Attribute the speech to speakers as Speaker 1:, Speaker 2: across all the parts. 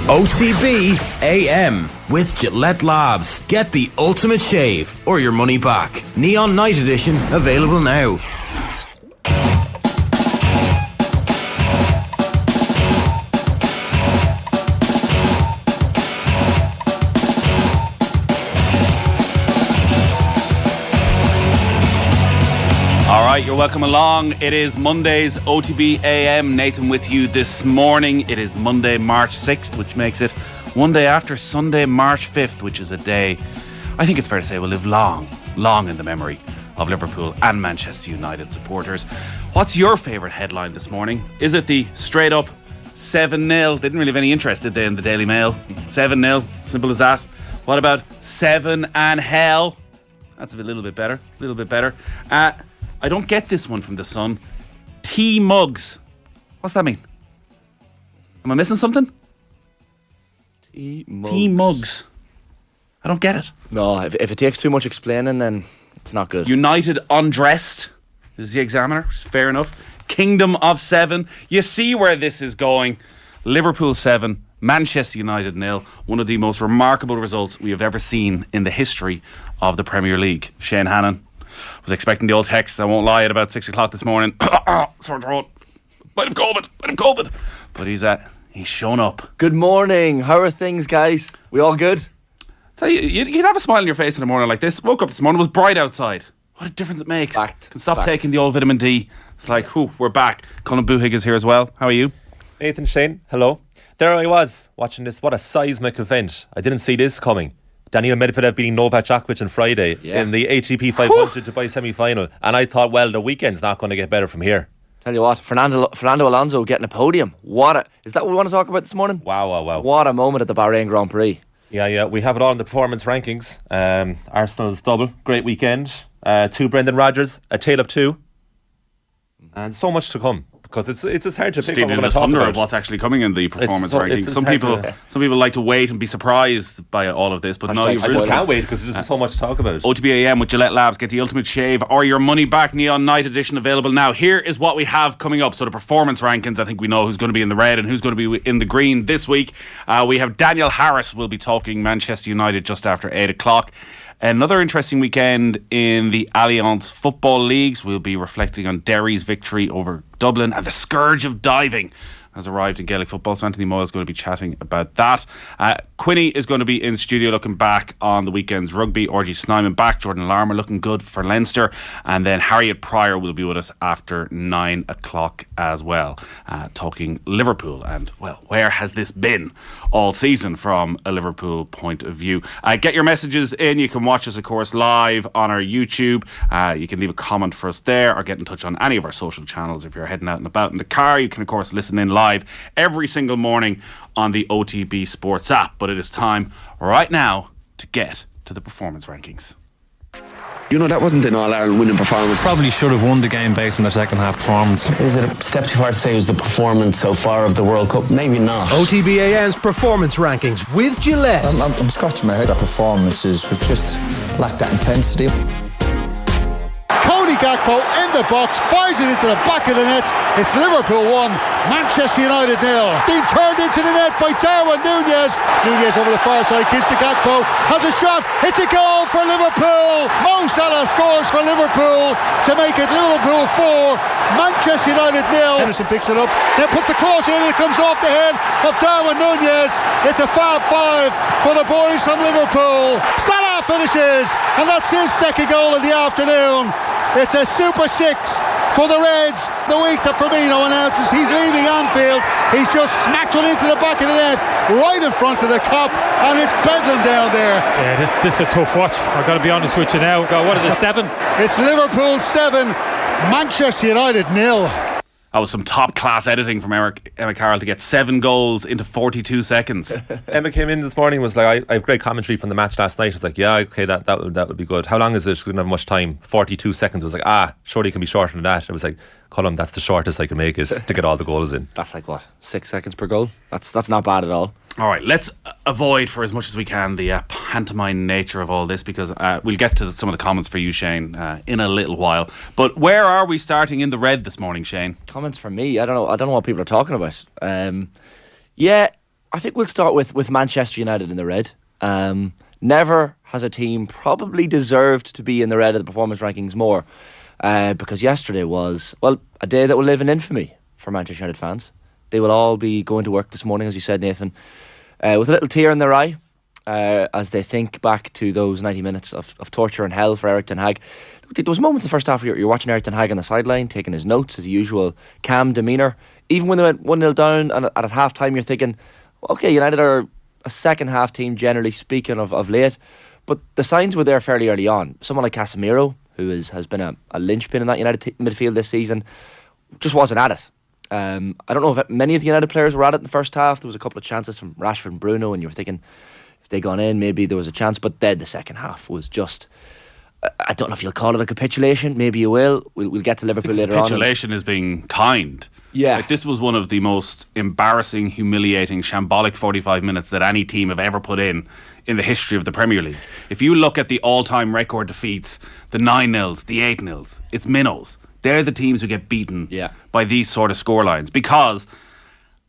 Speaker 1: OTB AM with Gillette Labs. Get the ultimate shave or your money back. Neon Night Edition available now.
Speaker 2: Alright, you're welcome along. It is Monday's OTB AM. Nathan with you this morning. It is Monday, March 6th, which makes it one day after Sunday, March 5th, which is a day I think it's fair to say will live long in the memory of Liverpool and Manchester United supporters. What's your favourite headline this morning? Is it the straight up 7-0? Didn't really have any interest, did they, in the Daily Mail? 7-0, simple as that. What about 7 and hell? That's a little bit better. I don't get this one from The Sun. Tea mugs. What's that mean? Am I missing something?
Speaker 3: Tea
Speaker 2: mugs. I don't get it.
Speaker 3: No, if it takes too much explaining, then it's not good.
Speaker 2: United undressed is the Examiner. Fair enough. Kingdom of 7. You see where this is going. Liverpool 7, Manchester United 0. One of the most remarkable results we have ever seen in the history of the Premier League. Shane Hannon was expecting the old text, I won't lie, at about 6 o'clock this morning. Sore throat. Might have COVID. But he's shown up.
Speaker 3: Good morning. How are things, guys? We all good?
Speaker 2: Tell you, you'd have a smile on your face in a morning like this. Woke up this morning, it was bright outside. What a difference it makes. Can stop taking the old vitamin D. It's like, we're back. Colin Buhig is here as well. How are you?
Speaker 4: Nathan, Shane, hello. There I was, watching this. What a seismic event. I didn't see this coming. Daniil Medvedev beating Novak Djokovic on Friday in the ATP 500 Dubai semi-final. And I thought, well, the weekend's not going to get better from here.
Speaker 3: Tell you what, Fernando Alonso getting a podium. Is that what we want to talk about this morning?
Speaker 4: Wow.
Speaker 3: What a moment at the Bahrain Grand Prix.
Speaker 4: Yeah, we have it all in the performance rankings. Arsenal's double, great weekend. 2 Brendan Rodgers, a tale of 2. And so much to come. Because it's just hard to pick
Speaker 2: Stevie,
Speaker 4: what we're
Speaker 2: the
Speaker 4: going to talk
Speaker 2: thunder
Speaker 4: about.
Speaker 2: of what's actually coming in the performance rankings. Some people like to wait and be surprised by all of this, but no,
Speaker 4: I just can't wait because there's just so much to talk about.
Speaker 2: OTB AM with Gillette Labs. Get the ultimate shave or your money back. Neon Night Edition available now. Here is what we have coming up. So the performance rankings, I think we know who's going to be in the red and who's going to be in the green this week. We have Daniel Harris will be talking Manchester United just after 8 o'clock. Another interesting weekend in the Allianz Football Leagues. We'll be reflecting on Derry's victory over Dublin, and the scourge of diving has arrived in Gaelic football. So Anthony Moyles is going to be chatting about that. Quinny is going to be in studio looking back on the weekend's rugby. RG Snyman back. Jordan Larmour looking good for Leinster. And then Harriet Prior will be with us after 9 o'clock as well, talking Liverpool. And, well, where has this been all season from a Liverpool point of view? Get your messages in. You can watch us, of course, live on our YouTube. You can leave a comment for us there or get in touch on any of our social channels. If you're heading out and about in the car, you can, of course, listen in live every single morning on the OTB Sports app. But it is time right now to get to the performance rankings.
Speaker 5: You know, that wasn't an All-Ireland winning performance.
Speaker 6: Probably should have won the game based on their second half performance.
Speaker 7: Is it a step too far to say it was the performance so far of the World Cup? Maybe not.
Speaker 8: OTB AM's performance rankings with Gillette.
Speaker 9: I'm scratching my head. That performance was just lacked that intensity.
Speaker 10: Cody Gakpo in the box, fires it into the back of the net. It's Liverpool 1, Manchester United 0. Being turned into the net by Darwin Núñez. Núñez over the far side, gives to Gakpo, has a shot, it's a goal for Liverpool. Mo Salah scores for Liverpool to make it Liverpool 4, Manchester United 0. Henderson picks it up, then puts the cross in and it comes off the head of Darwin Núñez. It's a fab 5 for the boys from Liverpool. Salah finishes, and that's his second goal of the afternoon. It's a Super 6 for the Reds. The week that Firmino announces he's leaving Anfield, he's just smacked one into the back of the net, right in front of the Kop, and it's bedlam down there.
Speaker 11: Yeah, this is a tough watch. I've got to be honest with you now. What is it, 7?
Speaker 10: It's Liverpool 7, Manchester United 0.
Speaker 2: That was some top-class editing from Emma Carroll to get 7 goals into 42 seconds.
Speaker 4: Emma came in this morning, was like, I have great commentary from the match last night. I was like, yeah, okay, that would be good. How long is it? She didn't have much time. 42 seconds. I was like, surely it can be shorter than that. I was like, Colin, that's the shortest I can make it to get all the goals in.
Speaker 3: That's like, what, 6 seconds per goal? That's not bad at all.
Speaker 2: All right, let's avoid for as much as we can the pantomime nature of all this, because we'll get to some of the comments for you, Shane, in a little while. But where are we starting in the red this morning, Shane?
Speaker 3: Comments from me? I don't know what people are talking about. Yeah, I think we'll start with Manchester United in the red. Never has a team probably deserved to be in the red of the performance rankings more, because yesterday was, well, a day that will live in infamy for Manchester United fans. They will all be going to work this morning, as you said, Nathan, with a little tear in their eye, as they think back to those 90 minutes of torture and hell for Eric Ten Hag. There was moments in the first half where you're watching Eric Ten Hag on the sideline, taking his notes, his usual calm demeanour. Even when they went 1-0 down and at half time, you're thinking, okay, United are a second half team, generally speaking, of late. But the signs were there fairly early on. Someone like Casemiro, who has been a linchpin in that United midfield this season, just wasn't at it. I don't know if many of the United players were at it in the first half. There was a couple of chances from Rashford and Bruno, and you were thinking, if they'd gone in, maybe there was a chance. But then the second half was just, I don't know if you'll call it a capitulation. Maybe you will. We'll get to Liverpool later on.
Speaker 2: Capitulation is being kind.
Speaker 3: Yeah.
Speaker 2: Like, this was one of the most embarrassing, humiliating, shambolic 45 minutes that any team have ever put in the history of the Premier League. If you look at the all-time record defeats, the 9-0s, the 8-0s, it's minnows. They're the teams who get beaten by these sort of scorelines. Because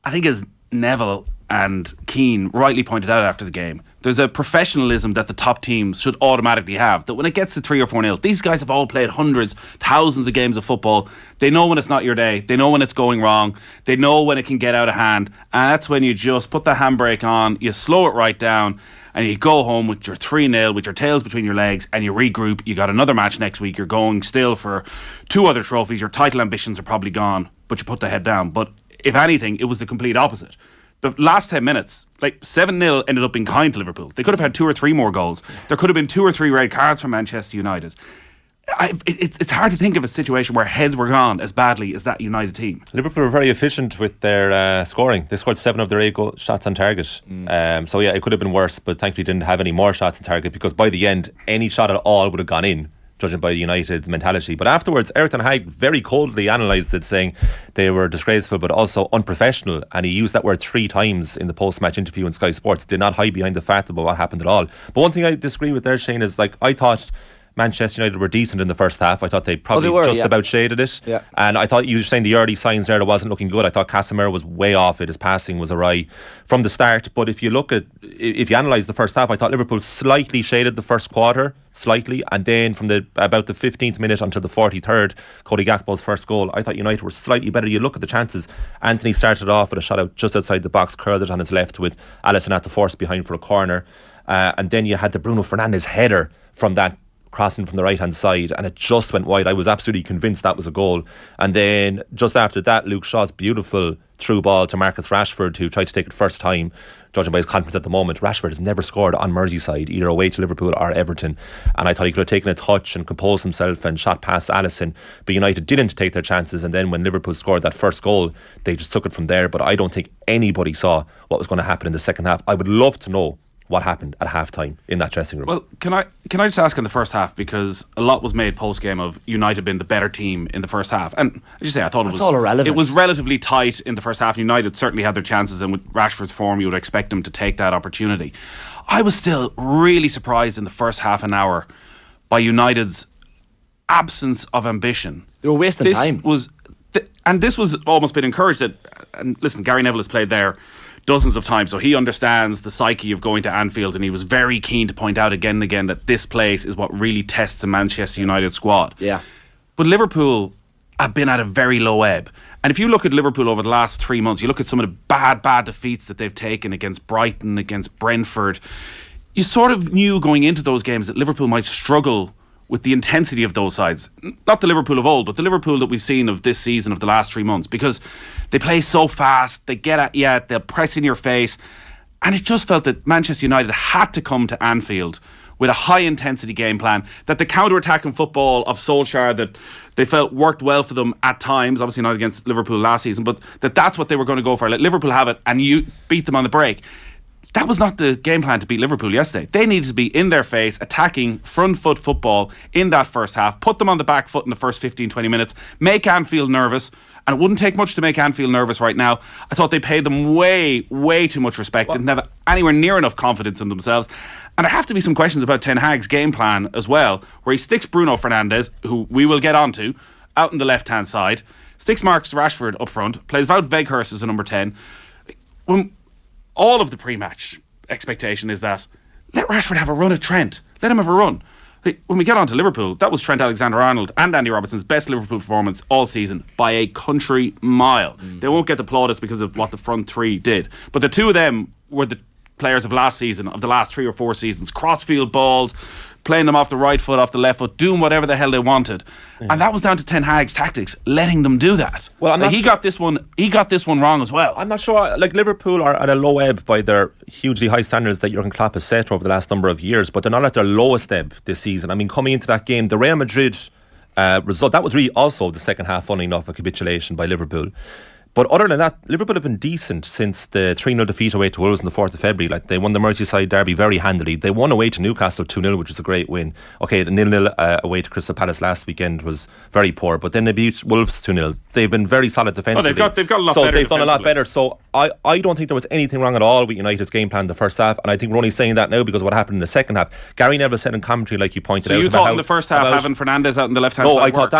Speaker 2: I think, as Neville and Keane rightly pointed out after the game, there's a professionalism that the top teams should automatically have, that when it gets to 3 or 4-0, these guys have all played hundreds, thousands of games of football. They know when it's not your day. They know when it's going wrong. They know when it can get out of hand. And that's when you just put the handbrake on, you slow it right down, and you go home with your 3-0, with your tails between your legs, and you regroup. You got another match next week. You're going still for 2 other trophies. Your title ambitions are probably gone, but you put the head down. But if anything, it was the complete opposite. The last 10 minutes, like 7-0 ended up being kind to Liverpool. They could have had 2 or 3 more goals. There could have been 2 or 3 red cards from Manchester United. It's hard to think of a situation where heads were gone as badly as that United team.
Speaker 4: Liverpool were very efficient with their scoring. They scored 7 of their 8 shots on target. So yeah, it could have been worse, but thankfully didn't have any more shots on target, because by the end, any shot at all would have gone in, judging by the United mentality. But afterwards, Eric Ten Hag very coldly analysed it, saying they were disgraceful but also unprofessional, and he used that word 3 times in the post-match interview on Sky Sports. Did not hide behind the fact about what happened at all. But one thing I disagree with there, Shane, is, like, I thought Manchester United were decent in the first half. I thought they probably about shaded it. Yeah. And I thought you were saying the early signs there, that wasn't looking good. I thought Casemiro was way off it. His passing was awry from the start. But if you analyse the first half, I thought Liverpool slightly shaded the first quarter, slightly. And then from about the 15th minute until the 43rd, Cody Gakpo's first goal, I thought United were slightly better. You look at the chances. Anthony started off with a shot out just outside the box, curled it on his left with Alisson at the force behind for a corner. And then you had the Bruno Fernandes header from that crossing from the right hand side, and it just went wide. I was absolutely convinced that was a goal. And then just after that, Luke Shaw's beautiful through ball to Marcus Rashford, who tried to take it first time, judging by his confidence at the moment. Rashford has never scored on Merseyside, either away to Liverpool or Everton, and I thought he could have taken a touch and composed himself and shot past Alisson, but United didn't take their chances. And then when Liverpool scored that first goal, they just took it from there. But I don't think anybody saw what was going to happen in the second half. I would love to know what happened at half-time in that dressing room.
Speaker 2: Well, can I just ask in the first half, because a lot was made post-game of United being the better team in the first half, and as you say, I thought it was all irrelevant. It was relatively tight in the first half. United certainly had their chances, and with Rashford's form, you would expect them to take that opportunity. I was still really surprised in the first half an hour by United's absence of ambition.
Speaker 3: They were wasting time.
Speaker 2: And this was almost been encouraged. And listen, Gary Neville has played there dozens of times, so he understands the psyche of going to Anfield, and he was very keen to point out again and again that this place is what really tests the Manchester United squad.
Speaker 3: Yeah.
Speaker 2: But Liverpool have been at a very low ebb. And if you look at Liverpool over the last 3 months, you look at some of the bad defeats that they've taken against Brighton, against Brentford, you sort of knew going into those games that Liverpool might struggle with the intensity of those sides. Not the Liverpool of old, but the Liverpool that we've seen of this season, of the last 3 months, because they play so fast, they get at you, they'll press in your face. And it just felt that Manchester United had to come to Anfield with a high intensity game plan, that the counter-attacking football of Solskjaer that they felt worked well for them at times, obviously not against Liverpool last season, but that's what they were going to go for. Let Liverpool have it and you beat them on the break. That was not the game plan to beat Liverpool yesterday. They needed to be in their face, attacking front foot football in that first half, put them on the back foot in the first 15-20 minutes, make Anfield nervous. And it wouldn't take much to make Anfield nervous right now. I thought they paid them way too much respect. Didn't have anywhere near enough confidence in themselves. And there have to be some questions about Ten Hag's game plan as well, where he sticks Bruno Fernandes, who we will get onto, out on the left-hand side, sticks Marcus Rashford up front, plays Wout Weghorst as a number 10. all of the pre-match expectation is that let Rashford have a run at Trent. Let him have a run. When we get on to Liverpool, that was Trent Alexander-Arnold and Andy Robertson's best Liverpool performance all season by a country mile. They won't get the plaudits because of what the front three did. But the two of them were the players of last season, of the last 3 or 4 seasons. Crossfield balls, playing them off the right foot, off the left foot, doing whatever the hell they wanted. And that was down to Ten Hag's tactics, letting them do that. Well, he got this one wrong as well.
Speaker 4: I'm not sure. Like, Liverpool are at a low ebb by their hugely high standards that Jurgen Klopp has set over the last number of years, but they're not at their lowest ebb this season. I mean, coming into that game, the Real Madrid result, that was really also the second half, funny enough, a capitulation by Liverpool. But other than that, Liverpool have been decent since the 3-0 defeat away to Wolves on the 4th of February. Like, they won the Merseyside derby very handily. They won away to Newcastle 2-0, which was a great win. Okay, the 0-0 away to Crystal Palace last weekend was very poor, but then they beat Wolves 2-0. They've been very solid defensively.
Speaker 2: They've got a lot better.
Speaker 4: So they've done a lot better. So I don't think there was anything wrong at all with United's game plan in the first half, and I think we're only saying that now because of what happened in the second half. Gary Neville said in commentary, like you pointed out.
Speaker 2: So you thought in the first half having Fernandes out in the left hand
Speaker 4: side? No,
Speaker 2: I
Speaker 4: thought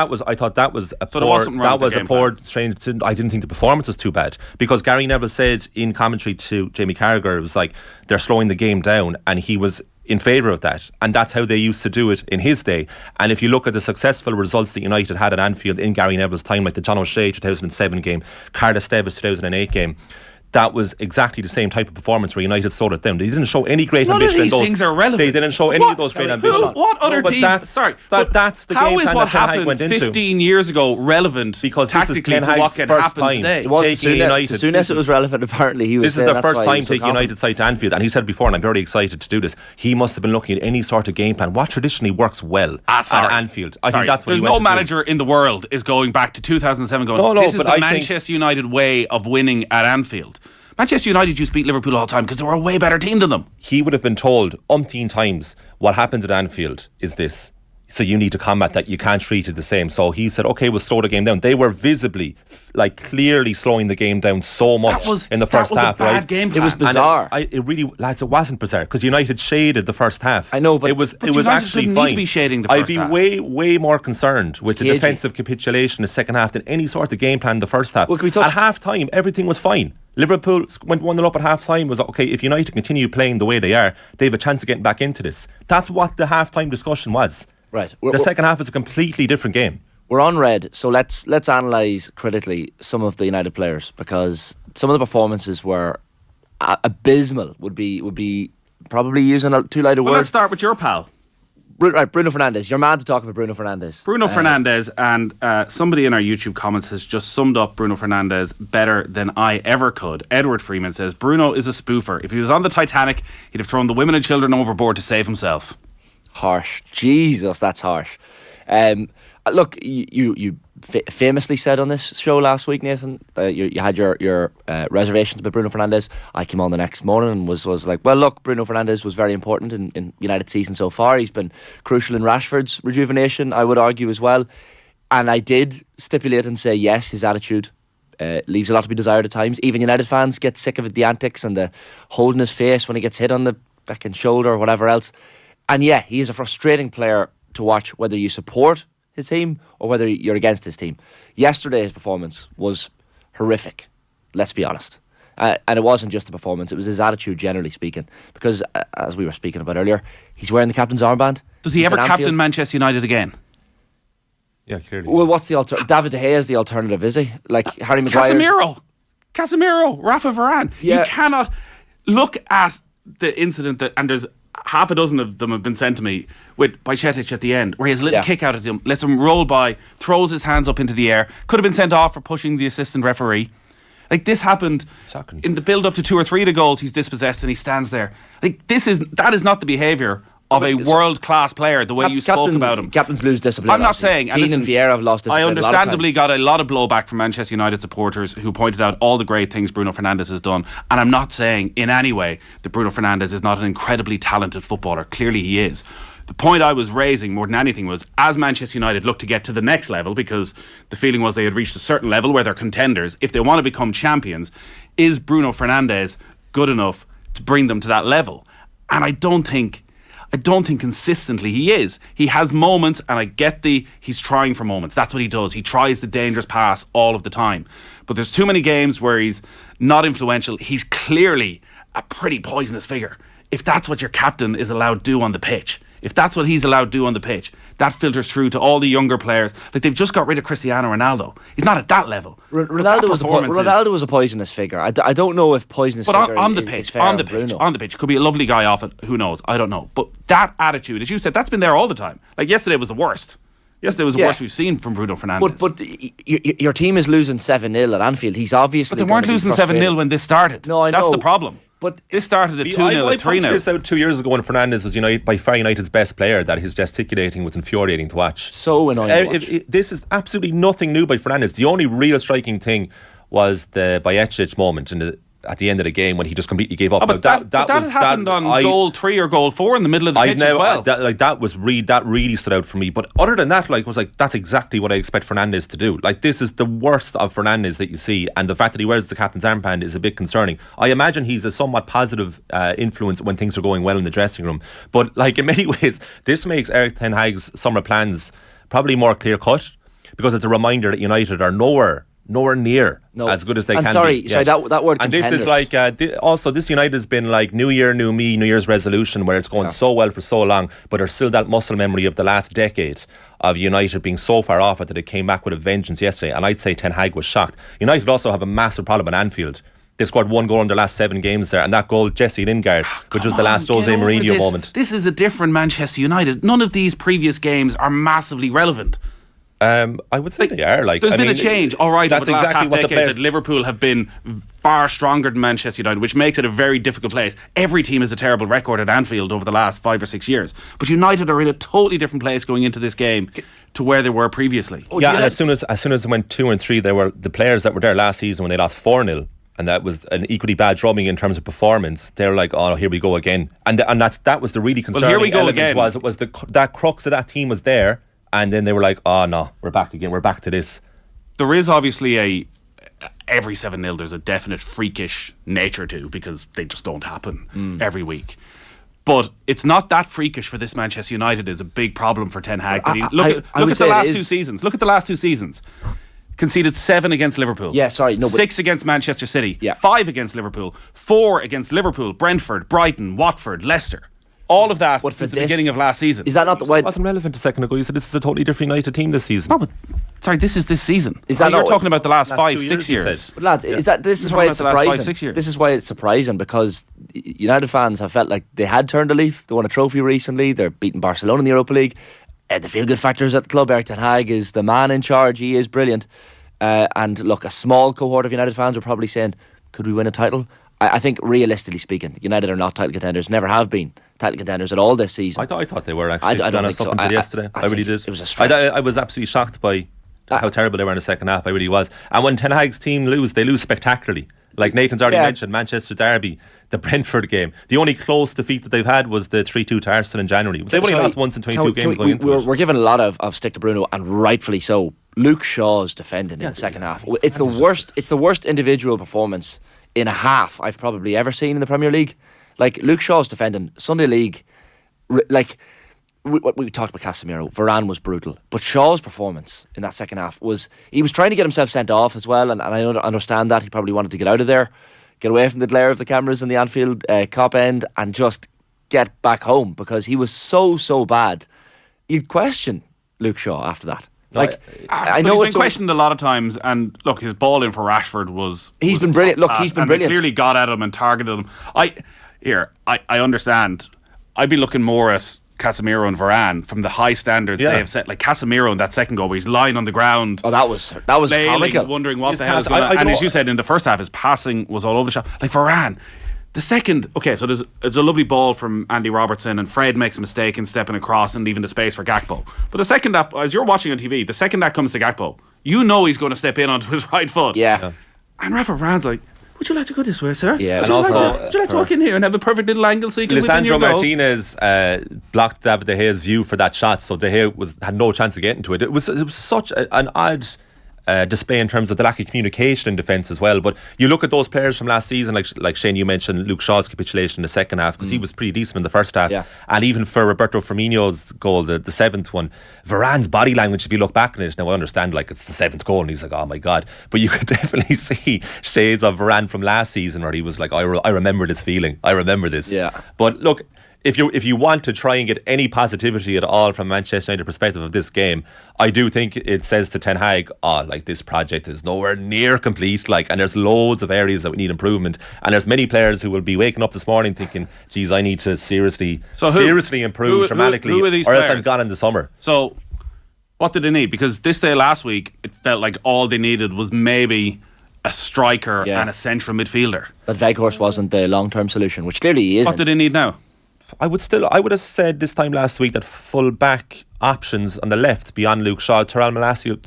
Speaker 4: that was a poor. Strange. I didn't think the performance was too bad. Because Gary Neville said in commentary to Jamie Carragher, it was like they're slowing the game down, and he was in favour of that, and that's how they used to do it in his day. And if you look at the successful results that United had at Anfield in Gary Neville's time, like the John O'Shea 2007 game, Cardiff Stevis 2008 game, that was exactly the same type of performance where United slowed it down. They didn't show any great ambition.
Speaker 2: None of these things are relevant.
Speaker 4: They didn't show any of those great ambitions.
Speaker 2: What other team?
Speaker 4: That's the game plan that Ten Hag went into.
Speaker 2: 15 years ago relevant
Speaker 4: because
Speaker 2: tactically to what can happen today?
Speaker 3: It was as soon as it was relevant, apparently he was.
Speaker 4: This is the first time taking United side to Anfield, and he said before, and I'm very excited to do this, he must have been looking at any sort of game plan. What traditionally works well at Anfield. I think that's what
Speaker 2: there's no manager in the world is going back to 2007 going, this is the Manchester United way of winning at Anfield. Manchester United used to beat Liverpool all the time because they were a way better team than them.
Speaker 4: He would have been told umpteen times what happens at Anfield is this. So you need to combat that. You can't treat it the same. So he said, okay, we'll slow the game down. They were visibly, clearly slowing the game down so much in the first half.
Speaker 2: That was a bad game plan.
Speaker 3: It was bizarre.
Speaker 4: It wasn't bizarre because United shaded the first half.
Speaker 3: I know, but
Speaker 4: it was
Speaker 2: United
Speaker 4: actually
Speaker 2: didn't
Speaker 4: fine.
Speaker 2: Need to be shading the first half.
Speaker 4: I'd be way more concerned with the defensive capitulation in the second half than any sort of game plan in the first half. At half time, everything was fine. Liverpool went 1-0 up at half time. Was okay, if United continue playing the way they are, they have a chance of getting back into this. That's what the half time discussion was.
Speaker 3: Right.
Speaker 4: The second half is a completely different game.
Speaker 3: We're on red, so let's analyse critically some of the United players, because some of the performances were abysmal. Would be probably using a too light a word.
Speaker 2: Let's start with your pal.
Speaker 3: Right, Bruno Fernandes. You're mad to talk about Bruno Fernandes.
Speaker 2: Bruno Fernandes, and somebody in our YouTube comments has just summed up Bruno Fernandes better than I ever could. Edward Freeman says, Bruno is a spoofer. If he was on the Titanic, he'd have thrown the women and children overboard to save himself.
Speaker 3: Harsh. Jesus, that's harsh. Look, you famously said on this show last week, Nathan, you had your reservations about Bruno Fernandes. I came on the next morning and was like, well, look, Bruno Fernandes was very important in United season so far. He's been crucial in Rashford's rejuvenation, I would argue as well. And I did stipulate and say, yes, his attitude leaves a lot to be desired at times. Even United fans get sick of the antics and the holding his face when he gets hit on the fucking shoulder or whatever else. And yeah, he is a frustrating player to watch, whether you support his team or whether you're against his team. Yesterday's performance was horrific, let's be honest. And it wasn't just the performance, it was his attitude generally speaking, because as we were speaking about earlier, he's wearing the captain's armband.
Speaker 2: Does he ever captain Manchester United again?
Speaker 4: Yeah, clearly.
Speaker 3: Well, what's the alternative? David De Gea is the alternative, is he? Like Harry Maguire.
Speaker 2: Casemiro, Rafa Varane. Yeah. You cannot look at the incident and there's half a dozen of them have been sent to me with Bajcetic at the end, where he has a little kick out at him, lets him roll by, throws his hands up into the air. Could have been sent off for pushing the assistant referee. Like, this happened in the build up to 2 or 3 of the goals. He's dispossessed and he stands there. Like, that is not the behaviour of a world class player, the way you spoke about him.
Speaker 3: Captains lose discipline.
Speaker 2: I'm not saying,
Speaker 3: and Keane and Vieira have lost discipline.
Speaker 2: I understandably got a lot of blowback from Manchester United supporters who pointed out all the great things Bruno Fernandes has done, and I'm not saying in any way that Bruno Fernandes is not an incredibly talented footballer. Clearly he is. The point I was raising more than anything was, as Manchester United look to get to the next level, because the feeling was they had reached a certain level where they're contenders, if they want to become champions, is Bruno Fernandes good enough to bring them to that level? And I don't think consistently he is. He has moments, and I get he's trying for moments. That's what he does. He tries the dangerous pass all of the time. But there's too many games where he's not influential. He's clearly a pretty poisonous figure. If that's what your captain is allowed to do on the pitch, if that's what he's allowed to do on the pitch, that filters through to all the younger players. Like, they've just got rid of Cristiano Ronaldo. He's not at that level.
Speaker 3: Ronaldo was a poisonous figure. I don't know if poisonous figure
Speaker 2: on the
Speaker 3: is
Speaker 2: pitch,
Speaker 3: fair
Speaker 2: on the pitch, could be a lovely guy off it. Who knows? I don't know. But that attitude, as you said, that's been there all the time. Like, yesterday was the worst. Yesterday was the worst we've seen from Bruno Fernandes.
Speaker 3: But your team is losing 7-0 at Anfield. He's obviously.
Speaker 2: But they weren't losing 7-0 when this started.
Speaker 3: No, I know.
Speaker 2: That's the problem.
Speaker 3: But
Speaker 2: this started at 2-0, at 3-0.
Speaker 4: I pointed this out 2 years ago when Fernandes was by far United's best player, that his gesticulating was infuriating to watch.
Speaker 3: So annoying to watch.
Speaker 4: This is absolutely nothing new by Fernandes. The only real striking thing was the Bajetic moment at the end of the game when he just completely gave up.
Speaker 2: But that happened on goal 3 or goal 4 in the middle of the pitch as well.
Speaker 4: That really stood out for me. But other than that, that's exactly what I expect Fernandes to do. Like, this is the worst of Fernandes that you see, and the fact that he wears the captain's armband is a bit concerning. I imagine he's a somewhat positive influence when things are going well in the dressing room. But in many ways, this makes Erik ten Hag's summer plans probably more clear cut, because it's a reminder that United are nowhere near as good as they can be.
Speaker 3: Sorry, that word.
Speaker 4: And this is also this United has been like New Year, New Me, New Year's resolution, where it's going so well for so long, but there's still that muscle memory of the last decade of United being so far off it that it came back with a vengeance yesterday. And I'd say Ten Hag was shocked. United also have a massive problem at Anfield. They've scored 1 goal in their last 7 games there, and that goal, Jesse Lingard, which was the last Jose Mourinho moment.
Speaker 2: This is a different Manchester United. None of these previous games are massively relevant.
Speaker 4: I would say they are.
Speaker 2: There's been a change, all right, over the last half decade that Liverpool have been far stronger than Manchester United, which makes it a very difficult place. Every team has a terrible record at Anfield over the last 5 or 6 years, but United are in a totally different place going into this game to where they were previously.
Speaker 4: And as soon as it went 2 and 3, they were the players that were there last season when they lost 4-0. And that was an equally bad drubbing in terms of performance. They're like, oh, here we go again. And that was the really concerning
Speaker 2: here we go again.
Speaker 4: That crux of that team was there. And then they were like, oh no, we're back again. We're back to this.
Speaker 2: There is obviously every 7-0 there's a definite freakish nature to, because they just don't happen every week. But it's not that freakish for this Manchester United is a big problem for Ten Hag. Look at the last 2 seasons. Look at the last 2 seasons. Conceded 7 against Liverpool. 6 against Manchester City. 5 against Liverpool. 4 against Liverpool, Brentford, Brighton, Watford, Leicester. All of that since the beginning of last season.
Speaker 3: Is that not the way?
Speaker 4: It wasn't relevant a second ago. You said this is a totally different United team this season.
Speaker 2: No, but sorry, this is this season.
Speaker 3: Is that
Speaker 2: you're talking about the last 5-6 years?
Speaker 3: But lads, this is why it's surprising. This is why it's surprising, because United fans have felt like they had turned a leaf. They won a trophy recently. They're beating Barcelona in the Europa League. The feel-good factor is at the club. Erik ten Hag is the man in charge. He is brilliant. And look, a small cohort of United fans are probably saying, could we win a title? I think realistically speaking, United are not title contenders, never have been title contenders at all this season.
Speaker 4: I thought they were actually.
Speaker 3: I don't think so.
Speaker 4: Until yesterday. I really did.
Speaker 3: It was a stretch.
Speaker 4: I was absolutely shocked by how terrible they were in the second half. I really was. And when Ten Hag's team lose, they lose spectacularally. Like Nathan's already mentioned, Manchester Derby, the Brentford game. The only close defeat that they've had was the 3-2 to Arsenal in January. They've only lost once in 22 games going into it.
Speaker 3: We're given a lot of stick to Bruno, and rightfully so. Luke Shaw's defending in the second half. It's the worst. It's the worst individual performance in a half I've probably ever seen in the Premier League. Like, Luke Shaw's defending Sunday League. Like, we talked about Casemiro. Varane was brutal, but Shaw's performance in that second half he was trying to get himself sent off as well, and I understand that he probably wanted to get out of there, get away from the glare of the cameras in the Anfield Cop end, and just get back home, because he was so bad. You'd question Luke Shaw after that. I know
Speaker 2: he's been questioned a lot of times, and look, his ball in for Rashford was
Speaker 3: been brilliant. Look, he's been brilliant.
Speaker 2: He clearly got at him and targeted him. I understand. I'd be looking more at Casemiro and Varane from the high standards they have set. Like Casemiro in that second goal where he's lying on the ground.
Speaker 3: Oh, that was comical.
Speaker 2: Wondering what the hell is going on. And as you said, in the first half, his passing was all over the shop. Like Varane. The second, so there's a lovely ball from Andy Robertson, and Fred makes a mistake in stepping across and leaving the space for Gakpo. But the second that, as you're watching on TV, the second that comes to Gakpo, you know he's going to step in onto his right foot.
Speaker 3: Yeah.
Speaker 2: And Rafa Varane's like, would you like to go this way, sir?
Speaker 3: Yeah.
Speaker 2: Would you like to walk in here and have a perfect little angle so you can whip in your goal?
Speaker 4: Martinez blocked David De Gea's view for that shot, so De Gea had no chance of getting to it. It was such an odd display in terms of the lack of communication in defence as well. But you look at those players from last season, like Shane, you mentioned Luke Shaw's capitulation in the second half, because he was pretty decent in the first half.
Speaker 3: Yeah.
Speaker 4: And even for Roberto Firmino's goal, the seventh one, Varane's body language, if you look back on it, now I understand like it's the seventh goal and he's like, oh my God, but you could definitely see shades of Varane from last season where he was like, I remember this feeling, I remember this.
Speaker 3: Yeah.
Speaker 4: But look, if you want to try and get any positivity at all from Manchester United perspective of this game, I do think it says to Ten Hag, this project is nowhere near complete, and there's loads of areas that we need improvement, and there's many players who will be waking up this morning thinking, geez, I need to seriously improve dramatically,
Speaker 2: who are these
Speaker 4: or else
Speaker 2: players?
Speaker 4: I'm gone in the summer.
Speaker 2: So what did they need? Because this day last week it felt like all they needed was maybe a striker and a central midfielder.
Speaker 3: That Weghorst wasn't the long-term solution, which clearly he isn't.
Speaker 2: What do they need now?
Speaker 4: I would have said this time last week that full back options on the left beyond Luke Shaw, Terrell Malacia,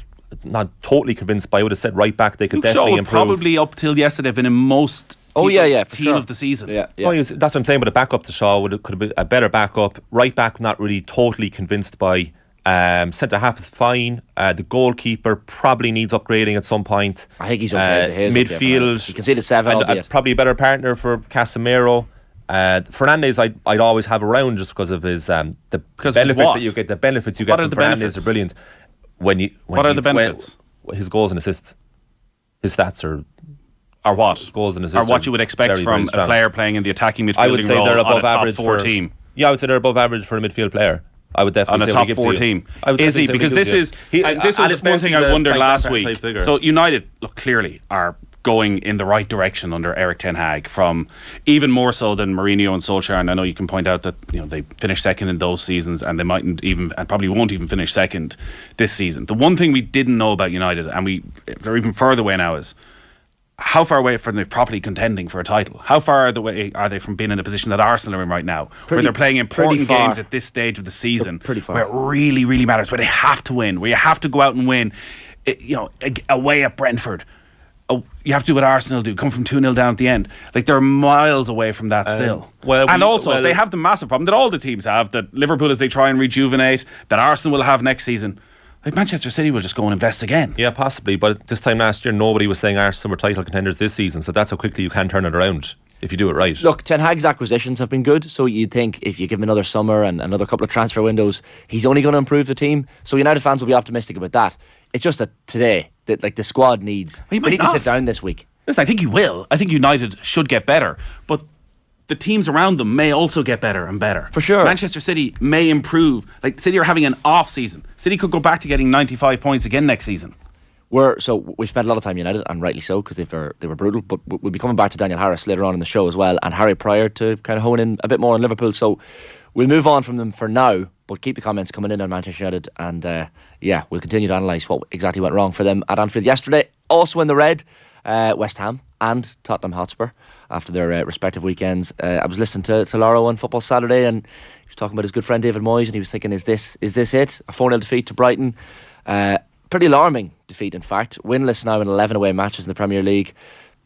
Speaker 4: not totally convinced, but I would have said right back they could
Speaker 2: Luke
Speaker 4: definitely
Speaker 2: Shaw would
Speaker 4: improve.
Speaker 2: Probably up till yesterday have been in most
Speaker 3: for
Speaker 2: team
Speaker 3: sure.
Speaker 2: of the season.
Speaker 3: Yeah.
Speaker 4: That's what I'm saying. But a backup to Shaw could have been a better backup. Right back, not really totally convinced by. Centre half is fine. The goalkeeper probably needs upgrading at some point.
Speaker 3: I think he's okay.
Speaker 4: Midfield,
Speaker 3: you can see the 7.
Speaker 4: and probably a better partner for Casemiro. Fernandes, I'd always have around just because of his the benefits that you get. The benefits you get from Fernandes are brilliant. What
Speaker 2: are the benefits?
Speaker 4: His goals and assists, his stats are
Speaker 2: what?
Speaker 4: Goals and assists
Speaker 2: are what you would expect
Speaker 4: very,
Speaker 2: from
Speaker 4: very
Speaker 2: a player playing in the attacking midfielding
Speaker 4: I would say
Speaker 2: role
Speaker 4: they're above
Speaker 2: on a top
Speaker 4: average
Speaker 2: 4 team.
Speaker 4: Yeah, I would say they're above average for a midfield player. I would definitely
Speaker 2: on a
Speaker 4: say
Speaker 2: top 4 team.
Speaker 4: Is
Speaker 2: he? Because this was one thing I wondered last week. So United, clearly are going in the right direction under Eric Ten Hag, from even more so than Mourinho and Solskjaer. And I know you can point out that they finished second in those seasons, and they mightn't even, and probably won't even finish second this season. The one thing we didn't know about United, and they're even further away now, is how far away from them properly contending for a title? How far away are they from being in a position that Arsenal are in right now, where they're playing important games at this stage of the season, where it really, really matters, where they have to win, where you have to go out and win, away at Brentford. You have to do what Arsenal do, come from 2-0 down at the end. They're miles away from that still. They have the massive problem that all the teams have, that Liverpool, as they try and rejuvenate, that Arsenal will have next season. Manchester City will just go and invest again.
Speaker 4: Yeah, possibly. But this time last year, nobody was saying Arsenal were title contenders this season. So that's how quickly you can turn it around if you do it right.
Speaker 3: Look, Ten Hag's acquisitions have been good. So you'd think if you give him another summer and another couple of transfer windows, he's only going to improve the team. So United fans will be optimistic about that. It's just that today, that the squad needs. They need to sit down this week.
Speaker 2: Listen, I think he will. I think United should get better, but the teams around them may also get better and better.
Speaker 3: For sure.
Speaker 2: Manchester City may improve. City are having an off season. City could go back to getting 95 points again next season.
Speaker 3: We've spent a lot of time United, and rightly so, because they were brutal. But we'll be coming back to Daniel Harris later on in the show as well, and Harriet Prior to kind of hone in a bit more on Liverpool. So we'll move on from them for now, but keep the comments coming in on Manchester United, and we'll continue to analyse what exactly went wrong for them at Anfield yesterday. Also in the red, West Ham and Tottenham Hotspur after their respective weekends. I was listening to Lauro on Football Saturday, and he was talking about his good friend David Moyes, and he was thinking, is this it? A 4-0 defeat to Brighton. Pretty alarming defeat, in fact. Winless now in 11 away matches in the Premier League.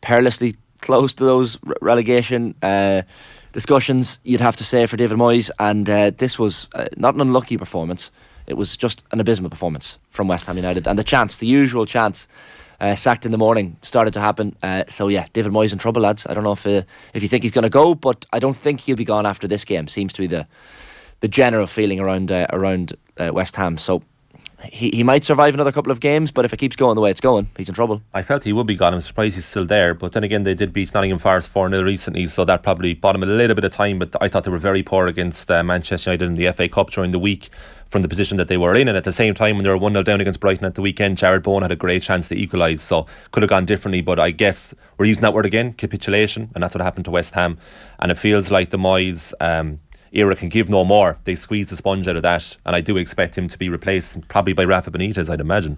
Speaker 3: Perilously close to those relegation discussions, you'd have to say, for David Moyes. And this was not an unlucky performance. It was just an abysmal performance from West Ham United. And the usual chance, sacked in the morning, started to happen. David Moyes in trouble, lads. I don't know if you think he's going to go, but I don't think he'll be gone after this game. Seems to be the general feeling around West Ham. So he might survive another couple of games, but if it keeps going the way it's going, he's in trouble.
Speaker 4: I felt he would be gone. I'm surprised he's still there, but then again, they did beat Nottingham Forest 4-0 recently, so that probably bought him a little bit of time. But I thought they were very poor against Manchester United in the FA Cup during the week, from the position that they were in, and at the same time when they were 1-0 down against Brighton at the weekend, Jared Bowen had a great chance to equalise, so could have gone differently. But I guess we're using that word again, capitulation, and that's what happened to West Ham. And it feels like the Moyes era can give no more. They squeezed the sponge out of that, and I do expect him to be replaced probably by Rafa Benitez, I'd imagine.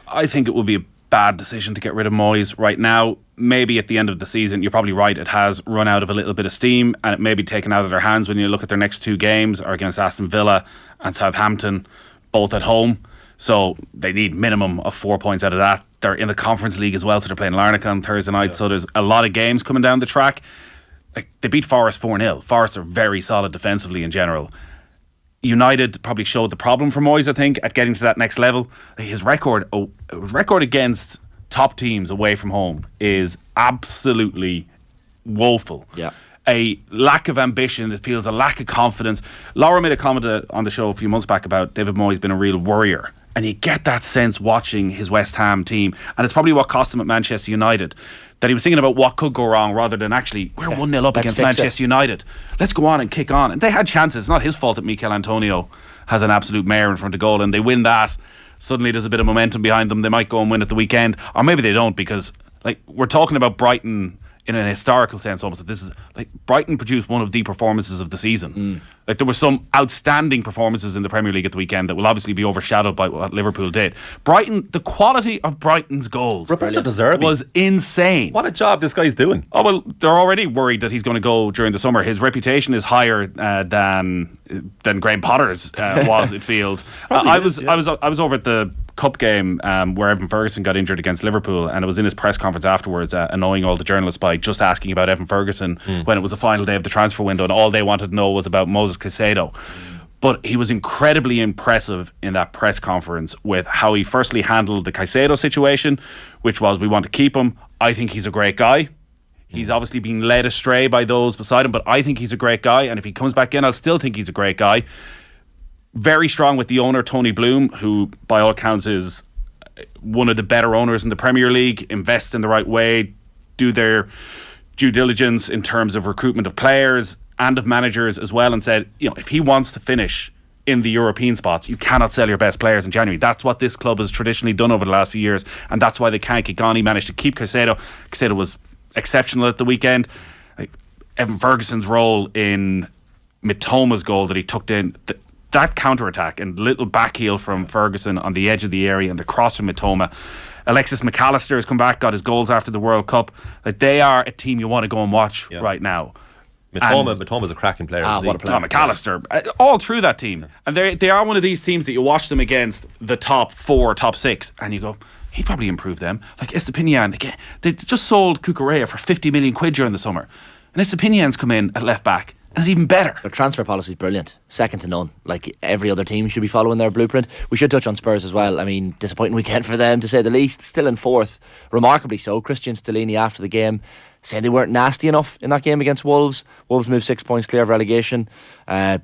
Speaker 2: I think it would be a bad decision to get rid of Moyes right now. Maybe at the end of the season, you're probably right, it has run out of a little bit of steam, and it may be taken out of their hands when you look at their next 2 games are against Aston Villa and Southampton, both at home. So they need minimum of 4 points out of that. They're in the Conference League as well, so they're playing Larnaca on Thursday night. So there's a lot of games coming down the track. They beat Forest 4-0. Forest are very solid defensively in general. United probably showed the problem for Moyes, I think, at getting to that next level. His record against top teams away from home is absolutely woeful.
Speaker 3: Yeah.
Speaker 2: A lack of ambition, it feels a lack of confidence. Laura made a comment on the show a few months back about David Moyes being a real worrier. And you get that sense watching his West Ham team. And it's probably what cost him at Manchester United. That he was thinking about what could go wrong rather than actually, we're 1-0 up against Manchester United. Let's go on and kick on. And they had chances. It's not his fault that Mikel Antonio has an absolute mare in front of goal and they win that. Suddenly there's a bit of momentum behind them. They might go and win at the weekend. Or maybe they don't, because we're talking about Brighton in an historical sense almost. This is Brighton produced one of the performances of the season. There were some outstanding performances in the Premier League at the weekend that will obviously be overshadowed by what Liverpool did. Brighton, the quality of Brighton's goals was insane.
Speaker 4: What a job this guy's doing.
Speaker 2: Oh, well, they're already worried that he's going to go during the summer. His reputation is higher than Graham Potter's was, it feels. I was over at the Cup game where Evan Ferguson got injured against Liverpool, and it was in his press conference afterwards annoying all the journalists by just asking about Evan Ferguson when it was the final day of the transfer window, and all they wanted to know was about Moses Caicedo. But he was incredibly impressive in that press conference with how he firstly handled the Caicedo situation, which was, we want to keep him. I think he's a great guy. He's obviously been led astray by those beside him, but I think he's a great guy, and if he comes back in, I'll still think he's a great guy. Very strong with the owner, Tony Bloom, who by all accounts is one of the better owners in the Premier League, invests in the right way, do their due diligence in terms of recruitment of players and of managers as well, and said, if he wants to finish in the European spots, you cannot sell your best players in January. That's what this club has traditionally done over the last few years, and that's why they can't kick on. He managed to keep Caicedo. Caicedo was exceptional at the weekend. Evan Ferguson's role in Mitoma's goal that he tucked in, that counter-attack and little back heel from Ferguson on the edge of the area and the cross from Mitoma. Alexis McAllister has come back, got his goals after the World Cup. They are a team you want to go and watch right now.
Speaker 4: Mitoma's a cracking player.
Speaker 3: What a player.
Speaker 2: McAllister, all through that team. And they are one of these teams that you watch them against the top 4, top 6, and you go, he'd probably improve them. Like Estepinian, again, they just sold Cucurella for 50 million quid during the summer. And Estepinian's come in at left back. And it's even better.
Speaker 3: Their transfer policy is brilliant. Second to none. Like every other team should be following their blueprint. We should touch on Spurs as well. I mean, disappointing weekend for them, to say the least. Still in 4th. Remarkably so. Christian Stellini after the game saying they weren't nasty enough in that game against Wolves. Wolves moved 6 points clear of relegation.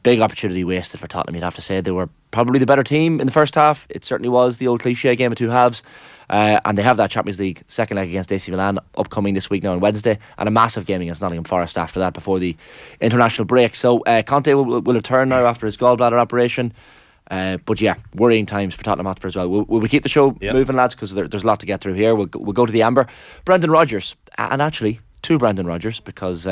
Speaker 3: Big opportunity wasted for Tottenham, you'd have to say. They were probably the better team in the first half. It certainly was the old cliche game of two halves. And they have that Champions League second leg against AC Milan upcoming this week now on Wednesday, and a massive game against Nottingham Forest after that before the international break. So Conte will return now after his gallbladder operation. But yeah, worrying times for Tottenham Hotspur as well. Will we keep the show moving, lads? Because there's a lot to get through here. We'll go to the Amber. Brendan Rodgers, and actually two Brendan Rodgers, because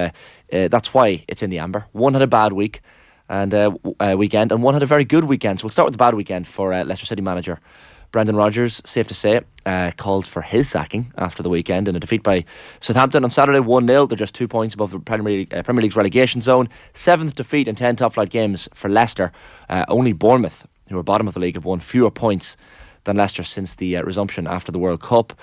Speaker 3: that's why it's in the Amber. One had a bad week and weekend, and one had a very good weekend. So we'll start with the bad weekend for Leicester City manager Brendan Rodgers. Safe to say, called for his sacking after the weekend in a defeat by Southampton on Saturday, 1-0. They're just 2 points above the Premier League's relegation zone. 7th defeat in 10 top flight games for Leicester. Only Bournemouth, who are bottom of the league, have won fewer points than Leicester since the resumption after the World Cup.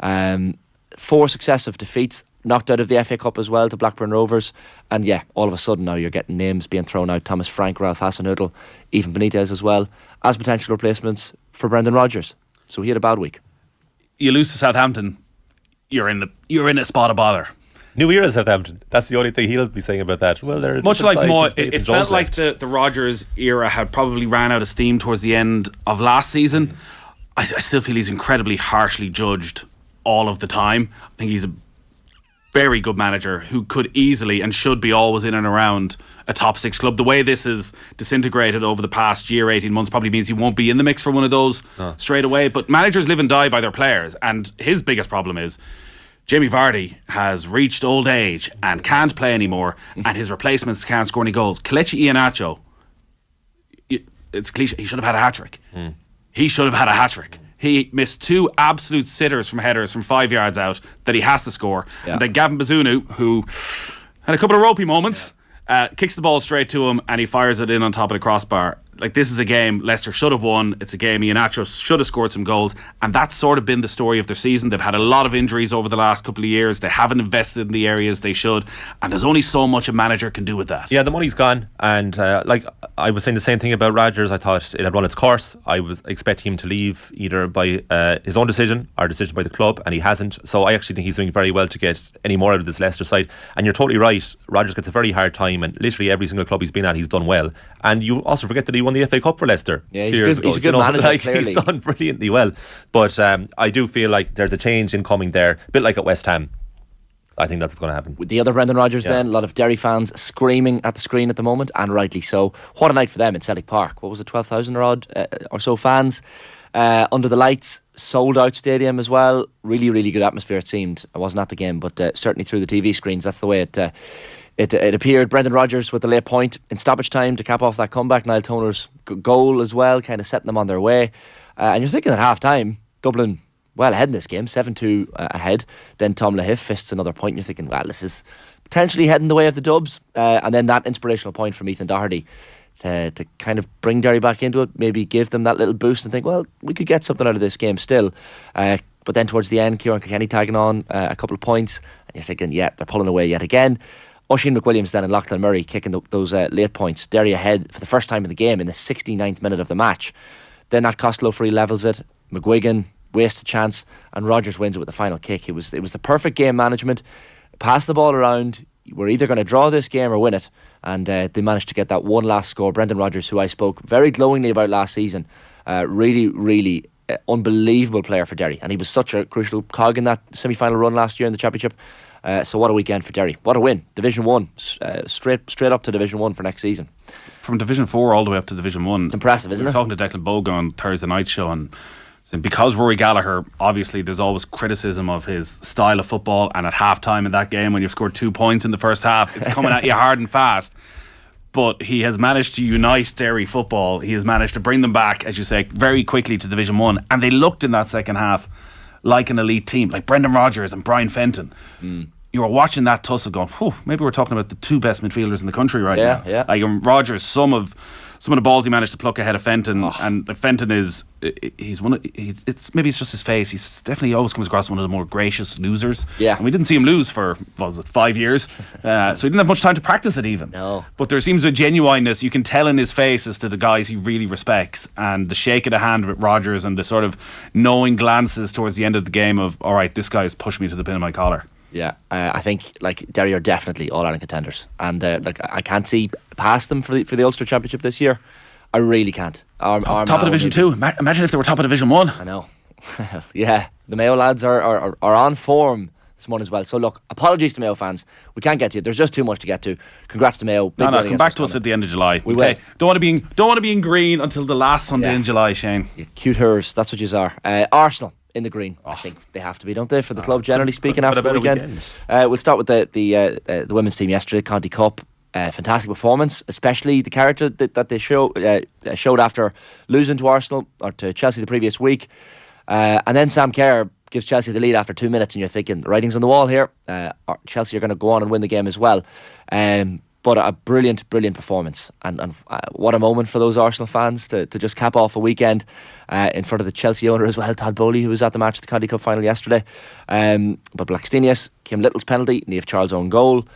Speaker 3: 4 successive defeats, knocked out of the FA Cup as well to Blackburn Rovers. And yeah, all of a sudden now you're getting names being thrown out. Thomas Frank, Ralph Hasenhüttl, even Benitez as well, as potential replacements for Brendan Rodgers. So he had a bad week.
Speaker 2: You lose to Southampton, you're in a spot of bother.
Speaker 4: New era Southampton. That's the only thing he'll be saying about that. Well, they're
Speaker 2: much like Moyes. It felt like the Rodgers era had probably ran out of steam towards the end of last season. I still feel he's incredibly harshly judged all of the time. I think he's a very good manager who could easily and should be always in and around a top 6 club. The way this is disintegrated over the past year, 18 months, probably means he won't be in the mix for one of those straight away. But managers live and die by their players, and his biggest problem is Jamie Vardy has reached old age and can't play anymore, and his replacements can't score any goals. Kelechi Iheanacho, it's cliche, he should have had a hat-trick. He should have had a hat-trick. He missed 2 absolute sitters from headers from 5 yards out that he has to score. Yeah. And then Gavin Bazunu, who had a couple of ropey moments, kicks the ball straight to him and he fires it in on top of the crossbar. like, this is a game Leicester should have won. It's a game Iheanacho should have scored some goals, and that's sort of been the story of their season. They've had a lot of injuries over the last couple of years. They haven't invested in the areas they should, and there's only so much a manager can do with that.
Speaker 4: Yeah, the money's gone, and like I was saying the same thing about Rodgers. I thought it had run its course. I was expecting him to leave either by his own decision or decision by the club, and he hasn't. So I actually think he's doing very well to get any more out of this Leicester side. And you're totally right, Rodgers gets a very hard time, and literally every single club he's been at, he's done well. And you also forget that he won the FA Cup for Leicester.
Speaker 3: Yeah, he's a good manager,
Speaker 4: like,
Speaker 3: clearly.
Speaker 4: He's done brilliantly well. But I do feel like there's a change in coming there, a bit like at West Ham. I think that's going to happen.
Speaker 3: With the other Brendan Rodgers then, a lot of Derry fans screaming at the screen at the moment, and rightly so. What a night for them in Celtic Park. What was it, 12,000 or so fans under the lights, sold out stadium as well. Really, really good atmosphere, it seemed. I wasn't at the game, but certainly through the TV screens, that's the way it appeared. Brendan Rodgers with the late point in stoppage time to cap off that comeback. Niall Toner's goal as well, kind of setting them on their way. And you're thinking at half time, Dublin well ahead in this game, 7-2 ahead. Then Tom Lahiff fists another point, and you're thinking, well, this is potentially heading the way of the Dubs. And then that inspirational point from Ethan Doherty to kind of bring Derry back into it, maybe give them that little boost and think, well, we could get something out of this game still. But then towards the end, Kieran Kilkenny tagging on a couple of points, and you're thinking, yeah, they're pulling away yet again. Oisin McWilliams then and Lachlan Murray kicking those late points. Derry ahead for the first time in the game in the 69th minute of the match. Then Nat Costello-Free levels it. McGuigan wastes a chance, and Rodgers wins it with the final kick. It was the perfect game management. Pass the ball around. We're either going to draw this game or win it. And they managed to get that one last score. Brendan Rodgers, who I spoke very glowingly about last season, really, really unbelievable player for Derry. And he was such a crucial cog in that semi-final run last year in the Championship. So what a weekend for Derry. What a win. Division 1, straight up to Division 1 for next season.
Speaker 2: From Division 4 all the way up to Division 1.
Speaker 3: It's impressive, isn't it?
Speaker 2: We were talking to Declan Bogan on Thursday night show, and because Rory Gallagher, obviously there's always criticism of his style of football, and at half time in that game when you've scored 2 points in the first half, it's coming at you hard and fast. But he has managed to unite Derry football. He has managed to bring them back, as you say, very quickly to Division 1, and they looked in that second half like an elite team, like Brendan Rodgers and Brian Fenton. You were watching that tussle going, maybe we're talking about the two best midfielders in the country right now.
Speaker 3: Yeah.
Speaker 2: Like Rodgers, some of the balls he managed to pluck ahead of Fenton, and Fenton he's maybe it's just his face. He's definitely always comes across one of the more gracious losers. Yeah, and we didn't see him lose for 5 years, so he didn't have much time to practice it even.
Speaker 3: No,
Speaker 2: but there seems a genuineness you can tell in his face as to the guys he really respects, and the shake of the hand with Rodgers and the sort of knowing glances towards the end of the game of, all right, this guy has pushed me to the pin of my collar.
Speaker 3: Yeah, I think like Derry are definitely All-Ireland contenders, and like I can't see past them for the Ulster Championship this year. I really can't.
Speaker 2: Top of Division 2. Imagine if they were top of Division 1.
Speaker 3: I know. Yeah, the Mayo lads are on form this morning as well. So look, apologies to Mayo fans. We can't get to it. There's just too much to get to. Congrats to Mayo.
Speaker 2: No, come back to us at the end of July.
Speaker 3: We will.
Speaker 2: Don't want to be in green until the last Sunday in July, Shane.
Speaker 3: You cute hers. That's what you are. Arsenal in the green. I think they have to be, don't they, for the club generally speaking after the weekend. We'll start with the women's team yesterday, Conti Cup. Fantastic performance, especially the character that they showed after losing to Arsenal or to Chelsea the previous week. And then Sam Kerr gives Chelsea the lead after 2 minutes, and you're thinking, the writing's on the wall here. Chelsea are going to go on and win the game as well. But a brilliant performance, and what a moment for those Arsenal fans to just cap off a weekend in front of the Chelsea owner as well, Todd Bowley, who was at the match at the Conti Cup final yesterday. But Blackstenius, Kim Little's penalty, Niamh Charles' own goal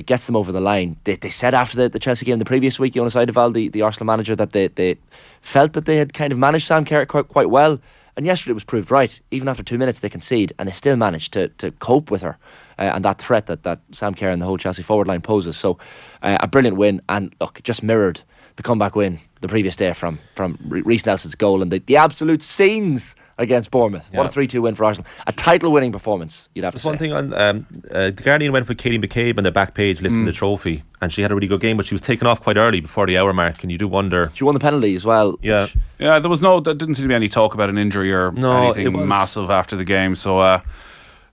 Speaker 3: gets them over the line. They said after the Chelsea game the previous week, Jonas Eidevall, the Arsenal manager, that they felt that they had kind of managed Sam Kerr quite well. And yesterday it was proved right. Even after 2 minutes they concede, and they still managed to cope with her and that threat that Sam Kerr and the whole Chelsea forward line poses. So a brilliant win, and look, just mirrored the comeback win the previous day from Reece Nelson's goal, and the absolute scenes against Bournemouth. Yeah. What a 3-2 win for Arsenal. A title-winning performance, you'd have to say.
Speaker 4: One thing on the Guardian went with Katie McCabe on the back page lifting the trophy, and she had a really good game, but she was taken off quite early before the hour mark, and you do wonder.
Speaker 3: She won the penalty as well.
Speaker 4: Yeah,
Speaker 2: there didn't seem to be any talk about an injury or anything massive after the game, so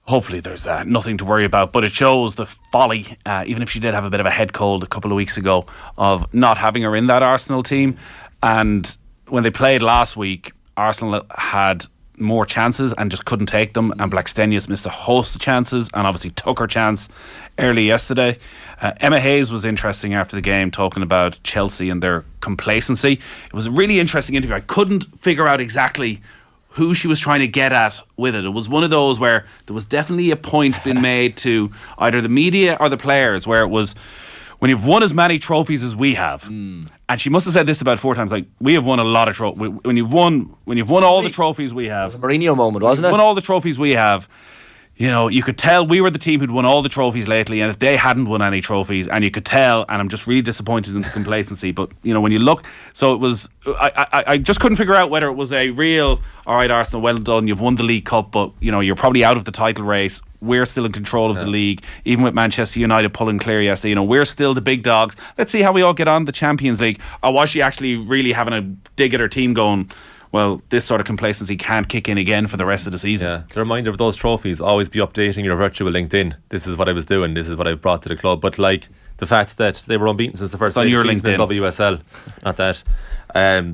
Speaker 2: hopefully there's nothing to worry about. But it shows the folly, even if she did have a bit of a head cold a couple of weeks ago, of not having her in that Arsenal team. And when they played last week, Arsenal had more chances and just couldn't take them, and Blackstenius missed a host of chances and obviously took her chance early yesterday. Emma Hayes was interesting after the game, talking about Chelsea and their complacency. It was a really interesting interview. I couldn't figure out exactly who she was trying to get at with it. It was one of those where there was definitely a point being made to either the media or the players, where it was, when you've won as many trophies as we have, and she must have said this about 4 times, like, we have won a lot of trophies. When you've won all the trophies we have,
Speaker 3: Mourinho moment, wasn't it?
Speaker 2: Won all the trophies we have. You know, you could tell we were the team who'd won all the trophies lately, and if they hadn't won any trophies, and you could tell, and I'm just really disappointed in the complacency. But, you know, when you look, so it was, I just couldn't figure out whether it was a real, all right, Arsenal, well done, you've won the League Cup, but, you know, you're probably out of the title race. We're still in control of the league, even with Manchester United pulling clear yesterday. You know, we're still the big dogs. Let's see how we all get on the Champions League. Or was she actually really having a dig at her team, going, well, this sort of complacency can't kick in again for the rest of the season?
Speaker 4: Yeah, the reminder of those trophies, always be updating your virtual LinkedIn. This is what I was doing, this is what I've brought to the club. But like, the fact that they were unbeaten since the first
Speaker 2: on your
Speaker 4: season
Speaker 2: LinkedIn
Speaker 4: in WSL, not that.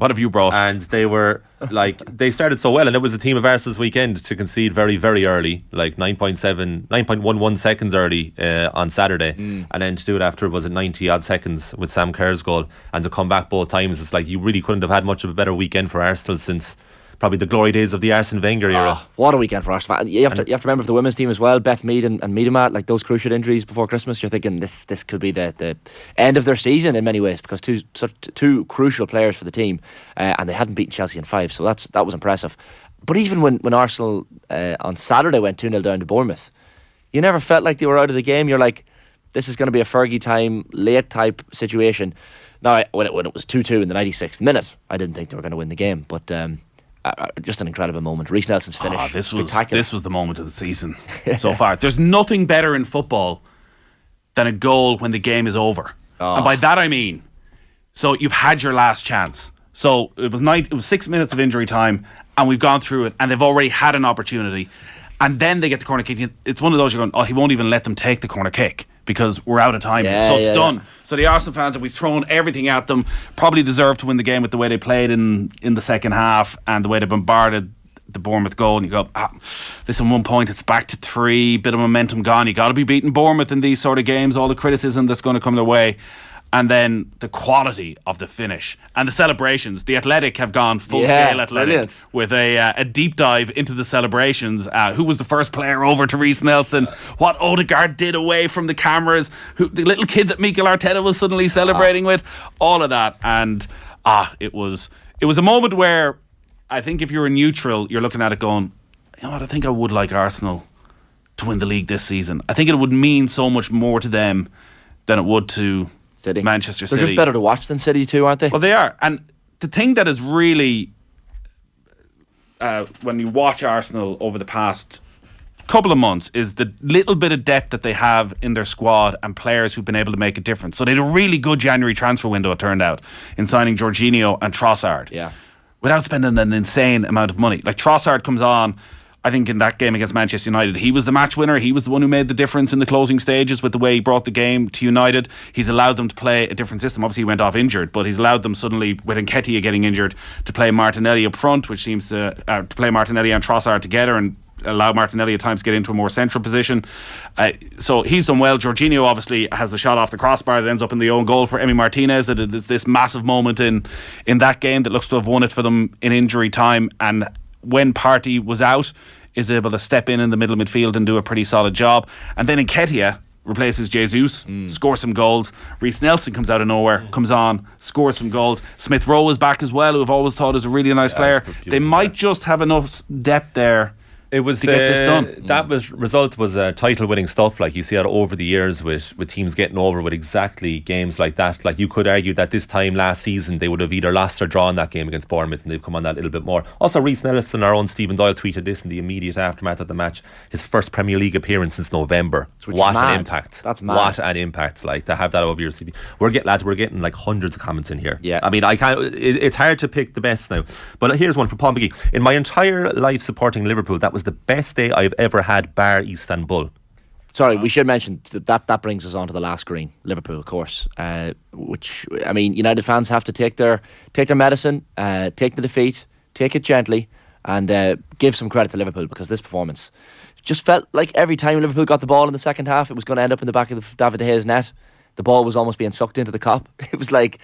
Speaker 2: What have you brought?
Speaker 4: And they were like, they started so well, and it was a team of Arsenal's weekend to concede very, very early, like 9.11 seconds early on Saturday, and then to do it after, was it 90 odd seconds with Sam Kerr's goal, and to come back both times. It's like, you really couldn't have had much of a better weekend for Arsenal since probably the glory days of the Arsene Wenger era.
Speaker 3: What a weekend for Arsenal. You have to remember, for the women's team as well, Beth Mead and Miedema, like those crucial injuries before Christmas, you're thinking this could be the end of their season in many ways, because two crucial players for the team, and they hadn't beaten Chelsea in 5, so that was impressive. But even when Arsenal on Saturday went 2-0 down to Bournemouth, you never felt like they were out of the game. You're like, this is going to be a Fergie time, late type situation. Now, when it was 2-2 in the 96th minute, I didn't think they were going to win the game, but just an incredible moment. Reece Nelson's finish,
Speaker 2: this
Speaker 3: spectacular.
Speaker 2: was the moment of the season so far. There's nothing better in football than a goal when the game is over. And by that I mean, so you've had your last chance. So it was 6 minutes of injury time, and we've gone through it, and they've already had an opportunity, and then they get the corner kick. It's one of those, you're going, he won't even let them take the corner kick, because we're out of time. So it's done. So the Arsenal fans, we've thrown everything at them, probably deserved to win the game with the way they played in the second half and the way they bombarded the Bournemouth goal. And you go, listen, 1 point, it's back to 3, bit of momentum gone. You got to be beating Bournemouth in these sort of games, all the criticism that's going to come their way. And then the quality of the finish and the celebrations. The Athletic have gone full-scale Athletic, brilliant, with a deep dive into the celebrations. Who was the first player over to Reece Nelson? What Odegaard did away from the cameras? The little kid that Mikel Arteta was suddenly celebrating with? All of that. And it was a moment where I think if you're a neutral, you're looking at it going, you know what, I think I would like Arsenal to win the league this season. I think it would mean so much more to them than it would to
Speaker 3: City.
Speaker 2: Manchester City.
Speaker 3: They're just better to watch than City too, aren't they?
Speaker 2: Well, they are. And the thing that is really, when you watch Arsenal over the past couple of months, is the little bit of depth that they have in their squad and players who've been able to make a difference. So they had a really good January transfer window, it turned out, in signing Jorginho and Trossard.
Speaker 3: Yeah.
Speaker 2: Without spending an insane amount of money. Like, Trossard comes on, I think in that game against Manchester United, he was the match winner. He was the one who made the difference in the closing stages with the way he brought the game to United. He's allowed them to play a different system. Obviously, he went off injured, but he's allowed them suddenly, with Nketiah getting injured, to play Martinelli up front, which seems to play Martinelli and Trossard together and allow Martinelli at times to get into a more central position. So he's done well. Jorginho obviously has the shot off the crossbar that ends up in the own goal for Emi Martinez. That is this massive moment in that game that looks to have won it for them in injury time. And when Partey was out, is able to step in the middle midfield and do a pretty solid job. And then Nketiah replaces Jesus, scores some goals. Reece Nelson comes out of nowhere, comes on, scores some goals. Smith Rowe is back as well, who I've always thought is a really nice player. They might just have enough depth there.
Speaker 4: It was
Speaker 2: to get this done.
Speaker 4: That result was title-winning stuff. Like, you see that over the years with teams getting over with exactly games like that. Like, you could argue that this time last season they would have either lost or drawn that game against Bournemouth, and they've come on that little bit more. Also, Reece Nelson, our own Stephen Doyle, tweeted this in the immediate aftermath of the match. His first Premier League appearance since November. What an impact!
Speaker 3: That's mad.
Speaker 4: What an impact! Like, to have that over your CV. We're getting like hundreds of comments in here.
Speaker 3: Yeah.
Speaker 4: I mean, I can't. It's hard to pick the best now. But here's one for Paul McGee. In my entire life supporting Liverpool, that was the best day I've ever had, bar Istanbul.
Speaker 3: Sorry, we should mention that brings us on to the last screen, Liverpool, of course. Which, I mean, United fans have to take their medicine, take the defeat, take it gently, and give some credit to Liverpool, because this performance just felt like every time Liverpool got the ball in the second half, it was going to end up in the back of the David De Gea's net. The ball was almost being sucked into the cop. It was like,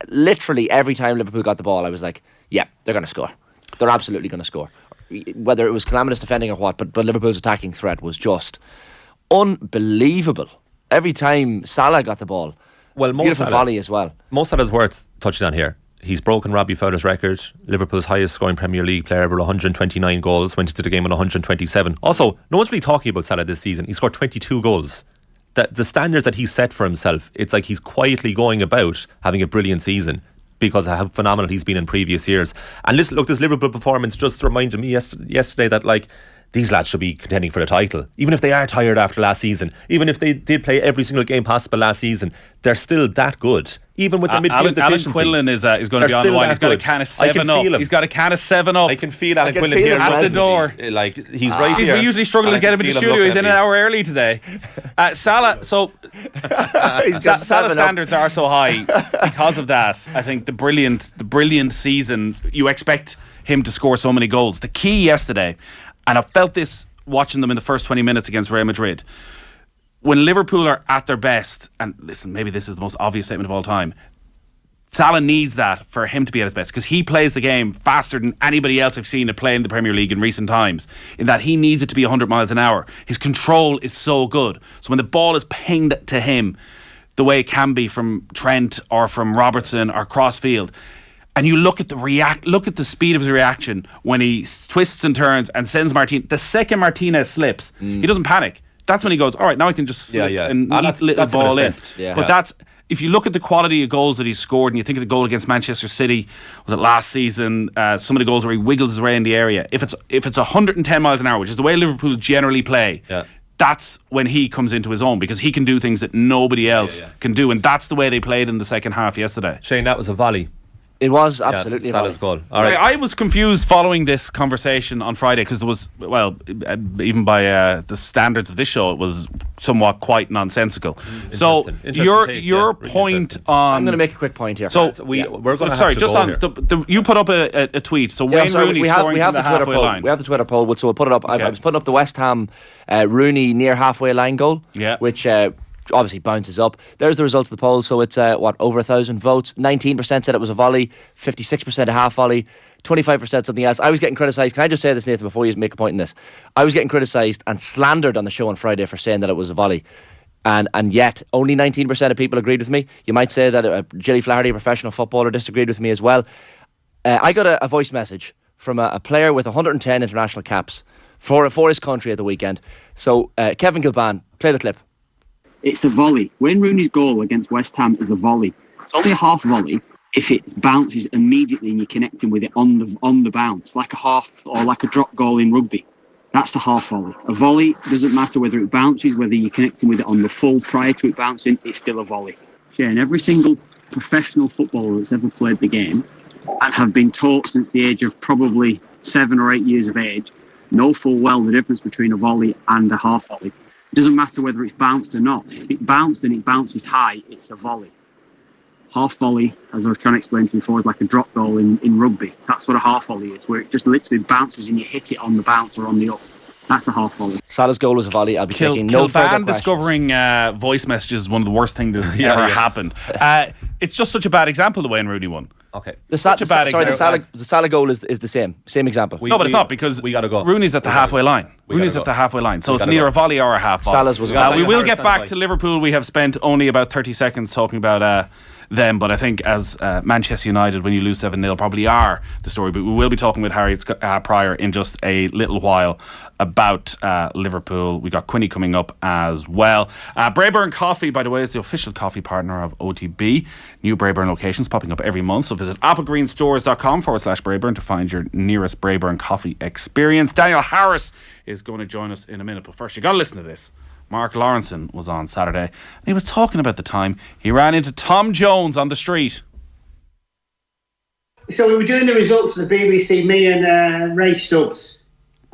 Speaker 3: literally every time Liverpool got the ball, I was like, yeah, they're going to score. They're absolutely going to score. Whether it was calamitous defending or what, but Liverpool's attacking threat was just unbelievable. Every time Salah got the ball, beautiful volley as well.
Speaker 4: Mo Salah's worth touching on here. He's broken Robbie Fowler's record. Liverpool's highest scoring Premier League player ever, 129 goals, went into the game on 127. Also, no one's really talking about Salah this season. He scored 22 goals. The standards that he's set for himself, it's like he's quietly going about having a brilliant season because of how phenomenal he's been in previous years. And listen, look, this Liverpool performance just reminded me yesterday that, like, these lads should be contending for the title. Even if they are tired after last season, even if they did play every single game possible last season, they're still that good. Even with the midfield deficiencies.
Speaker 2: Quinlan is going to be on the line. He's got a can of 7-Up. He's got a can of 7-Up.
Speaker 4: I can feel Alan Quinlan here
Speaker 2: at the door.
Speaker 4: Like, he's right here.
Speaker 2: We usually struggle to get him in the studio. He's in an hour early today. Salah, so Salah's standards are so high because of that. I think the brilliant season, you expect him to score so many goals. The key yesterday, and I felt this watching them in the first 20 minutes against Real Madrid, when Liverpool are at their best, and listen, maybe this is the most obvious statement of all time, Salah needs that for him to be at his best, because he plays the game faster than anybody else I've seen it play in the Premier League in recent times, in that he needs it to be 100 miles an hour. His control is so good. So when the ball is pinged to him the way it can be from Trent or from Robertson or crossfield, and you look at the speed of his reaction when he twists and turns and sends Martinez. The second Martinez slips, he doesn't panic. That's when he goes, all right, now I can just slip and neat little ball in. But that's, if you look at the quality of goals that he's scored, and you think of the goal against Manchester City, was it last season? Some of the goals where he wiggles his way in the area. If it's 110 miles an hour, which is the way Liverpool generally play, that's when he comes into his own, because he can do things that nobody else can do, and that's the way they played in the second half yesterday.
Speaker 4: Shane, that was a volley.
Speaker 3: It was absolutely
Speaker 4: Salah's goal. All right.
Speaker 2: I was confused following this conversation on Friday, because there was, even by the standards of this show, it was somewhat quite nonsensical. So your point on...
Speaker 3: I'm going to make a quick point here.
Speaker 2: So
Speaker 4: we're going to have to go here.
Speaker 2: You put up a tweet. So Wayne Rooney scoring from the halfway line.
Speaker 3: We have the Twitter poll, so we'll put it up. I was putting up the West Ham Rooney near halfway line goal, which... obviously bounces up. There's the results of the poll. So it's over 1,000 votes. 19% said it was a volley, 56% a half volley, 25% something else. I was getting criticised. Can I just say this, Nathan, before you make a point in this? I was getting criticised and slandered on the show on Friday for saying that it was a volley. And yet, only 19% of people agreed with me. You might say that Gilly Flaherty, a professional footballer, disagreed with me as well. I got a voice message from a player with 110 international caps for his country at the weekend. So, Kevin Gilban, play the clip.
Speaker 12: It's a volley. Wayne Rooney's goal against West Ham is a volley. It's only a half volley if it bounces immediately and you're connecting with it on the bounce, like a half or like a drop goal in rugby. That's a half volley. A volley doesn't matter whether it bounces, whether you're connecting with it on the full prior to it bouncing, it's still a volley. So, and every single professional footballer that's ever played the game and have been taught since the age of probably 7 or 8 years of age know full well the difference between a volley and a half volley. It doesn't matter whether it's bounced or not. If it bounced and it bounces high, it's a volley. Half volley, as I was trying to explain to you before, is like a drop goal in rugby. That's what a half volley is, where it just literally bounces and you hit it on the bounce or on the up. That's a half volley.
Speaker 3: Salah's goal was a volley. I'll be taking no further questions.
Speaker 2: Discovering voice messages is one of the worst things that's ever happened. It's just such a bad example, the Wayne Rooney one.
Speaker 3: Okay. The Salah goal is the same example.
Speaker 2: But it's not, because
Speaker 4: we got to go.
Speaker 2: Rooney's at the halfway line. Rooney's at the halfway line. So it's neither a volley or a half volley.
Speaker 3: Salah's was
Speaker 2: we will get back to Liverpool. We have spent only about 30 seconds talking about them, but I think as Manchester United, when you lose 7-0, probably are the story. But we will be talking with Harriet Prior in just a little while about Liverpool. We got Quinny coming up as well. Braeburn Coffee, by the way, is the official coffee partner of OTB. New Braeburn locations popping up every month, so visit applegreenstores.com/Braeburn to find your nearest Braeburn coffee experience. Daniel Harris is going to join us in a minute, but first you got to listen to this. Mark Lawrenson was on Saturday and he was talking about the time he ran into Tom Jones on the street.
Speaker 13: So we were doing the results for the BBC, me and Ray Stubbs.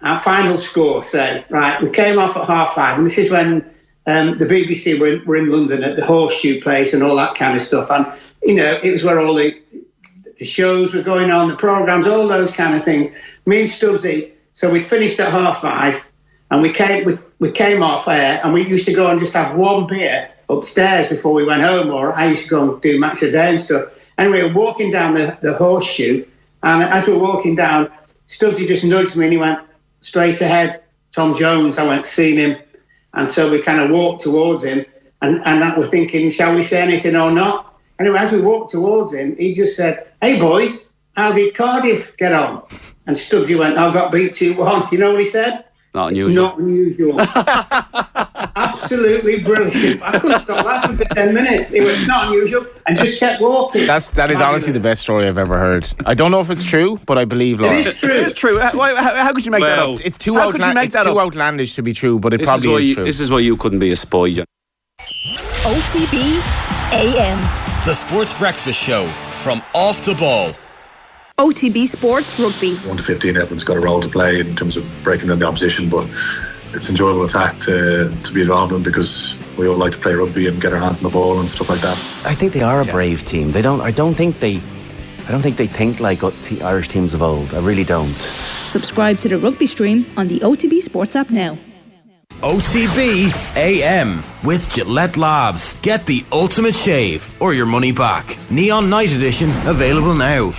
Speaker 13: Our final score, say, right, we came off at 5:30, and this is when the BBC were in London at the Horseshoe Place and all that kind of stuff. And, you know, it was where all the the shows were going on, the programmes, all those kind of things. Me and Stubbsy, so we'd finished at 5:30, and we came off air, and we used to go and just have one beer upstairs before we went home, or I used to go and do match of the day and stuff. Anyway, we're walking down the horseshoe, and as we're walking down, Stubbsy just nudged me and he went, straight ahead, Tom Jones. I went, seen him. And so we kind of walked towards him, and that we're thinking, shall we say anything or not? Anyway, as we walked towards him, he just said, hey boys, how did Cardiff get on? And Stubbsy went, I got beat 2-1. You know what he said?
Speaker 14: Not unusual.
Speaker 13: It's not unusual. Absolutely brilliant. I couldn't stop laughing for 10 minutes. It was not unusual, and just kept walking.
Speaker 14: That is honestly the best story I've ever heard. I don't know if it's true, but I believe Laura.
Speaker 13: It is true.
Speaker 15: It is true. How could you make that up?
Speaker 14: It's too outlandish to be true, but it probably is true.
Speaker 15: This is why you couldn't be a spy, John.
Speaker 16: OTB AM.
Speaker 1: The Sports Breakfast Show from Off the Ball.
Speaker 16: OTB Sports Rugby.
Speaker 17: 1 to 15, everyone's got a role to play in terms of breaking down the opposition, but it's an enjoyable attack to be involved in because we all like to play rugby and get our hands on the ball and stuff like that.
Speaker 18: I think they are a brave team. I don't think they think like Irish teams of old. I really don't.
Speaker 16: Subscribe to the rugby stream on the OTB Sports app now.
Speaker 1: OTB AM with Gillette Labs. Get the ultimate shave or your money back. Neon Night Edition available now.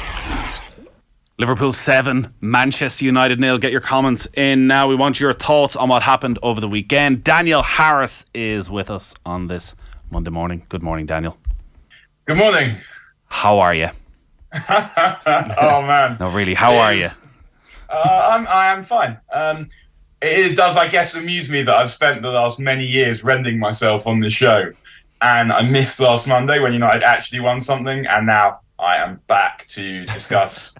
Speaker 2: Liverpool 7, Manchester United 0. Get your comments in now. We want your thoughts on what happened over the weekend. Daniel Harris is with us on this Monday morning. Good morning, Daniel.
Speaker 19: Good morning.
Speaker 2: How are you?
Speaker 19: Oh, man.
Speaker 2: No, really, how are you?
Speaker 19: I am fine. It does, I guess, amuse me that I've spent the last many years rending myself on this show. And I missed last Monday when United actually won something. And now I am back to discuss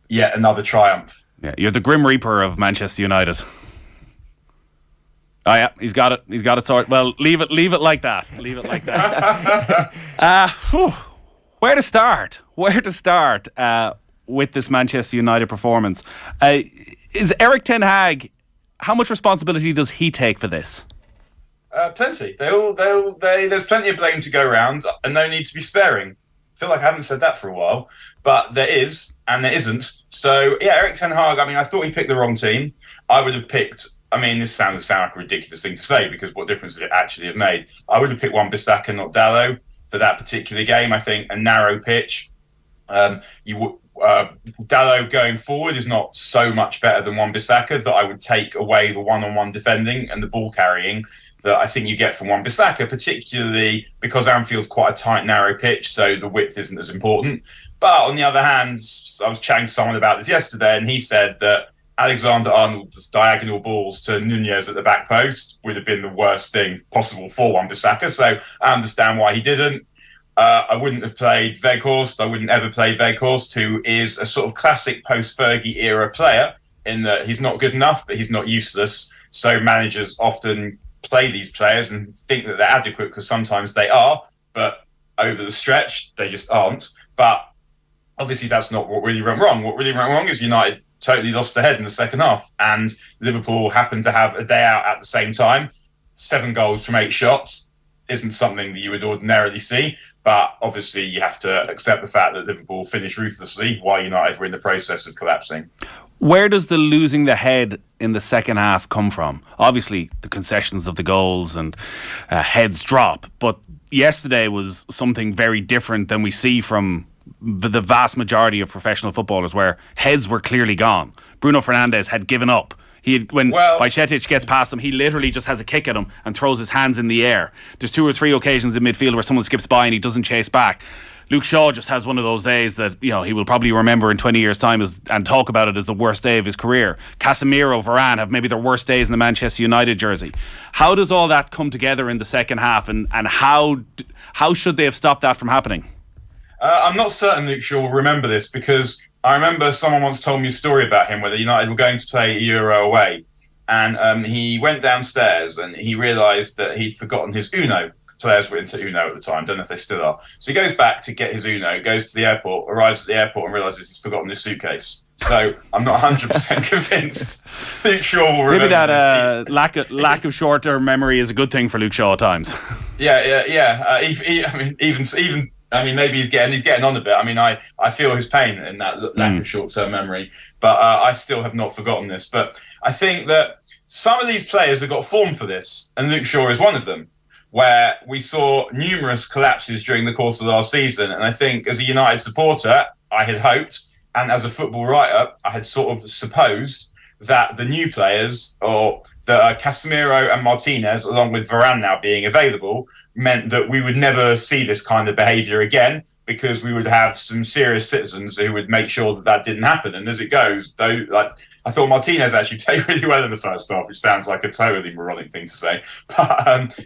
Speaker 19: yet another triumph.
Speaker 2: Yeah, you're the Grim Reaper of Manchester United. Oh yeah, he's got it sorted. Well, leave it like that. Leave it like that. Where to start? With this Manchester United performance? Is Eric Ten Hag? How much responsibility does he take for this?
Speaker 19: Plenty. There's plenty of blame to go around, and no need to be sparing. I feel like I haven't said that for a while, but there is, and there isn't. So, yeah, Eric Ten Hag, I thought he picked the wrong team. I would have picked, this sounds like a ridiculous thing to say, because what difference would it actually have made? I would have picked Wan-Bissaka, not Dalot, for that particular game. I think a narrow pitch. Dalot going forward is not so much better than Wan-Bissaka that I would take away the one-on-one defending and the ball carrying that I think you get from Wan-Bissaka, particularly because Anfield's quite a tight, narrow pitch, so the width isn't as important. But on the other hand, I was chatting to someone about this yesterday, and he said that Alexander-Arnold's diagonal balls to Nunez at the back post would have been the worst thing possible for Wan-Bissaka, so I understand why he didn't. I wouldn't have played Weghorst. I wouldn't ever play Weghorst, who is a sort of classic post-Fergie era player in that he's not good enough, but he's not useless. So managers often play these players and think that they're adequate because sometimes they are, but over the stretch, they just aren't. But obviously that's not what really went wrong. What really went wrong is United totally lost their head in the second half, and Liverpool happened to have a day out at the same time. 7 goals from 8 shots isn't something that you would ordinarily see, but obviously you have to accept the fact that Liverpool finished ruthlessly while United were in the process of collapsing.
Speaker 2: Where does the losing the head in the second half come from? Obviously, the concessions of the goals and heads drop, but yesterday was something very different than we see from the vast majority of professional footballers, where heads were clearly gone. Bruno Fernandes had given up. When Bajcetic gets past him, he literally just has a kick at him and throws his hands in the air. There's 2 or 3 occasions in midfield where someone skips by and he doesn't chase back. Luke Shaw just has one of those days that he will probably remember in 20 years' time and talk about it as the worst day of his career. Casemiro, Varane have maybe their worst days in the Manchester United jersey. How does all that come together in the second half, and how should they have stopped that from happening?
Speaker 19: I'm not certain Luke Shaw will remember this, because I remember someone once told me a story about him where the United were going to play Euro away, and he went downstairs and he realised that he'd forgotten his Uno. Players were into Uno at the time, don't know if they still are. So he goes back to get his Uno, goes to the airport, arrives at the airport and realises he's forgotten his suitcase. So I'm not 100% convinced Luke Shaw will remember.
Speaker 2: Maybe that lack of short-term memory is a good thing for Luke Shaw at times.
Speaker 19: Yeah. Even I mean, maybe he's getting on a bit. I mean, I feel his pain in that lack of short-term memory, but I still have not forgotten this. But I think that some of these players have got form for this, and Luke Shaw is one of them, where we saw numerous collapses during the course of last season. And I think as a United supporter, I had hoped, and as a football writer, I had sort of supposed that the new players, or the Casemiro and Martinez, along with Varane now being available, meant that we would never see this kind of behaviour again, because we would have some serious citizens who would make sure that didn't happen. And as it goes, though, like, I thought Martinez actually played really well in the first half, which sounds like a totally moronic thing to say. But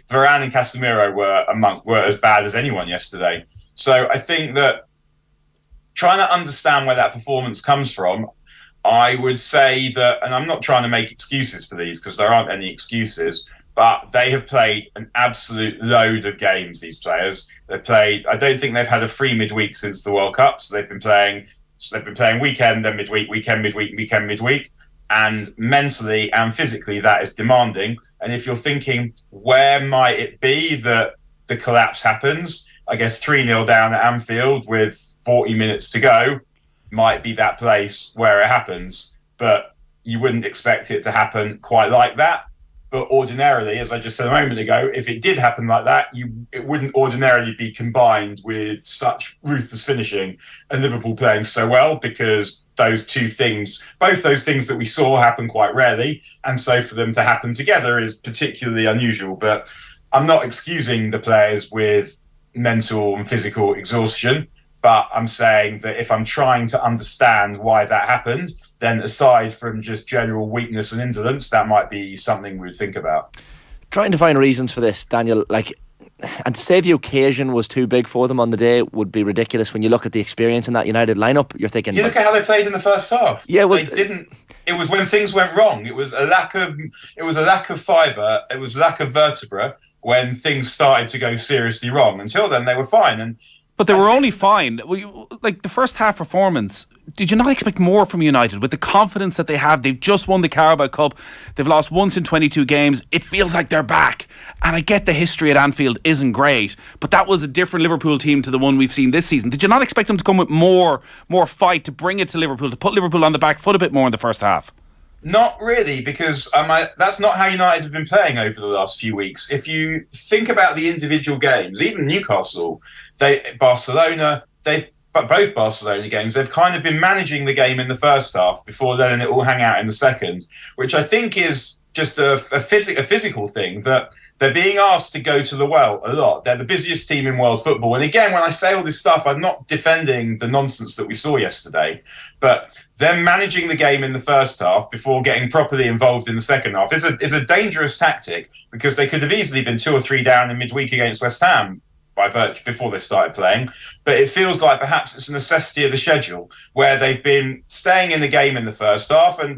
Speaker 19: Varane and Casemiro were as bad as anyone yesterday. So I think that trying to understand where that performance comes from, I would say that, and I'm not trying to make excuses for these because there aren't any excuses, but they have played an absolute load of games, these players. I don't think they've had a free midweek since the World Cup, so they've been playing weekend, then midweek, weekend, midweek. And mentally and physically, that is demanding. And if you're thinking, where might it be that the collapse happens? I guess 3-0 down at Anfield with 40 minutes to go might be that place where it happens. But you wouldn't expect it to happen quite like that. But ordinarily, as I just said a moment ago, if it did happen like that, it wouldn't ordinarily be combined with such ruthless finishing and Liverpool playing so well, because both those things that we saw happen quite rarely. And so for them to happen together is particularly unusual. But I'm not excusing the players with mental and physical exhaustion. But I'm saying that if I'm trying to understand why that happened, then aside from just general weakness and indolence, that might be something we'd think about.
Speaker 3: Trying to find reasons for this, Daniel, and to say the occasion was too big for them on the day would be ridiculous. When you look at the experience in that United lineup, you're thinking,
Speaker 19: you look at how they played in the first half.
Speaker 3: Yeah, well,
Speaker 19: they didn't. It was when things went wrong. It was a lack of fibre. It was a lack of vertebra when things started to go seriously wrong. Until then, they were fine.
Speaker 2: But they were only fine. Like the first half performance, did you not expect more from United with the confidence that they have? They've just won the Carabao Cup. They've lost once in 22 games. It feels like they're back. And I get the history at Anfield isn't great, but that was a different Liverpool team to the one we've seen this season. Did you not expect them to come with more fight, to bring it to Liverpool, to put Liverpool on the back foot a bit more in the first half?
Speaker 19: Not really, because that's not how United have been playing over the last few weeks. If you think about the individual games, even Newcastle, both Barcelona games, they've kind of been managing the game in the first half before letting it all hang out in the second, which I think is just a physical thing, that they're being asked to go to the well a lot. They're the busiest team in world football. And again, when I say all this stuff, I'm not defending the nonsense that we saw yesterday, but them managing the game in the first half before getting properly involved in the second half is a dangerous tactic, because they could have easily been 2 or 3 down in midweek against West Ham by virtue before they started playing. But it feels like perhaps it's a necessity of the schedule, where they've been staying in the game in the first half and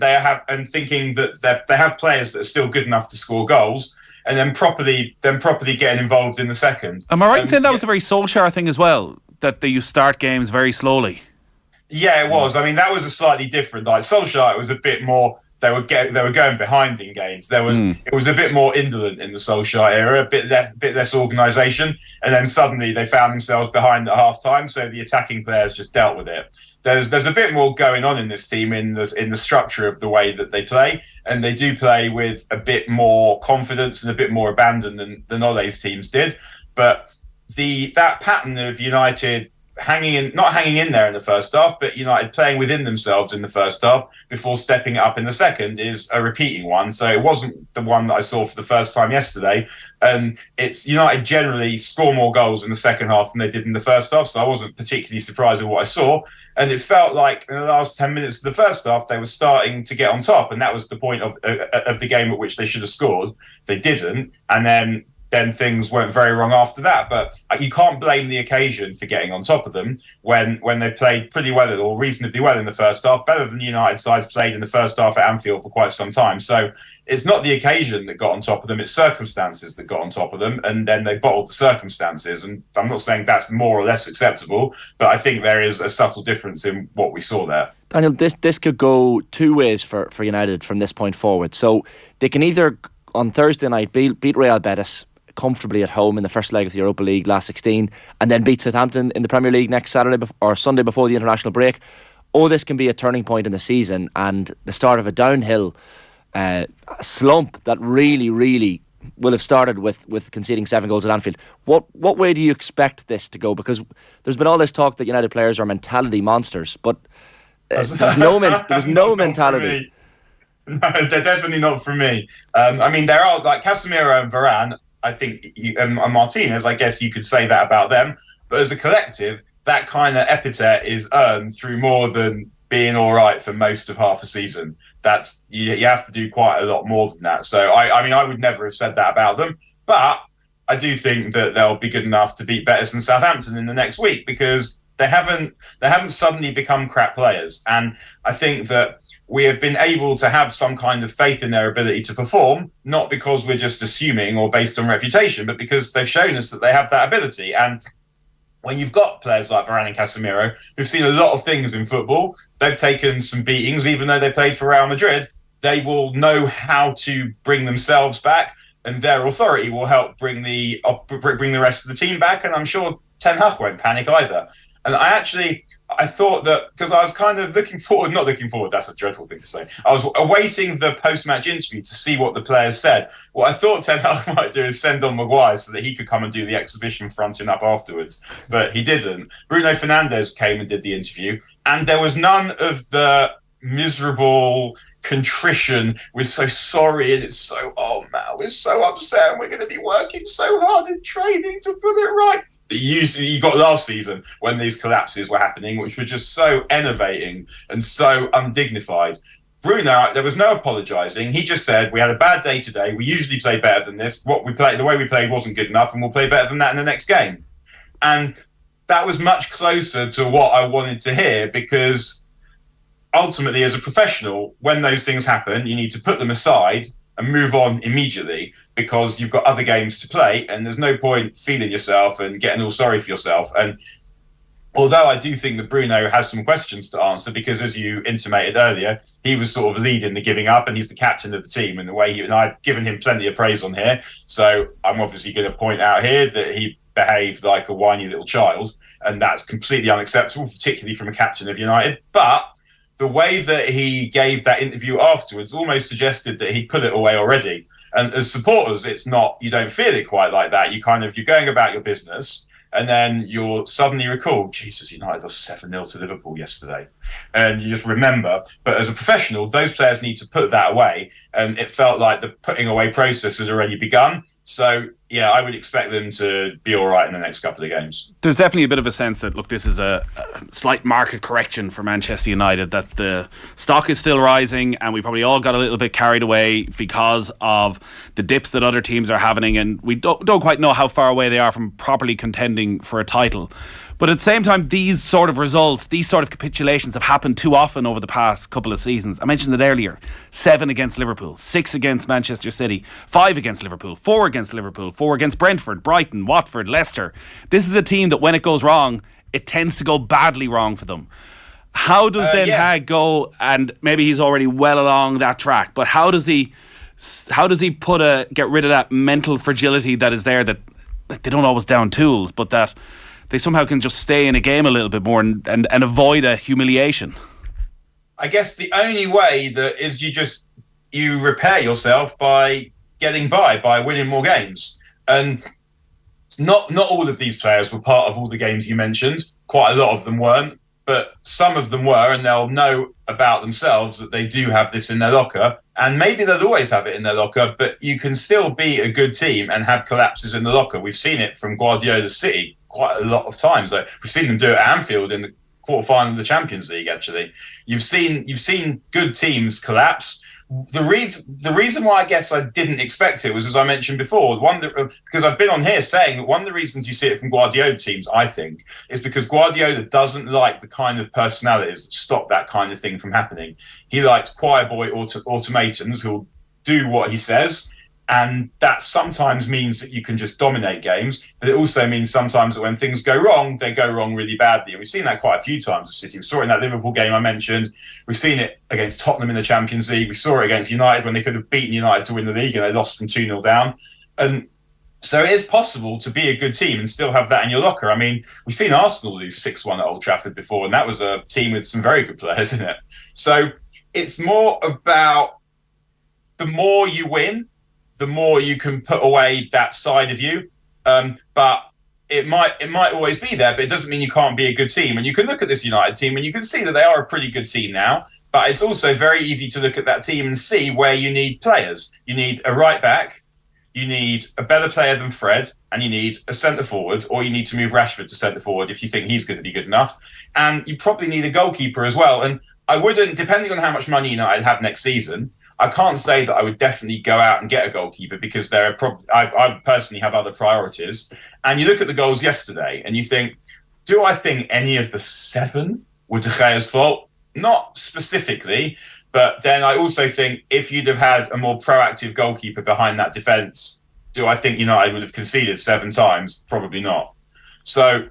Speaker 19: thinking that they have players that are still good enough to score goals, and then properly getting involved in the second.
Speaker 2: Am I right in saying that was a very Solskjaer thing as well, that you start games very slowly?
Speaker 19: Yeah, it was. I mean, that was a slightly different. Like Solskjaer, it was a bit more. They were going behind in games. It was a bit more indolent in the Solskjaer era, a bit less organisation, and then suddenly they found themselves behind at half time. So the attacking players just dealt with it. There's a bit more going on in this team in the structure of the way that they play, and they do play with a bit more confidence and a bit more abandon than Ole's teams did. But that pattern of United not hanging in there in the first half, but United playing within themselves in the first half before stepping it up in the second is a repeating one. So it wasn't the one that I saw for the first time yesterday. It's United generally score more goals in the second half than they did in the first half, so I wasn't particularly surprised with what I saw. And it felt like in the last 10 minutes of the first half, they were starting to get on top, and that was the point of the game at which they should have scored. They didn't, and then things went very wrong after that. But you can't blame the occasion for getting on top of them when they played pretty well or reasonably well in the first half, better than United sides played in the first half at Anfield for quite some time. So it's not the occasion that got on top of them, it's circumstances that got on top of them, and then they bottled the circumstances. And I'm not saying that's more or less acceptable, but I think there is a subtle difference in what we saw there.
Speaker 3: Daniel, this could go two ways for United from this point forward. So they can either on Thursday night beat Real Betis comfortably at home in the first leg of the Europa League last 16, and then beat Southampton in the Premier League next Saturday or Sunday before the international break. This can be a turning point in the season and the start of a downhill slump that really, really will have started with conceding 7 goals at Anfield. What way do you expect this to go? Because there's been all this talk that United players are mentality monsters, but there's no mentality.
Speaker 19: No, they're definitely not for me. I mean, there are like Casemiro and Varane. I think and Martinez. I guess you could say that about them. But as a collective, that kind of epithet is earned through more than being all right for most of half a season. That's you have to do quite a lot more than that. So I mean, I would never have said that about them. But I do think that they'll be good enough to beat better than Southampton in the next week because they haven't suddenly become crap players. And I think that we have been able to have some kind of faith in their ability to perform, not because we're just assuming or based on reputation, but because they've shown us that they have that ability. And when you've got players like Varane and Casemiro, who've seen a lot of things in football, they've taken some beatings, even though they played for Real Madrid, they will know how to bring themselves back, and their authority will help bring the rest of the team back. And I'm sure Ten Hag won't panic either. And I thought that because I was kind of not looking forward, that's a dreadful thing to say. I was awaiting the post-match interview to see what the players said. What I thought Ten Hag might do is send on Maguire so that he could come and do the exhibition fronting up afterwards. But he didn't. Bruno Fernandes came and did the interview, and there was none of the miserable contrition. We're so sorry and it's so, oh man, we're so upset and we're going to be working so hard in training to put it right. You got last season when these collapses were happening, which were just so enervating and so undignified. Bruno, there was no apologising. He just said, we had a bad day today. We usually play better than this. The way we played wasn't good enough, and we'll play better than that in the next game. And that was much closer to what I wanted to hear, because ultimately, as a professional, when those things happen, you need to put them aside and move on immediately, because you've got other games to play and there's no point feeling yourself and getting all sorry for yourself. And although I do think that Bruno has some questions to answer, because as you intimated earlier, he was sort of leading the giving up and he's the captain of the team in the way and I've given him plenty of praise on here. So I'm obviously going to point out here that he behaved like a whiny little child, and that's completely unacceptable, particularly from a captain of United. But the way that he gave that interview afterwards almost suggested that he put it away already. And as supporters, it's not, you don't feel it quite like that. You're going about your business, and then you're suddenly recalled, Jesus, United lost 7-0 to Liverpool yesterday. And you just remember. But as a professional, those players need to put that away. And it felt like the putting away process had already begun. So, yeah, I would expect them to be all right in the next couple of games.
Speaker 2: There's definitely a bit of a sense that, look, this is a slight market correction for Manchester United, that the stock is still rising and we probably all got a little bit carried away because of the dips that other teams are having, and we don't quite know how far away they are from properly contending for a title. But at the same time, these sort of results, these sort of capitulations have happened too often over the past couple of seasons. I mentioned it earlier. 7 against Liverpool, 6 against Manchester City, 5 against Liverpool, 4 against Liverpool, 4 against Brentford, Brighton, Watford, Leicester. This is a team that when it goes wrong, it tends to go badly wrong for them. How does Ten Hag go, and maybe he's already well along that track, but how does he get rid of that mental fragility that is there, that they don't always down tools, but that they somehow can just stay in a game a little bit more and avoid a humiliation?
Speaker 19: I guess the only way that is you repair yourself by getting by winning more games. And not all of these players were part of all the games you mentioned. Quite a lot of them weren't, but some of them were, and they'll know about themselves that they do have this in their locker. And maybe they'll always have it in their locker, but you can still be a good team and have collapses in the locker. We've seen it from Guardiola's City quite a lot of times. Like, we've seen them do it at Anfield in the quarterfinal of the Champions League. Actually, you've seen good teams collapse. The reason why I guess I didn't expect it was, as I mentioned before, because I've been on here saying that one of the reasons you see it from Guardiola teams, I think, is because Guardiola doesn't like the kind of personalities that stop that kind of thing from happening. He likes choir boy automatons who'll do what he says. And that sometimes means that you can just dominate games, but it also means sometimes that when things go wrong, they go wrong really badly. And we've seen that quite a few times with City. We saw it in that Liverpool game I mentioned. We've seen it against Tottenham in the Champions League. We saw it against United when they could have beaten United to win the league and they lost from 2-0 down. And So it is possible to be a good team and still have that in your locker. I mean, we've seen Arsenal lose 6-1 at Old Trafford before, and that was a team with some very good players in it. So it's more about the more you win, the more you can put away that side of you. But it might always be there, but it doesn't mean you can't be a good team. And you can look at this United team and you can see that they are a pretty good team now. But it's also very easy to look at that team and see where you need players. You need a right back, you need a better player than Fred, and you need a centre forward, or you need to move Rashford to centre forward if you think he's going to be good enough. And you probably need a goalkeeper as well. And I wouldn't, depending on how much money United have next season, I can't say that I would definitely go out and get a goalkeeper because I personally have other priorities. And you look at the goals yesterday and you think, do I think any of the 7 were De Gea's fault? Not specifically, but then I also think if you'd have had a more proactive goalkeeper behind that defence, do I think United would have conceded 7 times? Probably not. So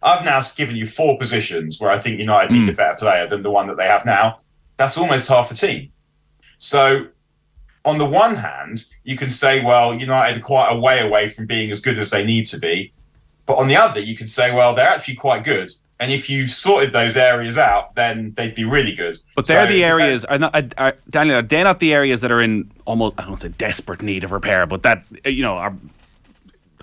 Speaker 19: I've now given you 4 positions where I think United need a better player than the one that they have now. That's almost half a team. So on the one hand, you can say, well, United are quite a way away from being as good as they need to be. But on the other, you could say, well, they're actually quite good. And if you sorted those areas out, then they'd be really good.
Speaker 2: But they're the areas, Daniel, are they not the areas that are in almost, I don't say desperate need of repair, but that, are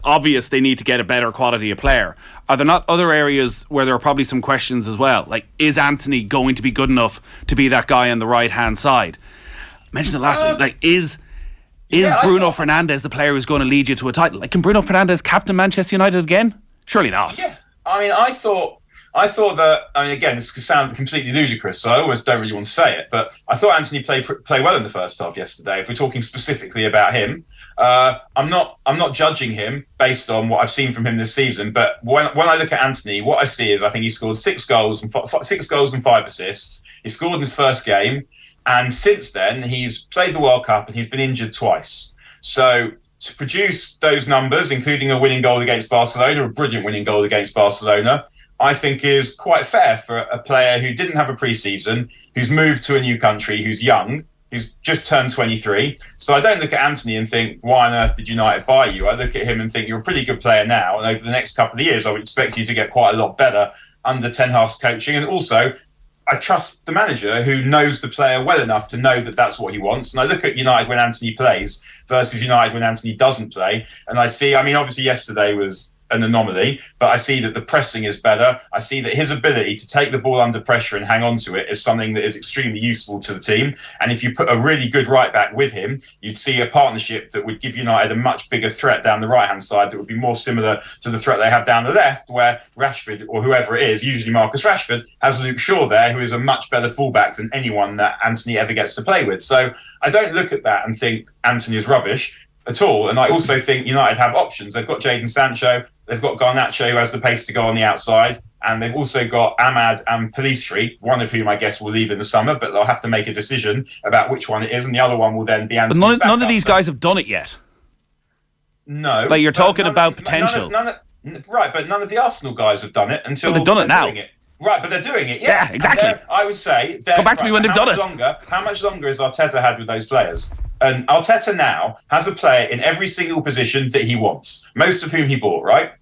Speaker 2: obvious they need to get a better quality of player? Are there not other areas where there are probably some questions as well? Like, is Anthony going to be good enough to be that guy on the right-hand side? I mentioned it last week. Like, is Bruno Fernandes the player who's going to lead you to a title? Like, can Bruno Fernandes captain Manchester United again? Surely not.
Speaker 19: Yeah. I mean, I thought that, again, this could sound completely ludicrous, so I always don't really want to say it, but I thought Anthony played well in the first half yesterday. If we're talking specifically about him, I'm not judging him based on what I've seen from him this season, but when I look at Anthony, what I see is I think he scored 6 goals and 5 assists. He scored in his first game, and since then he's played the World Cup and he's been injured twice. So to produce those numbers, including a winning goal against Barcelona, a brilliant winning goal against Barcelona, I think is quite fair for a player who didn't have a pre-season, who's moved to a new country, who's young, who's just turned 23. So I don't look at Anthony and think, why on earth did United buy you? I look at him and think, you're a pretty good player now, and over the next couple of years I would expect you to get quite a lot better under Ten Hag's coaching. And also, I trust the manager who knows the player well enough to know that that's what he wants. And I look at United when Anthony plays versus United when Anthony doesn't play, and I see, obviously yesterday was an anomaly, but I see that the pressing is better. I see that his ability to take the ball under pressure and hang on to it is something that is extremely useful to the team. And if you put a really good right back with him, you'd see a partnership that would give United a much bigger threat down the right hand side that would be more similar to the threat they have down the left, where Rashford, or whoever it is, usually Marcus Rashford, has Luke Shaw there, who is a much better fullback than anyone that Anthony ever gets to play with. So I don't look at that and think Anthony is rubbish at all. And I also think United have options. They've got Jadon Sancho, they've got Garnacho, who has the pace to go on the outside, and they've also got Ahmad and Pelistri, one of whom I guess will leave in the summer, but they'll have to make a decision about which one it is, and the other one will then be Anthony.
Speaker 2: But none of these guys have done it yet.
Speaker 19: No.
Speaker 2: Like, you're talking about potential.
Speaker 19: Right, but none of the Arsenal guys have done it until
Speaker 2: they've done it now.
Speaker 19: Right, but they're doing it. Yeah,
Speaker 2: exactly.
Speaker 19: I would say...
Speaker 2: Come back to me when they've done it.
Speaker 19: How much longer has Arteta had with those players? And Arteta now has a player in every single position that he wants, most of whom he bought, right?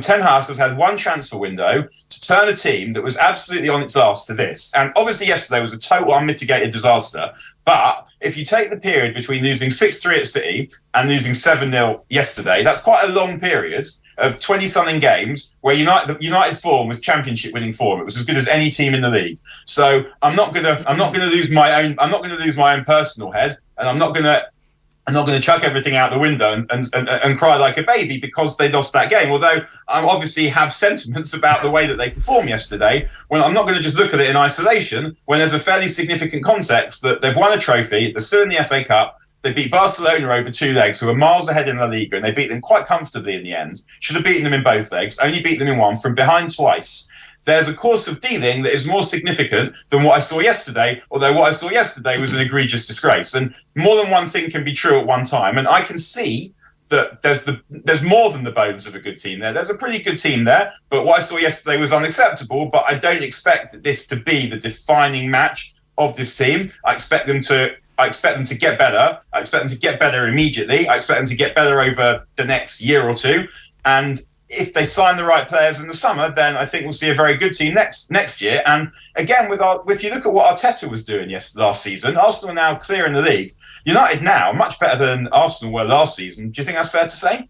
Speaker 19: Ten Hag has had one transfer window to turn a team that was absolutely on its arse to this. And obviously yesterday was a total unmitigated disaster. But if you take the period between losing 6-3 at City and losing 7-0 yesterday, that's quite a long period of 20-something games where United's form was championship-winning form. It was as good as any team in the league. So I'm not gonna lose my own personal head, and I'm not gonna chuck everything out the window and cry like a baby because they lost that game. Although I obviously have sentiments about the way that they performed yesterday, when I'm not going to just look at it in isolation, when there's a fairly significant context that they've won a trophy, they're still in the FA Cup, they beat Barcelona over 2 legs, who are miles ahead in La Liga, and they beat them quite comfortably in the end. Should have beaten them in both legs, only beat them in one, from behind twice. There's a course of dealing that is more significant than what I saw yesterday, although what I saw yesterday was an egregious disgrace. And more than one thing can be true at one time. And I can see that there's more than the bones of a good team there. There's a pretty good team there, but what I saw yesterday was unacceptable. But I don't expect this to be the defining match of this team. I expect them to I expect them to get better. I expect them to get better immediately. I expect them to get better over the next year or two. And if they sign the right players in the summer, then I think we'll see a very good team next year. And again, if you look at what Arteta was doing last season, Arsenal are now clear in the league. United now much better than Arsenal were last season. Do you think that's fair to say?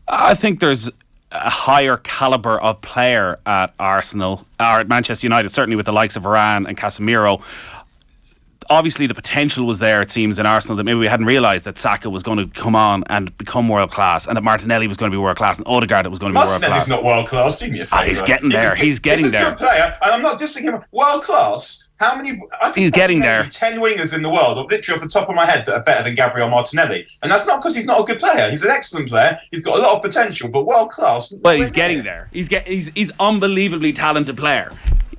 Speaker 2: I think there's a higher calibre of player at Arsenal, or at Manchester United, certainly with the likes of Varane and Casemiro. Obviously, the potential was there, it seems, in Arsenal, that maybe we hadn't realised that Saka was going to come on and become world class, and that Martinelli was going to be world class, and Odegaard was going to be world class.
Speaker 19: Martinelli's not world class, do me a favour.
Speaker 2: He's getting there. He's getting there.
Speaker 19: He's a good player, and I'm not dissing him. World class. How many?
Speaker 2: He's getting there.
Speaker 19: 10 wingers in the world, or literally off the top of my head, that are better than Gabriel Martinelli, and that's not because he's not a good player. He's an excellent player. He's got a lot of potential, but world class.
Speaker 2: Well, he's getting there. He's unbelievably talented player.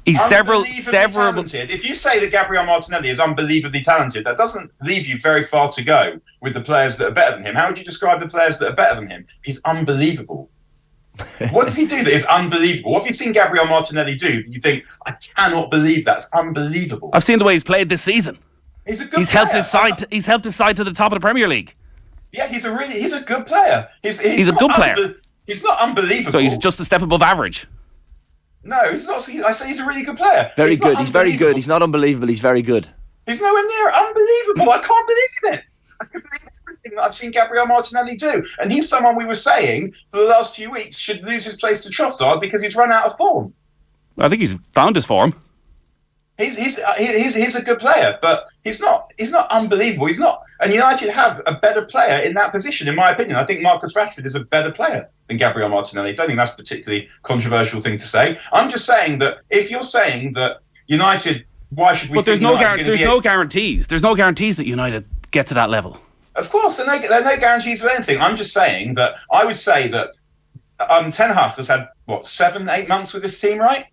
Speaker 2: He's several
Speaker 19: talented. If you say that Gabriel Martinelli is unbelievably talented, that doesn't leave you very far to go with the players that are better than him. How would you describe the players that are better than him? He's unbelievable. What does he do that is unbelievable? What have you seen Gabriel Martinelli do? You think, I cannot believe that's unbelievable.
Speaker 2: I've seen the way he's played this season.
Speaker 19: He's a good player.
Speaker 2: He's helped his side to the top of the Premier League.
Speaker 19: Yeah, he's a good player. He's
Speaker 2: a good player.
Speaker 19: He's not unbelievable.
Speaker 2: So he's just a step above average.
Speaker 19: No, he's not. I say he's a really good player.
Speaker 3: Very good. He's very good. He's not unbelievable. He's very good.
Speaker 19: He's nowhere near unbelievable. I can't believe it. I can believe everything that I've seen Gabriel Martinelli do. And he's someone we were saying for the last few weeks should lose his place to Trossard because he's run out of form.
Speaker 2: I think he's found his form.
Speaker 19: He's a good player, but he's not unbelievable. He's not. And United have a better player in that position, in my opinion. I think Marcus Rashford is a better player than Gabriel Martinelli. I don't think that's a particularly controversial thing to say. I'm just saying that if you're saying that United, why should we?
Speaker 2: But there's no guarantees. There's no guarantees that United get to that level.
Speaker 19: Of course, there are no guarantees with anything. I'm just saying that I would say that Ten Hag has had 7-8 months with this team, right?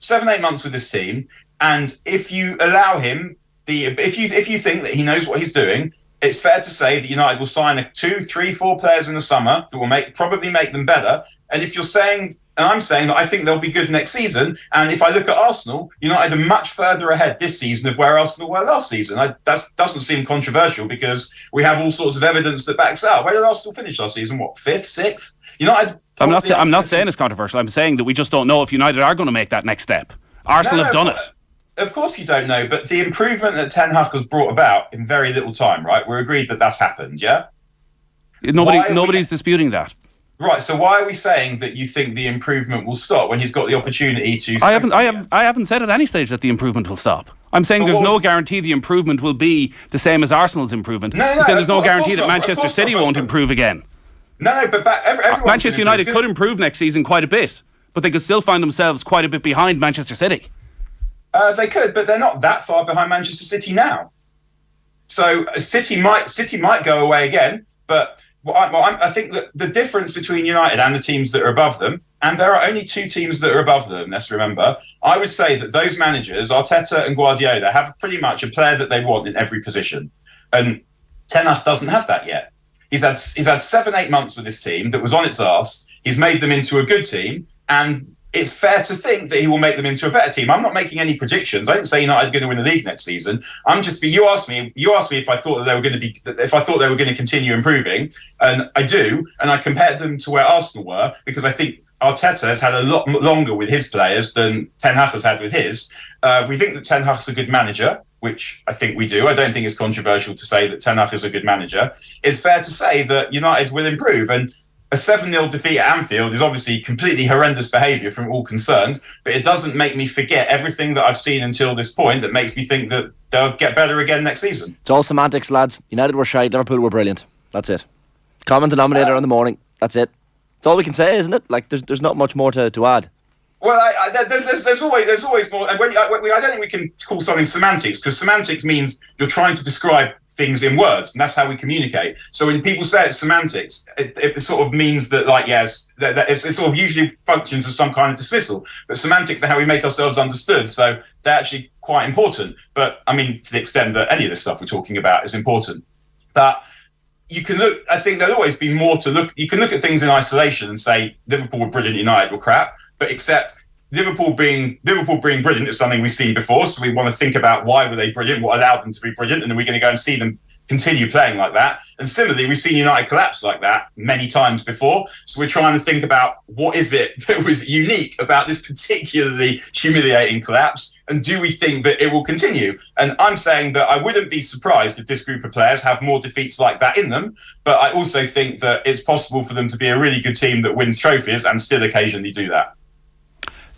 Speaker 19: 7-8 months with this team, and if you allow him if you think that he knows what he's doing, it's fair to say that United will sign 2, 3, 4 players in the summer that will probably make them better. And if you're saying, and I'm saying that I think they'll be good next season, and if I look at Arsenal, United are much further ahead this season of where Arsenal were last season. That doesn't seem controversial because we have all sorts of evidence that backs out. Where did Arsenal finish last season? 5th, 6th? United.
Speaker 2: I'm not saying it's controversial. I'm saying that we just don't know if United are going to make that next step. Arsenal have done it.
Speaker 19: Of course you don't know, but the improvement that Ten Hag has brought about in very little time, right? We're agreed that that's happened, yeah?
Speaker 2: Nobody's disputing that.
Speaker 19: Right, so why are we saying that you think the improvement will stop when he's got the opportunity to...
Speaker 2: I haven't said at any stage that the improvement will stop. I'm saying there's no guarantee the improvement will be the same as Arsenal's improvement. I'm saying there's no guarantee that Manchester City won't improve again.
Speaker 19: No, but
Speaker 2: Manchester United could improve next season quite a bit, but they could still find themselves quite a bit behind Manchester City.
Speaker 19: They could, but they're not that far behind Manchester City now. So City might go away again, but I think that the difference between United and the teams that are above them, and there are only 2 teams that are above them, let's remember, I would say that those managers, Arteta and Guardiola, have pretty much a player that they want in every position. And Ten Hag doesn't have that yet. He's had 7-8 months with this team that was on its arse. He's made them into a good team, and it's fair to think that he will make them into a better team. I'm not making any predictions. I didn't say United are going to win the league next season. You asked me if I thought that they were going to be, if I thought they were going to continue improving, and I do. And I compared them to where Arsenal were because I think Arteta has had a lot longer with his players than Ten Hag has had with his. We think that Ten Hag's a good manager, which I think we do. I don't think it's controversial to say that Ten Hag is a good manager. It's fair to say that United will improve, and a 7-0 defeat at Anfield is obviously completely horrendous behaviour from all concerned, but it doesn't make me forget everything that I've seen until this point that makes me think that they'll get better again next season.
Speaker 3: It's all semantics, lads. United were shite, Liverpool were brilliant. That's it. Common denominator in the morning. That's it. That's all we can say, isn't it? Like, there's not much more to add.
Speaker 19: Well, there's always more. And I don't think we can call something semantics, because semantics means you're trying to describe things in words, and that's how we communicate. So when people say it's semantics, it sort of means that, like, yes, that it sort of usually functions as some kind of dismissal. But semantics are how we make ourselves understood, so they're actually quite important. But I mean, to the extent that any of this stuff we're talking about is important, but you can look. I think there'll always be more to look. You can look at things in isolation and say Liverpool were brilliant, United were crap. But except Liverpool being brilliant is something we've seen before, so we want to think about why were they brilliant, what allowed them to be brilliant, and then we're going to go and see them continue playing like that. And similarly, we've seen United collapse like that many times before, so we're trying to think about what is it that was unique about this particularly humiliating collapse, and do we think that it will continue? And I'm saying that I wouldn't be surprised if this group of players have more defeats like that in them, but I also think that it's possible for them to be a really good team that wins trophies and still occasionally do that.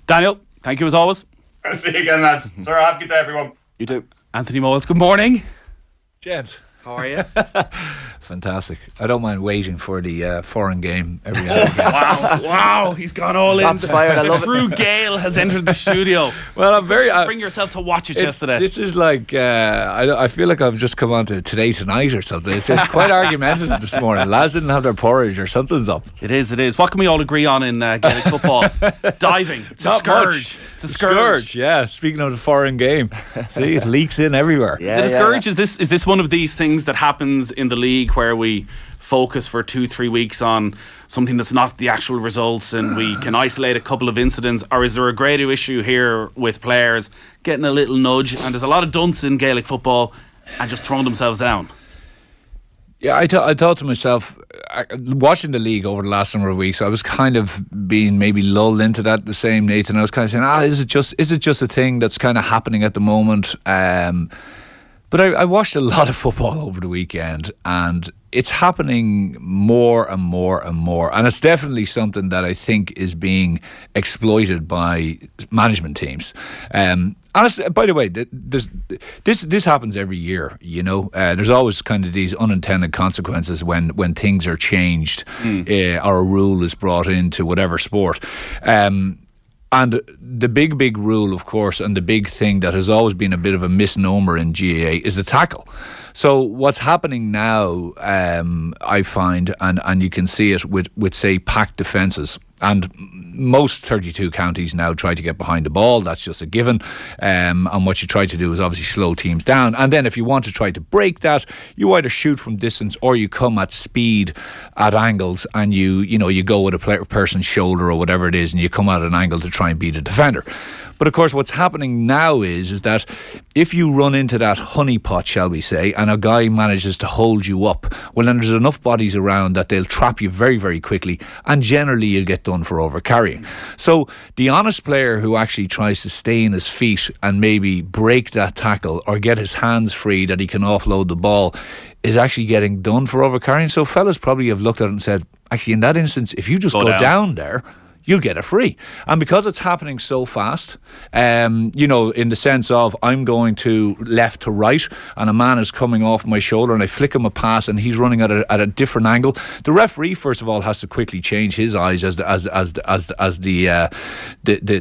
Speaker 2: Daniel, thank you as always.
Speaker 19: See you again, lads. It's all right. Have a good day, everyone.
Speaker 3: You too.
Speaker 2: Anthony Moyles, good morning.
Speaker 20: Gents.
Speaker 2: How are you?
Speaker 20: Fantastic. I don't mind waiting for the foreign game every now and again.
Speaker 2: Wow, he's gone all in.
Speaker 3: Shots fired, I love
Speaker 2: the true Gale has entered the studio.
Speaker 20: Well, I'm very...
Speaker 2: Bring yourself to watch it yesterday.
Speaker 20: This is like... I feel like I've just come on to Today Tonight or something. It's quite argumentative this morning. Lads didn't have their porridge or something's up.
Speaker 2: It is. What can we all agree on in Gaelic football? Diving. It's a scourge. It's a scourge.
Speaker 20: Yeah. Speaking of the foreign game. See, it leaks in everywhere.
Speaker 2: Is it a scourge? Is this one of these things that happens in the league where we focus for 2-3 weeks on something that's not the actual results and we can isolate a couple of incidents, or is there a greater issue here with players getting a little nudge, and there's a lot of dunce in Gaelic football and just throwing themselves down?
Speaker 20: Yeah, I thought to myself, watching the league over the last number of weeks, I was kind of being maybe lulled into that the same, Nathan. I was kind of saying, is it just a thing that's kind of happening at the moment? But I watched a lot of football over the weekend, and it's happening more and more and more. And it's definitely something that I think is being exploited by management teams. Honestly, by the way, this happens every year. You know, there's always kind of these unintended consequences when things are changed or a rule is brought into whatever sport. And the big rule, of course, and the big thing that has always been a bit of a misnomer in GAA is the tackle. So what's happening now, I find, and you can see it with say, packed defences. And most 32 counties now try to get behind the ball. That's just a given. And what you try to do is obviously slow teams down. And then if you want to try to break that, you either shoot from distance or you come at speed at angles, and you go with a person's shoulder or whatever it is, and you come at an angle to try and beat a defender. But of course, what's happening now is that if you run into that honeypot, shall we say, and a guy manages to hold you up, well, then there's enough bodies around that they'll trap you very, very quickly, and generally you'll get done for overcarrying. So the honest player who actually tries to stay in his feet and maybe break that tackle or get his hands free that he can offload the ball is actually getting done for overcarrying. So fellas probably have looked at it and said, actually, in that instance, if you just go down there, you'll get a free. And because it's happening so fast, in the sense of I'm going to left to right and a man is coming off my shoulder and I flick him a pass and he's running at a different angle, the referee first of all has to quickly change his eyes as the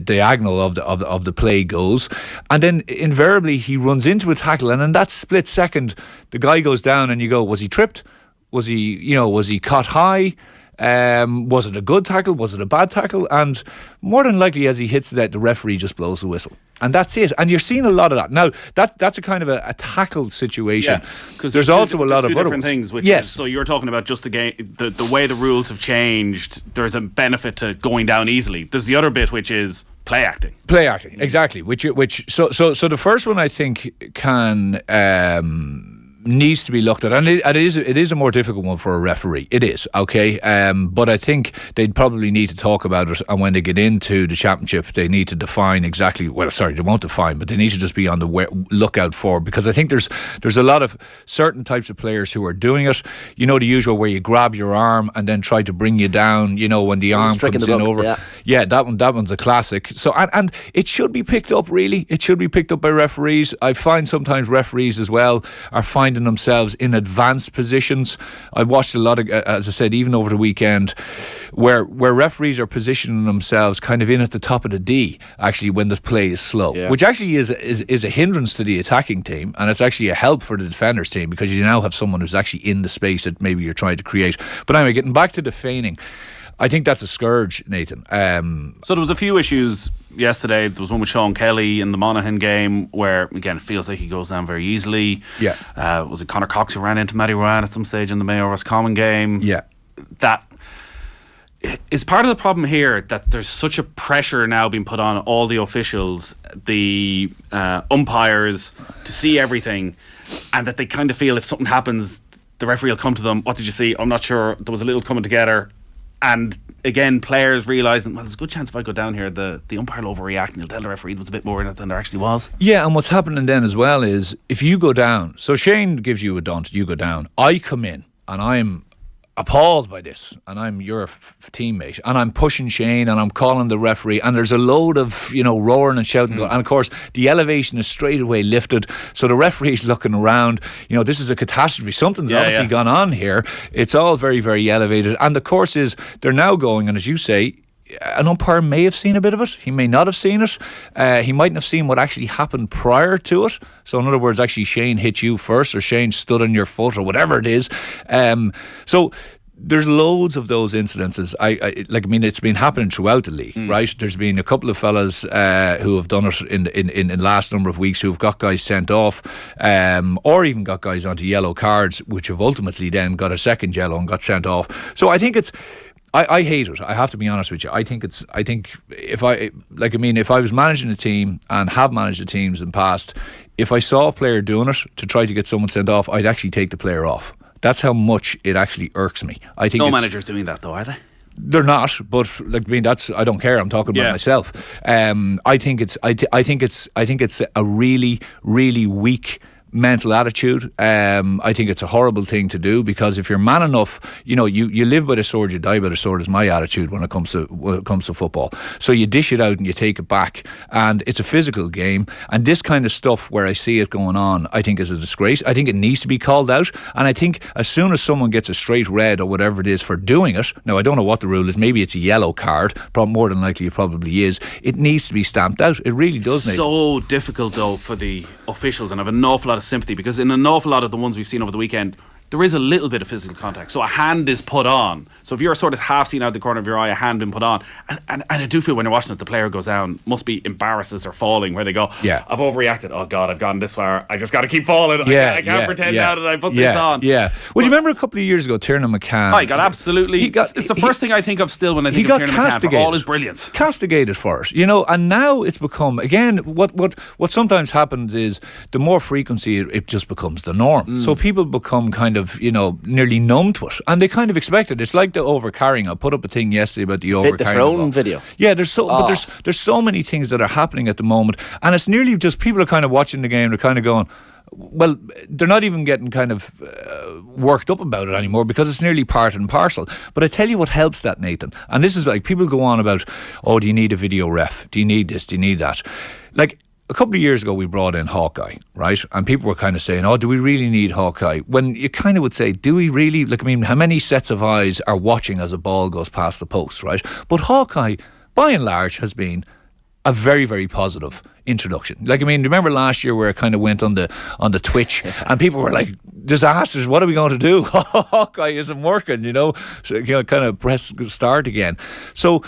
Speaker 20: diagonal of the play goes, and then invariably he runs into a tackle, and in that split second the guy goes down and you go, was he tripped? Was he caught high? Was it a good tackle? Was it a bad tackle? And more than likely, as he hits that, the referee just blows the whistle, and that's it. And you're seeing a lot of that now. That's a kind of a tackled situation.
Speaker 2: Because
Speaker 20: there's also a lot of other
Speaker 2: different things. Which is, so you're talking about just the game, the way the rules have changed. There's a benefit to going down easily. There's the other bit, which is play acting. Play acting,
Speaker 20: exactly. So the first one I think needs to be looked at, and it is a more difficult one for a referee. It is, okay, but I think they'd probably need to talk about it, and when they get into the championship they need to define exactly, they won't define, but they need to just be on the lookout for, because I think there's a lot of certain types of players who are doing it, the usual where you grab your arm and then try to bring you down, when the arm comes in over. Yeah, that one's a classic. So and it should be picked up, really. It should be picked up by referees. I find sometimes referees as well are finding themselves in advanced positions. I watched a lot of, as I said, even over the weekend, where referees are positioning themselves kind of in at the top of the D, actually, when the play is slow, which actually is a hindrance to the attacking team, and it's actually a help for the defenders team, because you now have someone who's actually in the space that maybe you're trying to create. But anyway, getting back to the feigning, I think that's a scourge, Nathan.
Speaker 2: So there was a few issues yesterday. There was one with Sean Kelly in the Monaghan game where, again, it feels like he goes down very easily. Was it Conor Cox who ran into Matty Ryan at some stage in the Mayo Roscommon game?
Speaker 20: Yeah.
Speaker 2: That is part of the problem here that there's such a pressure now being put on all the officials, the umpires, to see everything, and that they kind of feel if something happens, the referee will come to them. What did you see? I'm not sure. There was a little coming together. And again, players realising, well, there's a good chance if I go down here, the umpire will overreact and he'll tell the referee there was a bit more in it than there actually was.
Speaker 20: Yeah, and what's happening then as well is if you go down, so Shane gives you a dunt, you go down, I come in and I'm appalled by this, and I'm your teammate, and I'm pushing Shane and I'm calling the referee, and there's a load of roaring and shouting and of course the elevation is straight away lifted, so the referee's looking around, this is a catastrophe, something's obviously gone on here. It's all very, very elevated, and the course is they're now going, and as you say, an umpire may have seen a bit of it, he may not have seen it, he mightn't have seen what actually happened prior to it. So in other words, actually Shane hit you first, or Shane stood on your foot, or whatever it is. So there's loads of those incidences. It's been happening throughout the league, right? There's been a couple of fellas who have done it in the last number of weeks, who have got guys sent off, or even got guys onto yellow cards, which have ultimately then got a second yellow and got sent off. So I think it's, I hate it. I have to be honest with you. I think if I was managing a team and have managed the teams in the past, if I saw a player doing it to try to get someone sent off, I'd actually take the player off. That's how much it actually irks me. I think
Speaker 2: no managers doing that though, are they?
Speaker 20: They're not, but I don't care. I'm talking about myself. I think it's a really, really weak mental attitude. I think it's a horrible thing to do, because if you're man enough, you live by the sword, you die by the sword, is my attitude when it comes to football. So you dish it out and you take it back, and it's a physical game, and this kind of stuff where I see it going on, I think is a disgrace. I think it needs to be called out, and I think as soon as someone gets a straight red or whatever it is for doing it, now I don't know what the rule is, maybe it's a yellow card, more than likely it probably is, it needs to be stamped out. It really does.
Speaker 2: It's so difficult though for the officials, and I have an awful lot of sympathy, because in an awful lot of the ones we've seen over the weekend, there is a little bit of physical contact. So a hand is put on. So if you're sort of half seen out the corner of your eye, a hand been put on. And I do feel when you're watching it, the player goes down, must be embarrassed as they're falling, where they go, I've overreacted. Oh God, I've gone this far. I just got to keep falling. I can't pretend now that I put this on.
Speaker 20: Yeah. Well, do you remember a couple of years ago, Tiernan McCann?
Speaker 2: I got absolutely. It's the first thing I think of still when I think of Tiernan McCann, for all his brilliance.
Speaker 20: Castigated for it, and now it's become, again, what sometimes happens is the more frequency it just becomes the norm. So people become kind of, nearly numb to it, and they kind of expect it. It's like the overcarrying. I put up a thing yesterday about the overcarrying.
Speaker 3: The throne video.
Speaker 20: Yeah, there's so many things that are happening at the moment, and it's nearly just people are kind of watching the game. They're kind of going, well, they're not even getting kind of worked up about it anymore, because it's nearly part and parcel. But I tell you what helps that, Nathan, and this is like, people go on about, oh, do you need a video ref? Do you need this? Do you need that? Like, a couple of years ago, we brought in Hawkeye, right? And people were kind of saying, oh, do we really need Hawkeye? When you kind of would say, do we really? How many sets of eyes are watching as a ball goes past the post, right? But Hawkeye, by and large, has been a very, very positive introduction. Remember last year where it kind of went on the Twitch and people were like, disasters, what are we going to do? Hawkeye isn't working, So, kind of press start again. So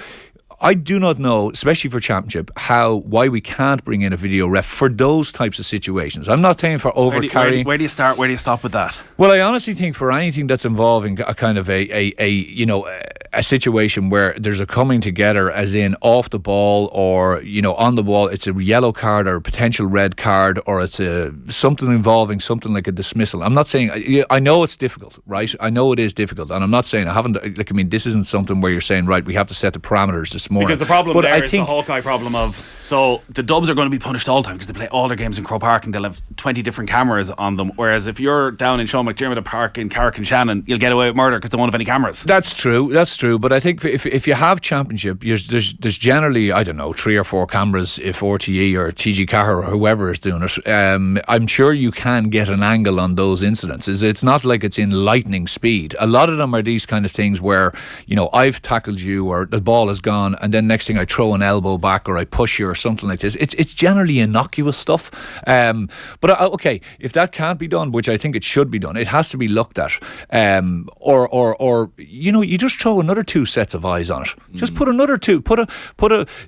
Speaker 20: I do not know, especially for Championship, why we can't bring in a video ref for those types of situations. I'm not saying for overcarrying.
Speaker 2: Where do you start? Where do you stop with that?
Speaker 20: Well, I honestly think for anything that's involving a kind of a situation where there's a coming together, as in off the ball or on the ball, it's a yellow card or a potential red card, or it's something involving something like a dismissal. I'm not saying, I know it's difficult, right? I know it is difficult, and I'm not saying this isn't something where you're saying, right, we have to set the parameters this morning.
Speaker 2: Because the problem is the Hawkeye problem of, so the Dubs are going to be punished all the time because they play all their games in Croke Park and they'll have 20 different cameras on them, whereas if you're down in Sean McDermott Park in Carrick and Shannon, you'll get away with murder because they won't have any cameras.
Speaker 20: That's true, but I think if you have Championship, there's generally, I don't know, 3 or 4 cameras if RTE or TG Carr or whoever is doing it. I'm sure you can get an angle on those incidences. It's not like it's in lightning speed. A lot of them are these kind of things where, I've tackled you or the ball is gone, and then next thing I throw an elbow back or I push you or something like this. It's generally innocuous stuff. But okay, if that can't be done, which I think it should be done, it has to be looked at. Or you just throw another 2 sets of eyes on it. Just put another 2.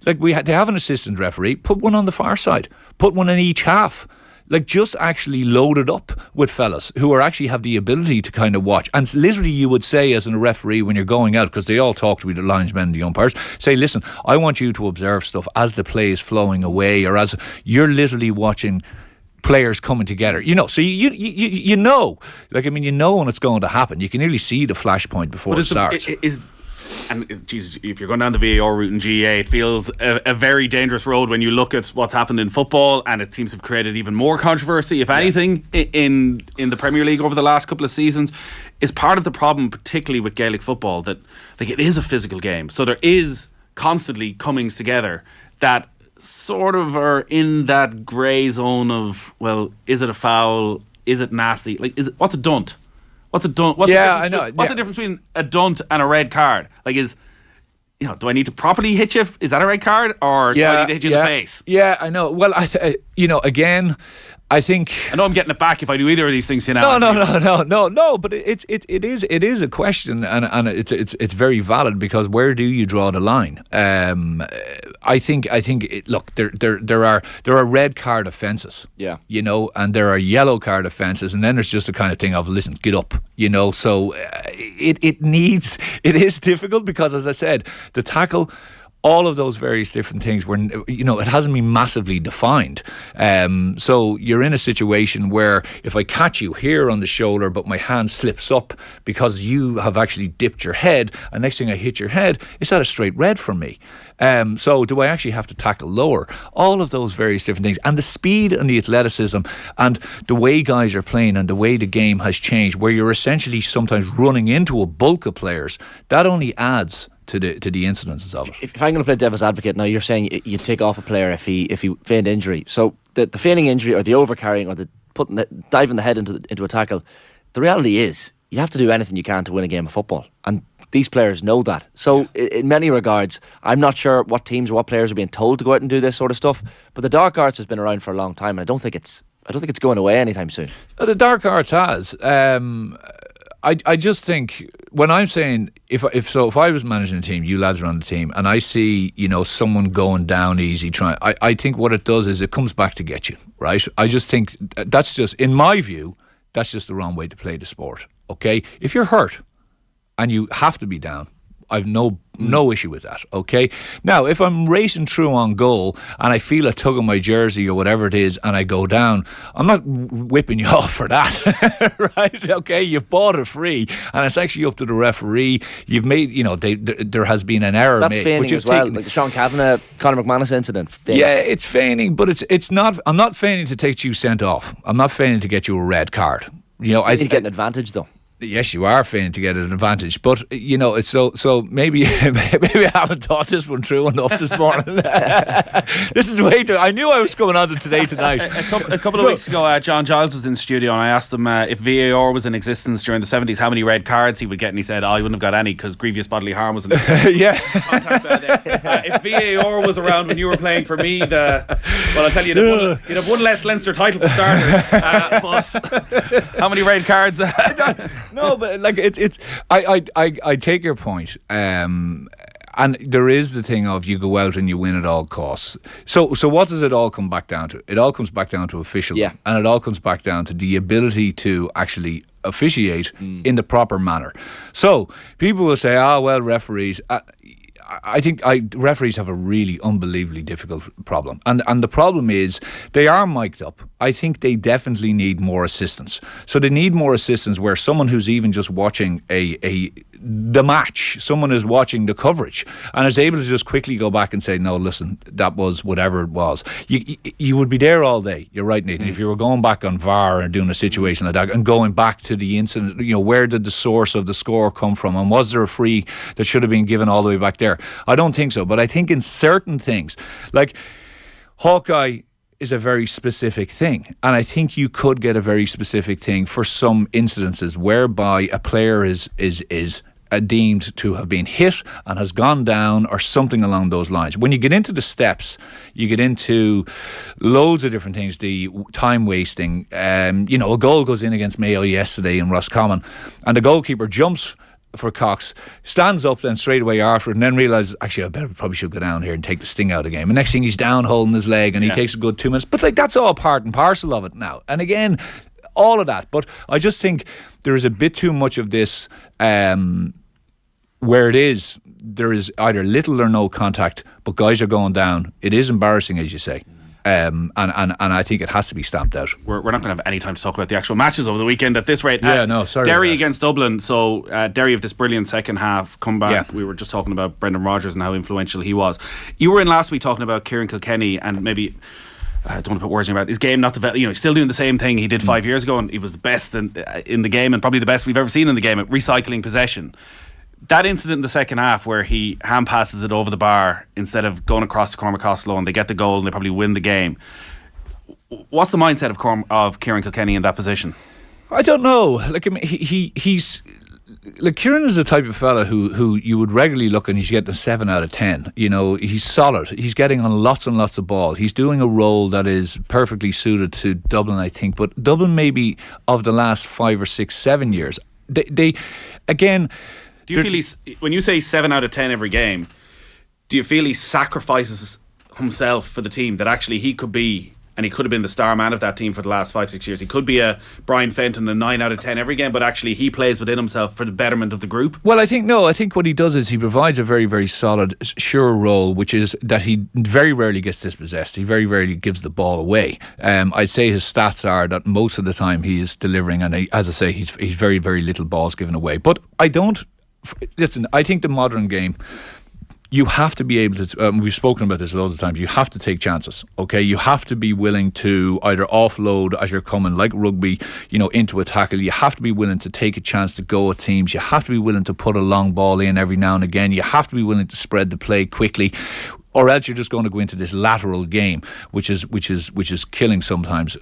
Speaker 20: They have an assistant referee. Put one on the far side. Put one in each half. Like, just actually load it up with fellas who are actually have the ability to kind of watch. And literally, you would say as a referee when you're going out, because they all talk to the linesmen and the umpires, say, listen, I want you to observe stuff as the play is flowing away, or as you're literally watching players coming together. So you know, like, I mean, you know when it's going to happen. You can nearly see the flashpoint before it starts.
Speaker 2: And Jesus, if you're going down the VAR route in GA, it feels a very dangerous road when you look at what's happened in football, and it seems to have created even more controversy, if anything, in the Premier League over the last couple of seasons. Is part of the problem, particularly with Gaelic football, that like it is a physical game, so there is constantly comings together that sort of are in that grey zone of, well, is it a foul? Is it nasty? Like, what's a dunt? What's a dunt? What's the difference between a dunt and a red card? Like, do I need to properly hit you? Is that a red card, or do I need to hit you in the face?
Speaker 20: Yeah, I know. Well, again, I think
Speaker 2: I know I'm getting it back if I do either of these things.
Speaker 20: No. But it is a question, and it's very valid, because where do you draw the line? I think. Look, there are red card offences.
Speaker 3: Yeah.
Speaker 20: And there are yellow card offences, and then there's just a kind of thing of, listen, get up. So it is difficult, because, as I said, the tackle, all of those various different things where, it hasn't been massively defined. So you're in a situation where if I catch you here on the shoulder, but my hand slips up because you have actually dipped your head, and next thing I hit your head, is that a straight red for me? So do I actually have to tackle lower? All of those various different things, and the speed and the athleticism and the way guys are playing and the way the game has changed, where you're essentially sometimes running into a bulk of players, that only adds to the incidences of it.
Speaker 3: If I'm going to play devil's advocate now, you're saying you take off a player if he feigned injury. So the feigning injury, or the overcarrying, or the diving the head into a tackle, the reality is you have to do anything you can to win a game of football, and these players know that. So in many regards, I'm not sure what teams or what players are being told to go out and do this sort of stuff, but the dark arts has been around for a long time, and I don't think it's going away anytime soon.
Speaker 20: The dark arts has. I just think, when I'm saying, if I was managing a team, you lads are on the team, and I see someone going down easy, I think what it does is it comes back to get you, right? I just think that's just, in my view, that's just the wrong way to play the sport. Okay, if you're hurt and you have to be down, I've no issue with that. Okay, now if I'm racing through on goal and I feel a tug on my jersey or whatever it is, and I go down, I'm not whipping you off for that, right? Okay, you've bought it free, and it's actually up to the referee. You've made, there has been an error.
Speaker 3: That's
Speaker 20: made,
Speaker 3: feigning as well, like the Sean Kavanagh, Conor McManus incident.
Speaker 20: Yeah, it's feigning, but it's not. I'm not feigning to take you sent off. I'm not feigning to get you a red card.
Speaker 3: I think get an advantage though.
Speaker 20: Yes, you are feigning to get an advantage, but it's so maybe I haven't thought this one through enough this morning. This is way too. I knew I was coming on to tonight.
Speaker 2: A couple of weeks ago, John Giles was in the studio, and I asked him if VAR was in existence during the 70s, how many red cards he would get, and he said, he wouldn't have got any because grievous bodily harm was in existence.
Speaker 20: Yeah.
Speaker 2: If VAR was around when you were playing for me, I'll tell you, you'd have one less Leinster title for starters. But how many red cards?
Speaker 20: No, but like I take your point, and there is the thing of you go out and you win at all costs. So what does it all come back down to? It all comes back down to official, and it all comes back down to the ability to actually officiate in the proper manner. So people will say, referees. I think referees have a really unbelievably difficult problem, and the problem is they are mic'd up. I think they definitely need more assistance. So they need more assistance where someone who's even just watching the match, someone is watching the coverage and is able to just quickly go back and say, no, listen, that was whatever it was. You would be there all day. You're right, Nathan. If you were going back on VAR and doing a situation like that and going back to the incident, where did the source of the score come from, and was there a free that should have been given all the way back there? I don't think so, but I think in certain things, like Hawkeye is a very specific thing, and I think you could get a very specific thing for some incidences whereby a player is deemed to have been hit and has gone down or something along those lines. When you get into the steps, you get into loads of different things, the time wasting. A goal goes in against Mayo yesterday in Roscommon, and the goalkeeper jumps for Cox, stands up then straight away after it, and then realises, actually, probably should go down here and take the sting out of the game. And next thing, he's down holding his leg, and he takes a good 2 minutes. But like, that's all part and parcel of it now. And again, all of that. But I just think there is a bit too much of this where there is either little or no contact, but guys are going down. It is embarrassing, as you say. And I think it has to be stamped out.
Speaker 2: We're not going to have any time to talk about the actual matches over the weekend at this rate.
Speaker 20: Sorry.
Speaker 2: Derry against Dublin. So Derry have this brilliant second half comeback.
Speaker 20: Yeah.
Speaker 2: We were just talking about Brendan Rodgers and how influential he was. You were in last week talking about Kieran Kilkenny and maybe... I don't want to put words in your mouth. His game not developed. He's still doing the same thing he did 5 years ago, and he was the best in the game, and probably the best we've ever seen in the game at recycling possession. That incident in the second half where he hand passes it over the bar instead of going across to Cormac Costello, and they get the goal and they probably win the game. What's the mindset of Kieran Kilkenny in that position?
Speaker 20: I don't know. Like, I mean, he's like, Kieran is the type of fella who you would regularly look and he's getting a 7 out of 10. He's solid. He's getting on lots and lots of ball. He's doing a role that is perfectly suited to Dublin, I think. But Dublin, maybe of the last 5 or 6, 7 years, they again.
Speaker 2: Do you feel when you say 7 out of 10 every game, do you feel he sacrifices himself for the team, that actually he could be, and he could have been the star man of that team for the last 5-6 years? He could be a Brian Fenton, a 9 out of 10 every game, but actually he plays within himself for the betterment of the group.
Speaker 20: Well, I think what he does is he provides a very, very solid, sure role, which is that he very rarely gets dispossessed. He very rarely gives the ball away. I'd say his stats are that most of the time he is delivering, and as I say, he's very, very little balls given away. But I think the modern game, you have to be able to, we've spoken about this loads of times, you have to take chances, okay? You have to be willing to either offload as you're coming, like rugby, into a tackle. You have to be willing to take a chance to go at teams. You have to be willing to put a long ball in every now and again. You have to be willing to spread the play quickly, or else you're just going to go into this lateral game, which is killing sometimes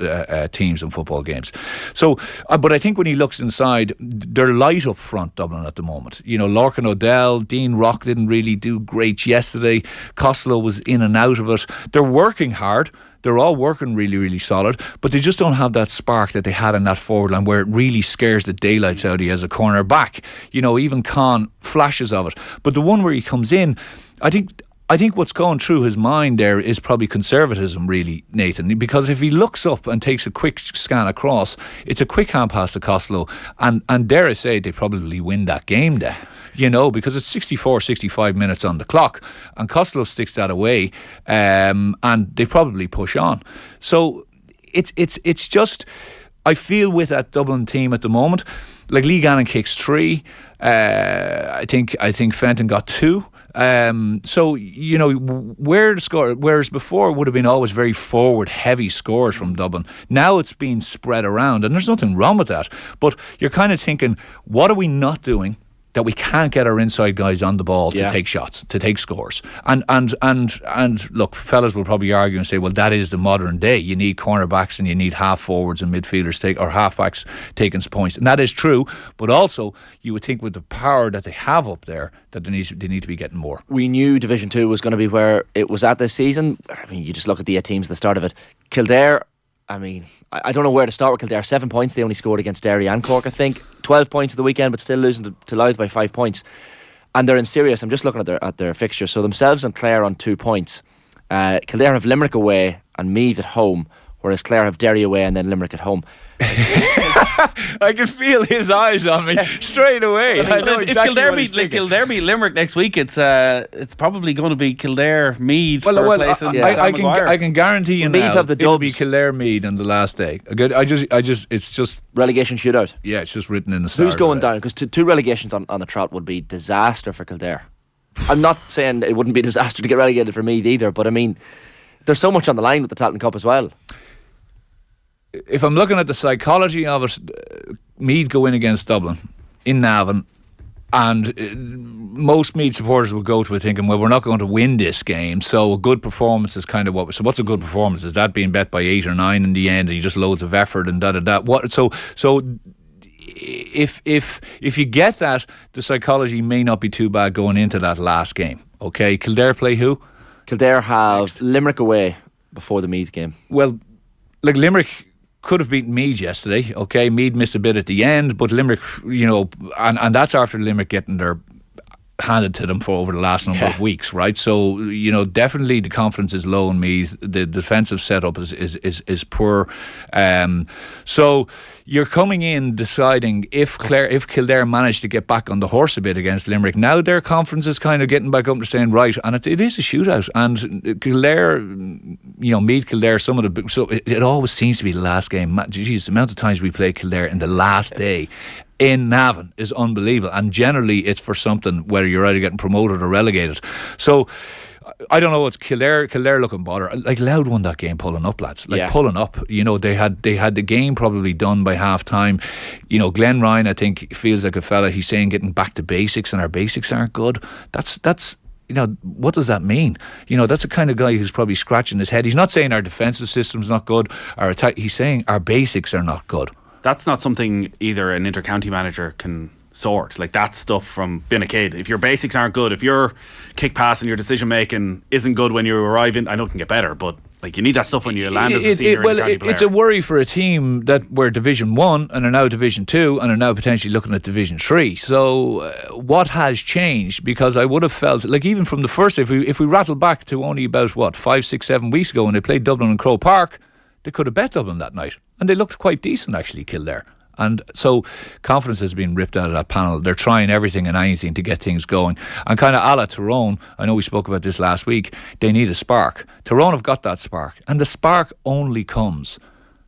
Speaker 20: teams in football games. So, but I think when he looks inside, they're light up front, Dublin, at the moment. Lorcan O'Dell, Dean Rock didn't really do great yesterday. Costello was in and out of it. They're working hard. They're all working really, really solid, but they just don't have that spark that they had in that forward line where it really scares the daylights out of you as a corner back. Even Con, flashes of it. But the one where he comes in, I think what's going through his mind there is probably conservatism, really, Nathan, because if he looks up and takes a quick scan across, it's a quick hand pass to Costello, and dare I say, they probably win that game there, because it's 65 minutes on the clock, and Costello sticks that away, and they probably push on. So it's just, I feel with that Dublin team at the moment, like Lee Gannon kicks 3, I think Fenton got 2. So where the score, whereas before it would have been always very forward heavy scores from Dublin, now it's been spread around, and there's nothing wrong with that, but you're kind of thinking, what are we not doing that we can't get our inside guys on the ball to take shots, to take scores? And look, fellas will probably argue and say, well, that is the modern day. You need cornerbacks and you need half forwards and midfielders or halfbacks taking some points, and that is true. But also, you would think with the power that they have up there, that they need to be getting more.
Speaker 3: We knew Division 2 was going to be where it was at this season. I mean, you just look at the 8 teams at the start of it. Kildare, I mean, I don't know where to start with Kildare. 7 points they only scored against Derry and Cork, I think. 12 points at the weekend, but still losing to Louth by 5 points. And they're in serious. I'm just looking at their fixture. So themselves and Clare on 2 points. Kildare have Limerick away and Meath at home, whereas Clare have Derry away and then Limerick at home.
Speaker 20: I can feel his eyes on me straight away. I know exactly
Speaker 2: if Kildare beat Limerick next week, it's probably going to be Kildare Meath for a place in
Speaker 20: I can guarantee you
Speaker 3: Meath
Speaker 20: now
Speaker 3: have the
Speaker 20: it'll be Kildare Meath on the last day. It's just
Speaker 3: relegation shootout.
Speaker 20: Yeah, it's just written in the stars.
Speaker 3: Who's going down? Because two relegations on the trot would be disaster for Kildare. I'm not saying it wouldn't be a disaster to get relegated for Meath either, but I mean, there's so much on the line with the Tailteann Cup as well.
Speaker 20: If I'm looking at the psychology of it, Meath go in against Dublin in Navan, and most Meath supporters will go to it thinking, well, we're not going to win this game, so a good performance is kind of what. So what's a good performance? Is that being bet by 8 or 9 in the end, and you just loads of effort and da. What? So if you get that, the psychology may not be too bad going into that last game. Okay, Kildare play who?
Speaker 3: Kildare have Limerick away before the Meath game.
Speaker 20: Well, like Limerick could have beaten Mead yesterday. Okay, Mead missed a bit at the end, but Limerick, and that's after Limerick getting their handed to them for over the last number of weeks, right? So definitely the confidence is low in Meath. The defensive setup is poor. So you're coming in deciding if Kildare managed to get back on the horse a bit against Limerick, now their confidence is kind of getting back up to saying right, and it is a shootout. And Kildare, Meath Kildare, so it always seems to be the last game. Geez, the amount of times we play Kildare in the last day in Navan is unbelievable, and generally it's for something, whether you're either getting promoted or relegated. So I don't know what's Kildare looking bother. Like Louth won that game pulling up, lads. Pulling up. They had the game probably done by half time. Glenn Ryan, I think, feels like a fella, he's saying getting back to basics, and our basics aren't good. That's what does that mean? That's the kind of guy who's probably scratching his head. He's not saying our defensive system's not good, he's saying our basics are not good.
Speaker 2: That's not something either an inter-county manager can sort. Like, that's stuff from being a kid. If your basics aren't good, if your kick pass and your decision making isn't good when you arrive in, I know it can get better, but you need that stuff when you land as a senior inter-county player.
Speaker 20: It's a worry for a team that were Division 1 and are now Division 2 and are now potentially looking at Division 3. So what has changed? Because I would have felt, even from the first, if we rattle back to only about 5, 6, 7 weeks ago when they played Dublin in Croke Park, they could have bet Dublin that night, and they looked quite decent actually, Kildare. And so confidence has been ripped out of that panel. They're trying everything and anything to get things going, and kind of a la Tyrone, I know we spoke about this last week, they need a spark. Tyrone have got that spark, and the spark only comes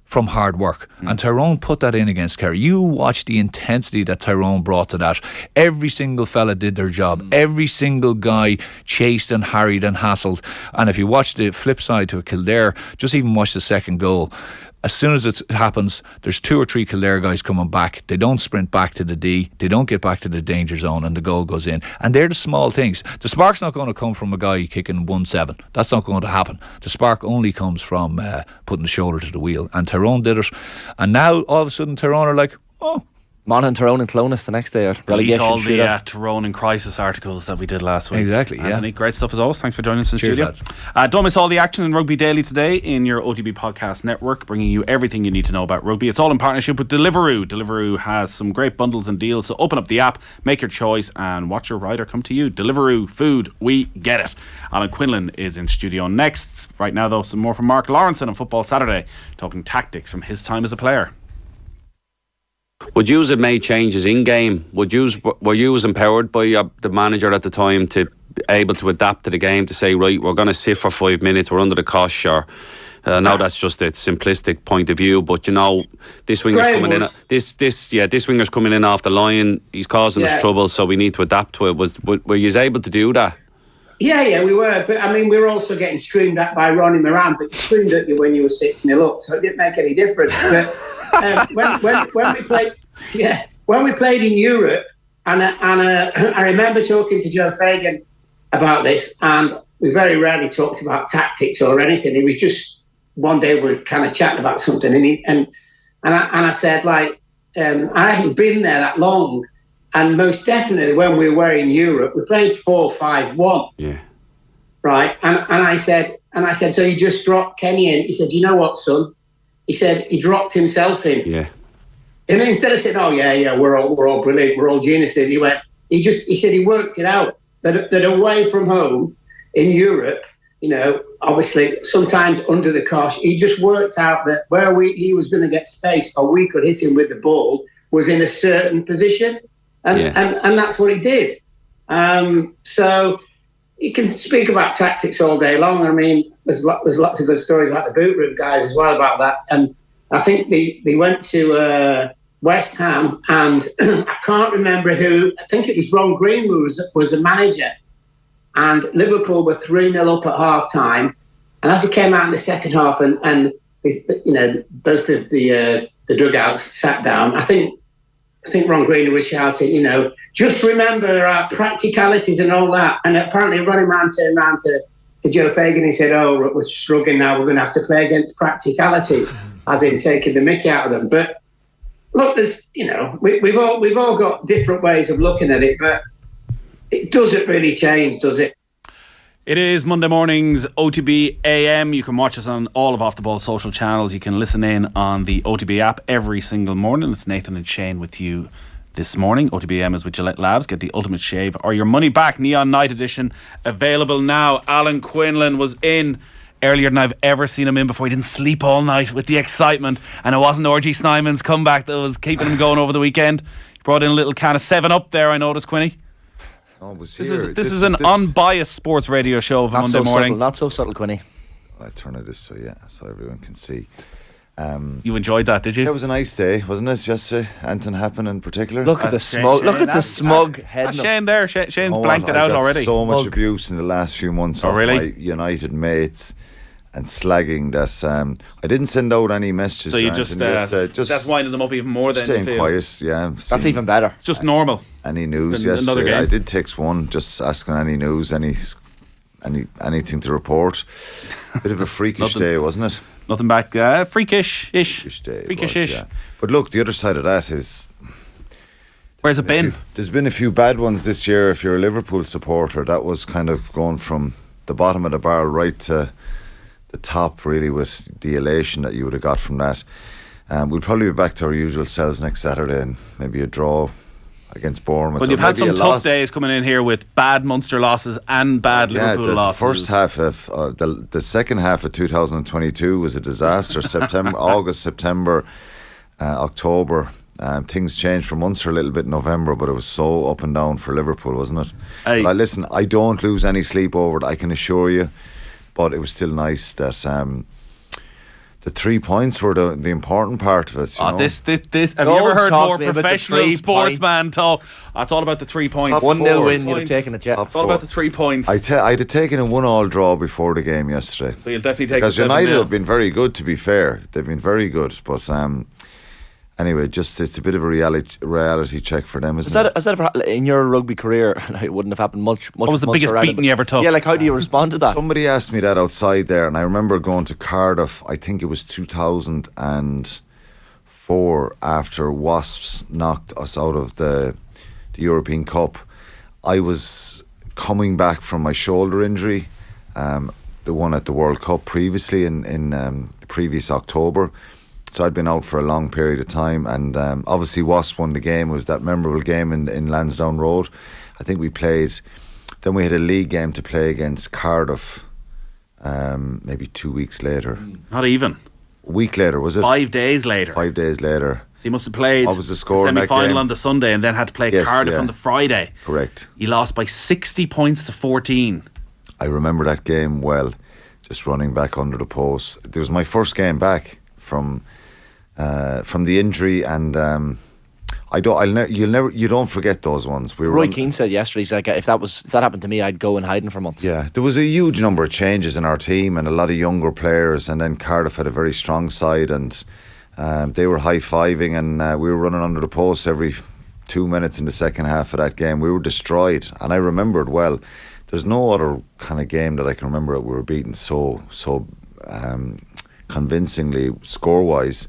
Speaker 20: from hard work, and Tyrone put that in against Kerry. You watch the intensity that Tyrone brought to that. Every single fella did their job. Every single guy chased and harried and hassled. And if you watch the flip side to Kildare, just even watch the second goal. As soon as it happens, there's 2 or 3 Kildare guys coming back. They don't sprint back to the D. They don't get back to the danger zone, and the goal goes in. And they're the small things. The spark's not going to come from a guy kicking 1-7. That's not going to happen. The spark only comes from putting the shoulder to the wheel. And Tyrone did it. And now, all of a sudden, Tyrone are like, oh,
Speaker 3: Monaghan, Tyrone and Clonus the next day.
Speaker 2: Delete all the Tyrone in crisis articles that we did last week.
Speaker 20: Exactly,
Speaker 2: Anthony, great stuff as always. Thanks for joining us in the
Speaker 20: Cheers,
Speaker 2: studio. Don't miss all the action in Rugby Daily today in your OTB podcast network, bringing you everything you need to know about rugby. It's all in partnership with Deliveroo. Deliveroo has some great bundles and deals, so open up the app, make your choice, and watch your rider come to you. Deliveroo, food, we get it. Alan Quinlan is in studio next. Right now, though, some more from Mark Lawrenson on Football Saturday, talking tactics from his time as a player.
Speaker 15: Would you have made changes in game? Were you empowered by the manager at the time to be able to adapt to the game, to say, right, we're going to sit for 5 minutes, we're under the cosh, sure. Now that's just a simplistic point of view, but this winger's coming in. This winger's coming in off the line. He's causing us trouble, so we need to adapt to it. Were you able to do that?
Speaker 13: Yeah, we were. But we were also getting screamed at by Ronnie Moran, but he screamed at you when you were 6-0 up, so it didn't make any difference. But when we played in Europe, and I remember talking to Joe Fagan about this, and we very rarely talked about tactics or anything. It was just one day we were kind of chatting about something, and I said, I haven't been there that long, and most definitely when we were in Europe, we played 4-5-1.
Speaker 15: Yeah.
Speaker 13: Right, and I said, so you just dropped Kenny in? He said, you know what, son? He said he dropped himself in.
Speaker 15: Yeah.
Speaker 13: And then instead of saying, oh yeah, we're all brilliant, we're all geniuses, he said he worked it out that away from home in Europe, obviously sometimes under the cosh, he just worked out that where he was going to get space or we could hit him with the ball was in a certain position, and that's what he did. So you can speak about tactics all day long. There's lots of good stories about the boot room guys as well about that. And I think they went to West Ham, and I can't remember who. I think it was Ron Green who was the manager. And Liverpool were 3-0 up at half time. And as it came out in the second half, and both of the dugouts sat down, I think Ron Green was shouting, just remember our practicalities and all that. And apparently Ronnie Mann turned around to Joe Fagan and said, oh, we're struggling now, we're going to have to play against practicalities, as in taking the mickey out of them. But look, there's, we've all got different ways of looking at it, but it doesn't really change, does it?
Speaker 2: It is Monday morning's OTB AM. You can watch us on all of Off the Ball social channels. You can listen in on the OTB app every single morning. It's Nathan and Shane with you this morning. OTB AM is with Gillette Labs. Get the ultimate shave or your money back. Neon Night Edition available now. Alan Quinlan was in earlier than I've ever seen him in before. He didn't sleep all night with the excitement, and it wasn't R.G. Snyman's comeback that was keeping him going over the weekend. He brought in a little can of 7-Up there, I noticed, Quinny. This is an unbiased sports radio show of a Monday morning.
Speaker 3: Not so subtle, Quinny.
Speaker 21: I turn it this way, so everyone can see.
Speaker 2: You enjoyed that, did you?
Speaker 21: It was a nice day, wasn't it? Yesterday, anything happened in particular?
Speaker 3: Look at the smug. Look at the smug head.
Speaker 2: Shane there. Shane's blanked it out already.
Speaker 21: So much abuse in the last few months off my United mates and slagging that. I didn't send out any messages.
Speaker 2: So you just that's winding them up even more than
Speaker 21: staying quiet. Yeah,
Speaker 3: that's even better.
Speaker 2: It's just normal.
Speaker 21: Any news yesterday? I did text one just asking any news, anything to report. Bit of a freakish day, wasn't it?
Speaker 2: Nothing back. Freakish
Speaker 21: day.
Speaker 2: Freakish-ish.
Speaker 21: Yeah. But look, the other side of that is.
Speaker 2: Where's it been?
Speaker 21: There's been a few bad ones this year. If you're a Liverpool supporter, that was kind of going from the bottom of the barrel right to the top, really, with the elation that you would have got from that. We'll probably be back to our usual selves next Saturday and maybe a draw against Bournemouth.
Speaker 2: But you've had some tough days coming in here with bad Munster losses and bad Liverpool losses.
Speaker 21: The first half of the second half of 2022 was a disaster. August, September, October. Things changed for Munster a little bit in November, but it was so up and down for Liverpool, wasn't it? But listen, I don't lose any sleep over it, I can assure you. But it was still nice that the 3 points were the important part of it.
Speaker 2: This. Have you ever heard more professional sportsman talk? It's all about the 3 points.
Speaker 3: 1-0 win, you'd have taken it, yeah.
Speaker 2: It's all about the 3 points.
Speaker 21: I'd have taken a 1-1 draw before the game yesterday.
Speaker 2: So you'll definitely take it.
Speaker 21: Because United have been very good, to be fair. They've been very good. But anyway, just it's a bit of a reality check for them, isn't it?
Speaker 3: Has that ever, in your rugby career, it wouldn't have happened much.
Speaker 2: What was the biggest beating you ever took?
Speaker 3: Yeah, like how do you respond to that?
Speaker 21: Somebody asked me that outside there, and I remember going to Cardiff, I think it was 2004, after Wasps knocked us out of the European Cup. I was coming back from my shoulder injury, the one at the World Cup previously in the previous October. So I'd been out for a long period of time, and obviously Wasps won the game. It was that memorable game in Lansdowne Road. I think we played. Then we had a league game to play against Cardiff. Maybe 2 weeks later.
Speaker 2: Not even.
Speaker 21: A week later, was it?
Speaker 2: 5 days later.
Speaker 21: 5 days later.
Speaker 2: So you must have played
Speaker 21: what was the score
Speaker 2: the semi-final on the Sunday, and then had to play Cardiff on the Friday.
Speaker 21: Correct.
Speaker 2: You lost by 60 points to 14. I
Speaker 21: remember that game well. Just running back under the post. It was my first game back from the injury, and you don't forget those ones.
Speaker 3: Roy Keane said yesterday, he's like, if that happened to me, I'd go in hiding for months.
Speaker 21: Yeah, there was a huge number of changes in our team and a lot of younger players, and then Cardiff had a very strong side, and they were high-fiving, and we were running under the post every 2 minutes in the second half of that game. We were destroyed, and I remember it well. There's no other kind of game that I can remember that we were beaten so convincingly score-wise.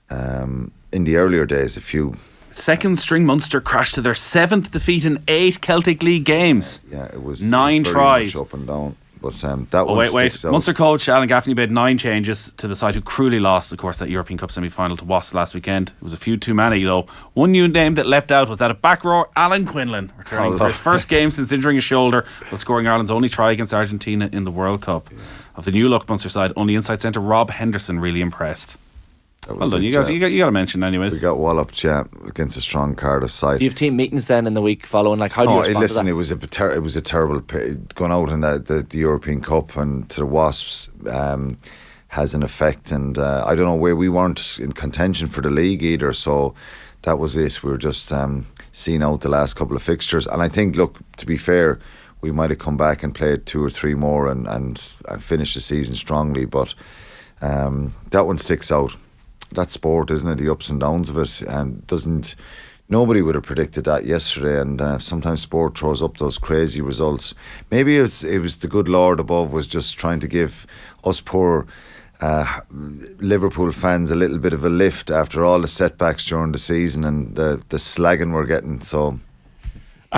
Speaker 21: In the earlier days, a few.
Speaker 2: Second string Munster crashed to their 7th defeat in 8 Celtic League games.
Speaker 21: Yeah, it was
Speaker 2: 9 tries.
Speaker 21: Much up and down. But that one sticks out.
Speaker 2: Munster coach Alan Gaffney made 9 changes to the side, who cruelly lost, of course, that European Cup semi-final to Wasps last weekend. It was a few too many, though. One new name that leapt out was that of back row Alan Quinlan, returning for his first game since injuring his shoulder, while scoring Ireland's only try against Argentina in the World Cup. Of the new look Munster side, only inside centre Rob Henderson really impressed. Well done. You got to mention anyways.
Speaker 21: We got walloped, against a strong Cardiff side.
Speaker 3: Do you have team meetings then in the week following? Like, how do you respond to that?
Speaker 21: It was a terrible going out in the European Cup and to the Wasps has an effect, and I don't know where we weren't in contention for the league either. So that was it. We were just seeing out the last couple of fixtures, and I think, look, to be fair, we might have come back and played 2 or 3 more and finished the season strongly, but that one sticks out. That's sport, isn't it? The ups and downs of it. Nobody would have predicted that yesterday, and sometimes sport throws up those crazy results. Maybe it was the good Lord above was just trying to give us poor Liverpool fans a little bit of a lift after all the setbacks during the season and the slagging we're getting. So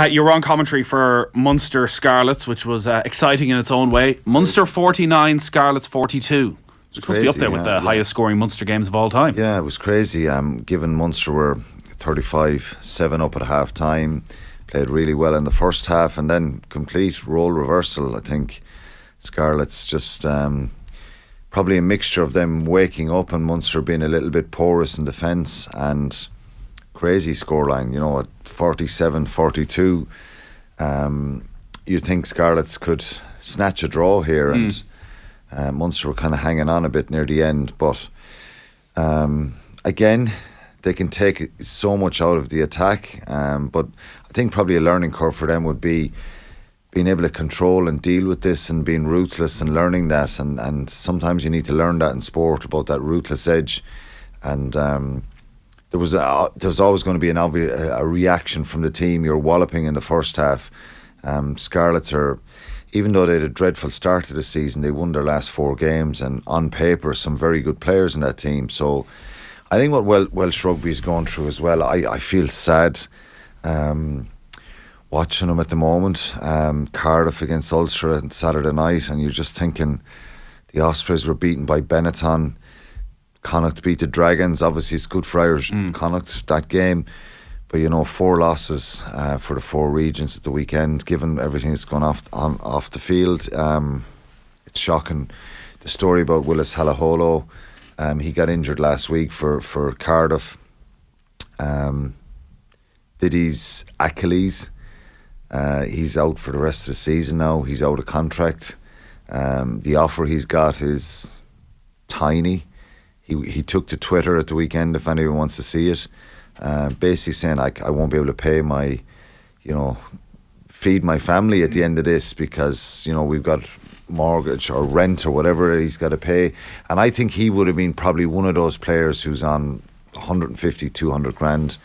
Speaker 2: You're on commentary for Munster Scarlets, which was exciting in its own way. Munster 49, Scarlets 42. Which must be up there with the highest scoring Munster games of all time.
Speaker 21: Yeah, it was crazy. Given Munster were 35-7 up at half time, played really well in the first half, and then complete role reversal. I think Scarlets just probably a mixture of them waking up and Munster being a little bit porous in defence, and crazy scoreline, at 47-42. You think Scarlets could snatch a draw here, and Munster were kind of hanging on a bit near the end, but again, they can take so much out of the attack, but I think probably a learning curve for them would be being able to control and deal with this and being ruthless and learning that, and sometimes you need to learn that in sport, about that ruthless edge. And there was always going to be a reaction from the team. You're walloping in the first half. Scarlets are, even though they had a dreadful start to the season, they won their last 4 games, and on paper some very good players in that team. So I think what Welsh Rugby is going through as well, I feel sad watching them at the moment. Cardiff against Ulster on Saturday night, and you're just thinking the Ospreys were beaten by Benetton. Connacht beat the Dragons. Obviously it's good for Irish Connacht, that game, but 4 losses for the 4 regions at the weekend. Given everything that's gone off the field, it's shocking. The story about Willis Halaholo, he got injured last week for Cardiff. Did his Achilles. He's out for the rest of the season now. He's out of contract. The offer he's got is tiny. He took to Twitter at the weekend, if anyone wants to see it, basically saying I won't be able to pay my, feed my family at the end of this, because we've got mortgage or rent or whatever he's got to pay. And I think he would have been probably one of those players who's on 150, 200 grand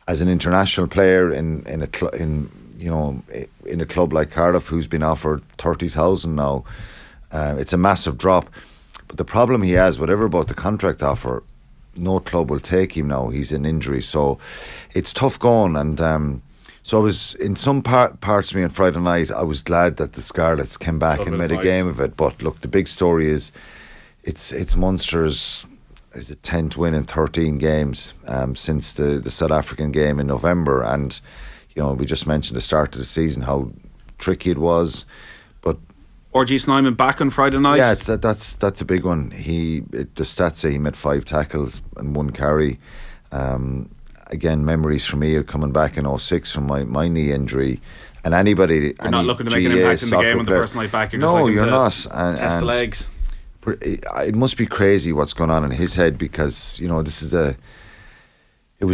Speaker 21: as an international player in a club like Cardiff, who's been offered 30,000 now. It's a massive drop. But the problem he has, whatever about the contract offer, no club will take him now. He's in injury, so it's tough going. And so I was, in some parts of me on Friday night, I was glad that the Scarlets came back and made a game of it. But look, the big story is it's Munster's 10th win in 13 games since the South African game in November. And we just mentioned the start of the season, how tricky it was. But
Speaker 2: RG Snyman back on Friday night.
Speaker 21: Yeah, that's a big one. The stats say he made 5 tackles and 1 carry. Again, memories for me of coming back in 2006 from my knee injury. And anybody,
Speaker 2: you're not looking to make an impact in the game on the first night back. You're just
Speaker 21: you're not.
Speaker 2: Test the legs.
Speaker 21: It must be crazy what's going on in his head, because it was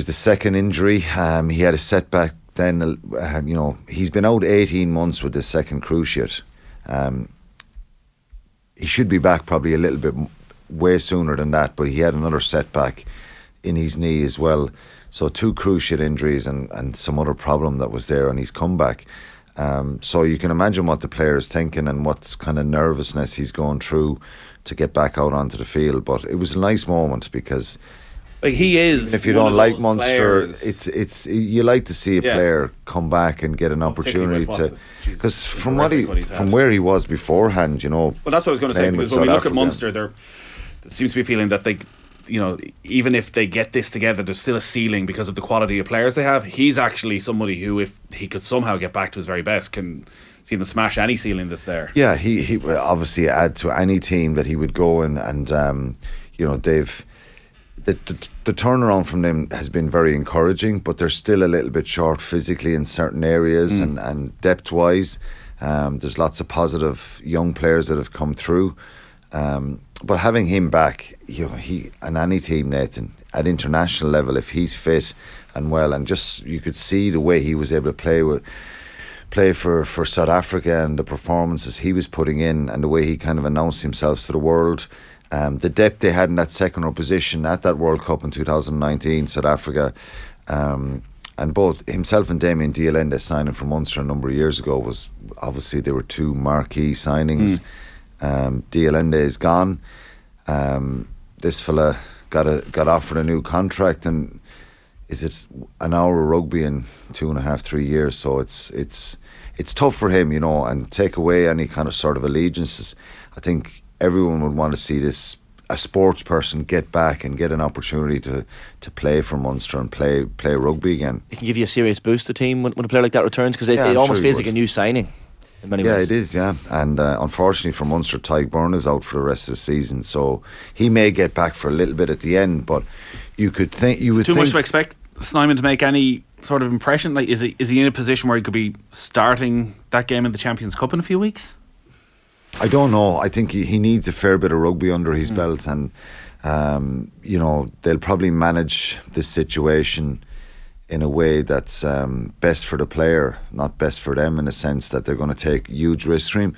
Speaker 21: the second injury. He had a setback. Then he's been out 18 months with the second cruciate. He should be back probably a little bit way sooner than that, but he had another setback in his knee as well. So 2 cruciate injuries and some other problem that was there, and he's come back. So you can imagine what the player's thinking and what kind of nervousness he's going through to get back out onto the field. But it was a nice moment, because
Speaker 2: he is.
Speaker 21: If you don't like Munster, it's you like to see a player come back and get an opportunity to, because from where he was beforehand,
Speaker 2: Well, that's what I was going to say, because when we look at Munster, there seems to be a feeling that they, even if they get this together, there's still a ceiling because of the quality of players they have. He's actually somebody who, if he could somehow get back to his very best, can see them smash any ceiling that's there.
Speaker 21: Yeah, he will obviously add to any team that he would go in, and they've. The turnaround from them has been very encouraging, but they're still a little bit short physically in certain areas and depth-wise. There's lots of positive young players that have come through. But having him back, he and any team, Nathan, at international level, if he's fit and well, and just you could see the way he was able to play for South Africa, and the performances he was putting in, and the way he kind of announced himself to the world. The depth they had in that second row position at that World Cup in 2019, South Africa, and both himself and Damien Dialende signing from Munster a number of years ago, was obviously they were 2 marquee signings. Dialende is gone. This fella got offered a new contract, and is it an hour of rugby in 2.5, 3 years? So it's tough for him, and take away any kind of sort of allegiances. I think everyone would want to see a sports person get back and get an opportunity to play for Munster and play rugby again.
Speaker 3: It can give you a serious boost to team when a player like that returns, because it almost feels like a new signing in many ways.
Speaker 21: Yeah, it is, yeah. And unfortunately for Munster, Tyke Byrne is out for the rest of the season, so he may get back for a little bit at the end, but you would think
Speaker 2: too much to expect Snyman to make any sort of impression. Like, is he in a position where he could be starting that game in the Champions Cup in a few weeks?
Speaker 21: I don't know. I think he needs a fair bit of rugby under his belt, and they'll probably manage this situation in a way that's best for the player, not best for them, in a sense that they're going to take huge risks for him.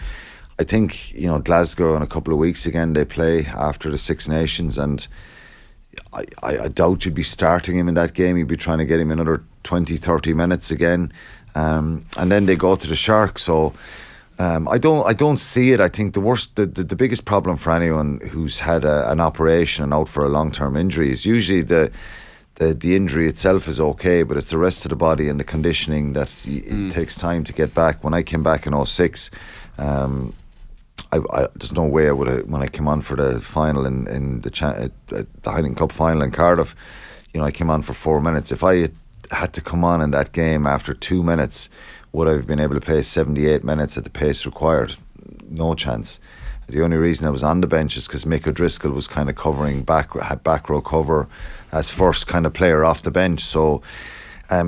Speaker 21: I think Glasgow in a couple of weeks again, they play after the Six Nations, and I doubt you'd be starting him in that game. You'd be trying to get him another 20-30 minutes again, and then they go to the Sharks. So I don't see it. I think the biggest problem for anyone who's had an operation and out for a long-term injury is usually the injury itself is okay, but it's the rest of the body and the conditioning that it takes time to get back. When I came back in 2006, there's no way I would have, when I came on for the final in the Heineken Cup final in Cardiff, I came on for 4 minutes. If I had to come on in that game after 2 minutes, would I have been able to play 78 minutes at the pace required? No chance. The only reason I was on the bench is because Mick O'Driscoll was kind of covering had back row cover as first kind of player off the bench. So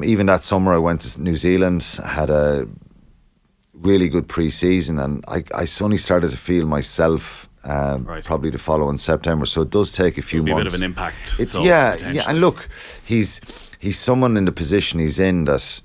Speaker 21: even that summer I went to New Zealand, had a really good pre-season, and I only started to feel myself probably the following September. So it does take a few months.
Speaker 2: A bit of an impact.
Speaker 21: And look, he's someone in the position he's in that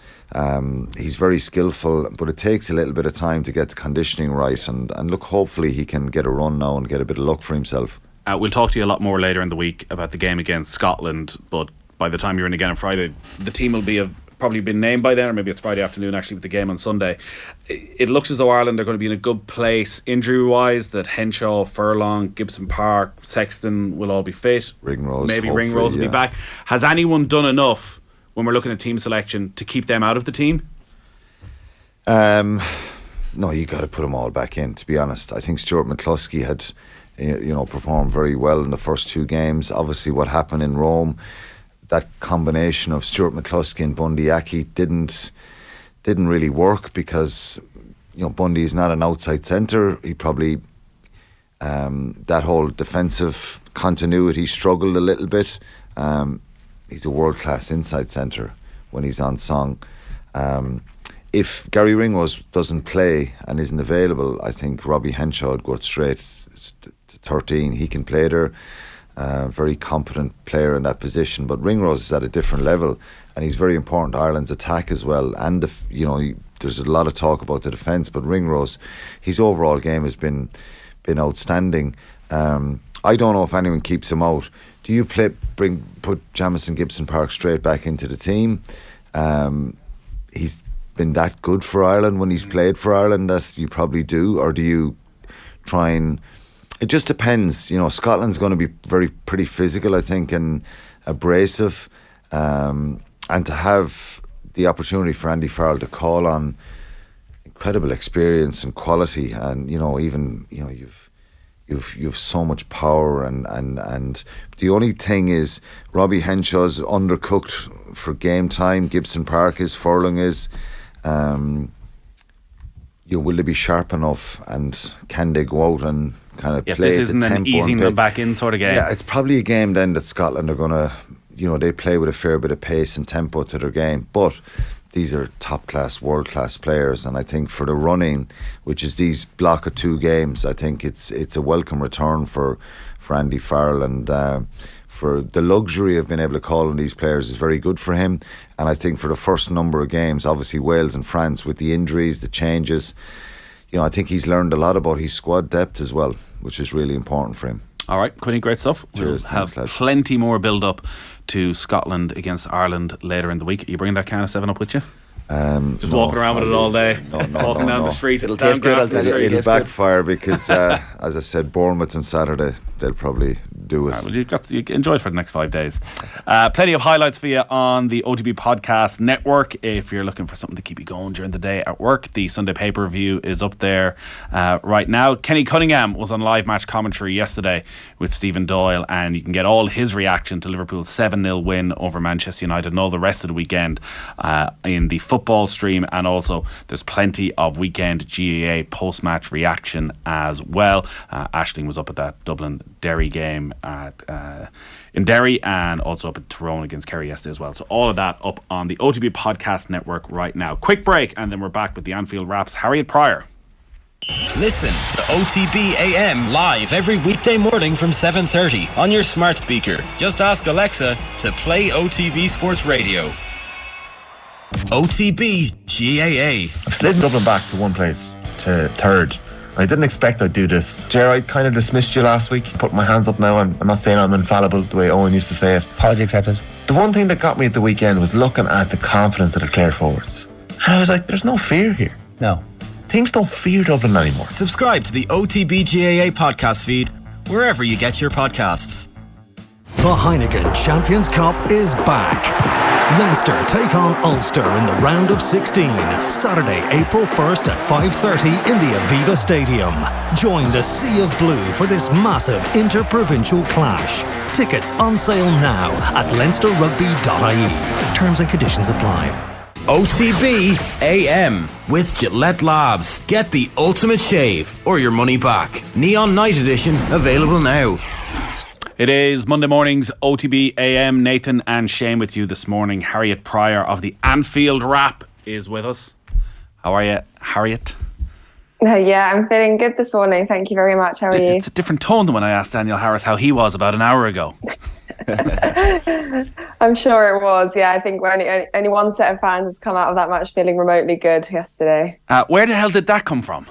Speaker 21: he's very skillful, but it takes a little bit of time to get the conditioning right, and look, hopefully he can get a run now and get a bit of luck for himself.
Speaker 2: We'll talk to you a lot more later in the week about the game against Scotland, but by the time you're in again on Friday, the team will be probably been named by then, or maybe it's Friday afternoon actually with the game on Sunday. It looks as though Ireland are going to be in a good place injury wise, that Henshaw, Furlong, Gibson Park, Sexton will all be fit. Maybe Ringrose will be back. Has anyone done enough when we're looking at team selection to keep them out of the team?
Speaker 21: No, you got to put them all back in, to be honest. I think Stuart McCluskey had performed very well in the first 2 games. Obviously what happened in Rome, that combination of Stuart McCluskey and Bundy Aki didn't really work, because Bundy is not an outside centre. He probably that whole defensive continuity struggled a little bit. He's a world-class inside centre when he's on song. If Gary Ringrose doesn't play and isn't available, I think Robbie Henshaw would go straight to 13. He can play there. Very competent player in that position, but Ringrose is at a different level, and he's very important to Ireland's attack as well. And there's a lot of talk about the defence, but Ringrose, his overall game has been outstanding. I don't know if anyone keeps him out. Do you put Jamison Gibson Park straight back into the team? He's been that good for Ireland when he's played for Ireland that you probably do, or do you try and? It just depends. Scotland's going to be pretty physical, I think, and abrasive, and to have the opportunity for Andy Farrell to call on incredible experience and quality, and you've so much power, and the only thing is Robbie Henshaw's undercooked for game time. Gibson Park is, Furlong is. Will they be sharp enough, and can they go out and kind of play
Speaker 2: this isn't an easing them back in sort of game?
Speaker 21: Yeah, it's probably a game then that Scotland are going to, they play with a fair bit of pace and tempo to their game, but these are top class, world class players, and I think for the running, which is these block of 2 games, I think it's a welcome return for Andy Farrell, and for the luxury of being able to call on these players is very good for him. And I think for the first number of games, obviously Wales and France, with the injuries, the changes, I think he's learned a lot about his squad depth as well, which is really important for him.
Speaker 2: All right, Quinny, great stuff.
Speaker 21: Cheers,
Speaker 2: we'll have plenty more build up to Scotland against Ireland later in the week. Are you bringing that can of 7 Up with you? Just walking around with it all day, walking down the street.
Speaker 21: It'll backfire because, as I said, Bournemouth on Saturday, they'll probably do it.
Speaker 2: Well, you enjoy it for the next 5 days. Plenty of highlights for you on the OTB Podcast Network. If you're looking for something to keep you going during the day at work, the Sunday pay-per-view is up there right now. Kenny Cunningham was on live match commentary yesterday with Stephen Doyle, and you can get all his reaction to Liverpool's 7-0 win over Manchester United and all the rest of the weekend in the football stream. And also there's plenty of weekend GAA post-match reaction as well. Aisling was up at that Dublin-Derry game in Derry, and also up at Tyrone against Kerry yesterday as well. So all of that up on the OTB Podcast Network right now. Quick break, and then we're back with the Anfield Wraps. Harriet Pryor.
Speaker 1: Listen to OTB AM live every weekday morning from 7:30 on your smart speaker. Just ask Alexa to play OTB Sports Radio. OTB GAA.
Speaker 5: I've slid Dublin back to one place, to third. I didn't expect I'd do this. Ger, I kind of dismissed you last week. Put my hands up now, and I'm not saying I'm infallible the way Owen used to say it.
Speaker 22: Apology accepted.
Speaker 5: The one thing that got me at the weekend was looking at the confidence of the Clare forwards. And I was like, there's no fear here.
Speaker 22: No.
Speaker 5: Teams don't fear Dublin anymore.
Speaker 1: Subscribe to the OTB GAA podcast feed wherever you get your podcasts.
Speaker 23: The Heineken Champions Cup is back. Leinster take on Ulster in the round of 16, Saturday, April 1st at 5:30 in the Aviva Stadium. Join the Sea of Blue for this massive inter-provincial clash. Tickets on sale now at leinsterrugby.ie. Terms and conditions apply.
Speaker 1: OTB AM with Gillette Labs. Get the ultimate shave or your money back. Neon Night Edition available now.
Speaker 2: It is Monday morning's OTB AM. Nathan and Shane with you this morning. Harriet Prior of the Anfield Wrap is with us. How are you, Harriet?
Speaker 24: Yeah, I'm feeling good this morning. Thank you very much. How are you?
Speaker 2: It's a different tone than when I asked Daniel Harris how he was about an hour ago.
Speaker 24: I'm sure it was. Yeah, I think only one set of fans has come out of that match feeling remotely good yesterday.
Speaker 2: Where the hell did that come from?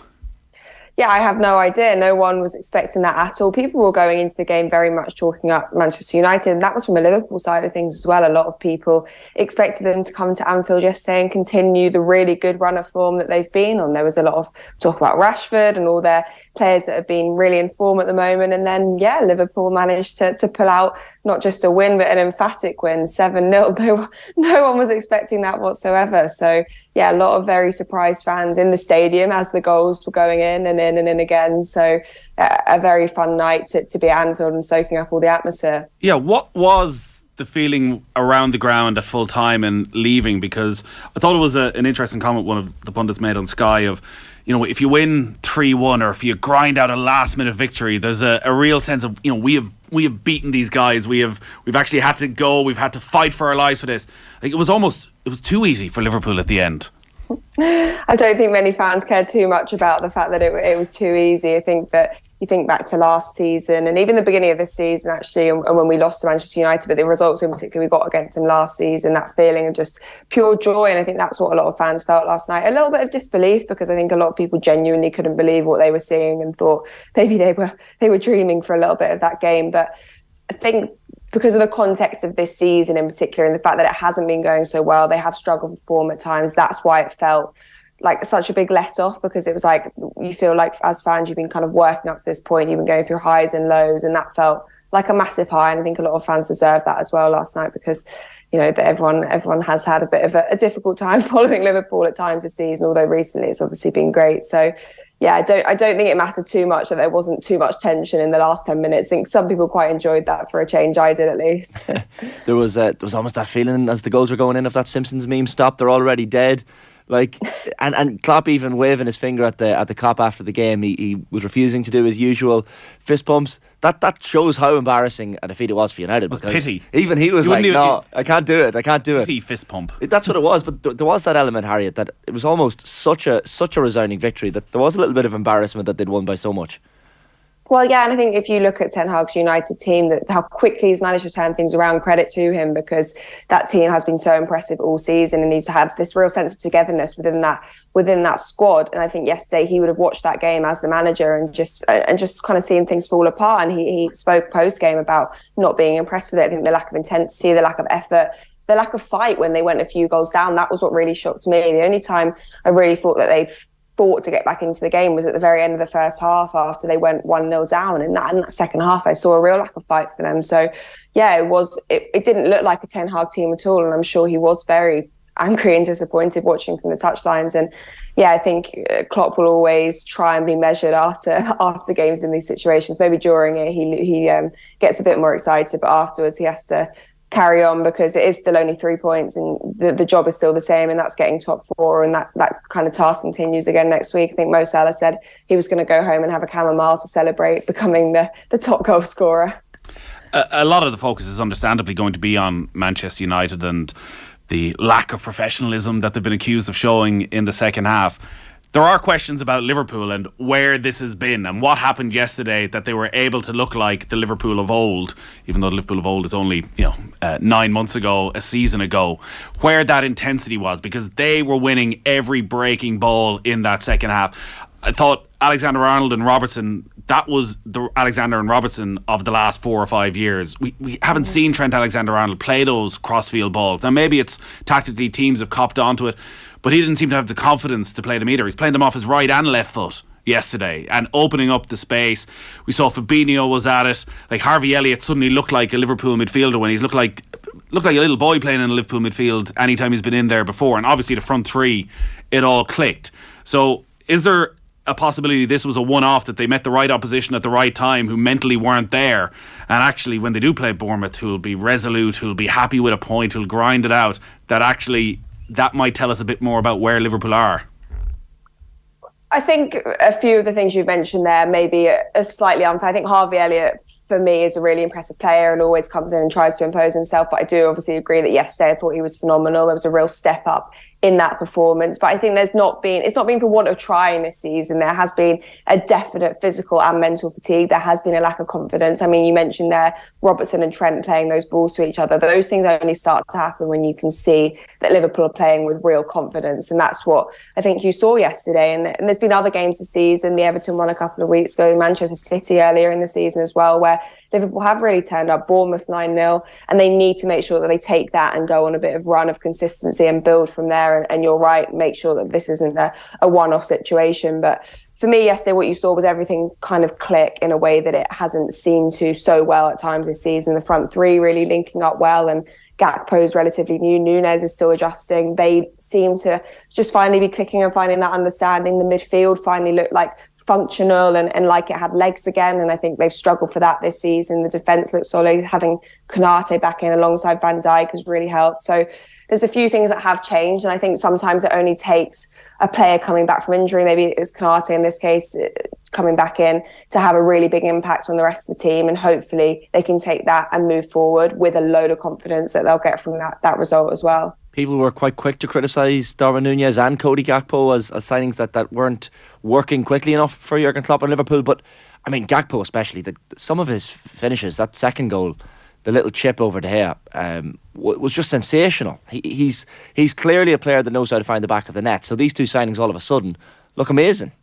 Speaker 24: Yeah, I have no idea. No one was expecting that at all. People were going into the game very much talking up Manchester United, and that was from a Liverpool side of things as well. A lot of people expected them to come to Anfield yesterday and continue the really good run of form that they've been on. There was a lot of talk about Rashford and all their players that have been really in form at the moment. And then, yeah, Liverpool managed to pull out not just a win, but an emphatic win, 7-0. No one was expecting that whatsoever. So, yeah, a lot of very surprised fans in the stadium as the goals were going in and in again. So a very fun night to be at Anfield and soaking up all the atmosphere.
Speaker 2: Yeah, what was the feeling around the ground at full time and leaving? Because I thought it was an interesting comment one of the pundits made on Sky of, you know, if you win 3-1 or if you grind out a last minute victory, there's a real sense of, you know, we have beaten these guys. We've actually had to go. We've had to fight for our lives for this. Like, it was too easy for Liverpool at the end.
Speaker 24: I don't think many fans cared too much about the fact that it was too easy. I think that you think back to last season and even the beginning of this season, actually, and when we lost to Manchester United, but the results in particular we got against them last season, that feeling of just pure joy. And I think that's what a lot of fans felt last night. A little bit of disbelief, because I think a lot of people genuinely couldn't believe what they were seeing and thought maybe they were dreaming for a little bit of that game. But I think because of the context of this season in particular and the fact that it hasn't been going so well, they have struggled with form at times. That's why it felt like such a big let-off, because it was like you feel like as fans you've been kind of working up to this point, you've been going through highs and lows, and that felt like a massive high. And I think a lot of fans deserved that as well last night, because you know that everyone has had a bit of a difficult time following Liverpool at times this season, although recently it's obviously been great. So yeah, I don't think it mattered too much that there wasn't too much tension in the last 10 minutes. I think some people quite enjoyed that for a change. I did, at least.
Speaker 3: There was almost that feeling as the goals were going in of that Simpsons meme, stop, they're already dead. Like, and Klopp even waving his finger at the cop after the game. He was refusing to do his usual fist pumps. That shows how embarrassing a defeat it was for United.
Speaker 2: It was pity.
Speaker 3: Even he was like, no, I can't do it.
Speaker 2: Pity fist pump.
Speaker 3: That's what it was. But there was that element, Harriet, that it was almost such a resounding victory that there was a little bit of embarrassment that they'd won by so much.
Speaker 24: Well, yeah, and I think if you look at Ten Hag's United team, that how quickly he's managed to turn things around, credit to him, because that team has been so impressive all season, and he's had this real sense of togetherness within that squad. And I think yesterday he would have watched that game as the manager and just kind of seen things fall apart. And he spoke post game about not being impressed with it. I think the lack of intensity, the lack of effort, the lack of fight when they went a few goals down, that was what really shocked me. The only time I really thought that they fought to get back into the game was at the very end of the first half after they went 1-0 down. And that second half, I saw a real lack of fight for them. So, yeah, it didn't look like a Ten Hag team at all. And I'm sure he was very angry and disappointed watching from the touchlines. And yeah, I think Klopp will always try and be measured after games in these situations. Maybe during it, he gets a bit more excited, but afterwards he has to carry on because it is still only 3 points and the job is still the same, and that's getting top four, and that kind of task continues again next week. I think Mo Salah said he was going to go home and have a chamomile to celebrate becoming the top goal scorer.
Speaker 2: A lot of the focus is understandably going to be on Manchester United and the lack of professionalism that they've been accused of showing in the second half. There are questions about Liverpool and where this has been and what happened yesterday that they were able to look like the Liverpool of old, even though the Liverpool of old is only 9 months ago, a season ago, where that intensity was, because they were winning every breaking ball in that second half. I thought Alexander-Arnold and Robertson, that was the Alexander and Robertson of the last 4 or 5 years. We haven't seen Trent Alexander-Arnold play those crossfield balls. Now maybe it's tactically teams have copped onto it, but he didn't seem to have the confidence to play them either. He's playing them off his right and left foot yesterday and opening up the space. We saw Fabinho was at it. Like Harvey Elliott suddenly looked like a Liverpool midfielder when he's looked like a little boy playing in a Liverpool midfield anytime he's been in there before. And obviously the front three, it all clicked. So is there a possibility this was a one-off, that they met the right opposition at the right time who mentally weren't there, and actually when they do play Bournemouth, who'll be resolute, who'll be happy with a point, who'll grind it out, that actually that might tell us a bit more about where Liverpool are?
Speaker 24: I think a few of the things you've mentioned there maybe are slightly unfair. I think Harvey Elliott, for me, is a really impressive player and always comes in and tries to impose himself. But I do obviously agree that yesterday I thought he was phenomenal. There was a real step up in that performance. But I think it's not been for want of trying this season. There has been a definite physical and mental fatigue. There has been a lack of confidence. I mean, you mentioned there Robertson and Trent playing those balls to each other. Those things only start to happen when you can see that Liverpool are playing with real confidence. And that's what I think you saw yesterday. And there's been other games this season. The Everton one a couple of weeks ago, Manchester City earlier in the season as well, where Liverpool have really turned up. Bournemouth 9-0, and they need to make sure that they take that and go on a bit of run of consistency and build from there. And you're right, make sure that this isn't a one-off situation. But for me yesterday, what you saw was everything kind of click in a way that it hasn't seemed to so well at times this season. The front three really linking up well, and Gakpo's relatively new. Nunez is still adjusting. They seem to just finally be clicking and finding that understanding. The midfield finally looked like functional and like it had legs again, and I think they've struggled for that this season. The defence looks solid. Having Konate back in alongside Van Dijk has really helped. So there's a few things that have changed, and I think sometimes it only takes a player coming back from injury, maybe it's Konate in this case, coming back in, to have a really big impact on the rest of the team, and hopefully they can take that and move forward with a load of confidence that they'll get from that result as well.
Speaker 3: People were quite quick to criticise Darwin Núñez and Cody Gakpo as signings that weren't working quickly enough for Jurgen Klopp and Liverpool. But I mean, Gakpo especially, some of his finishes, that second goal, the little chip over the hair, was just sensational. He's clearly a player that knows how to find the back of the net. So these two signings all of a sudden look amazing.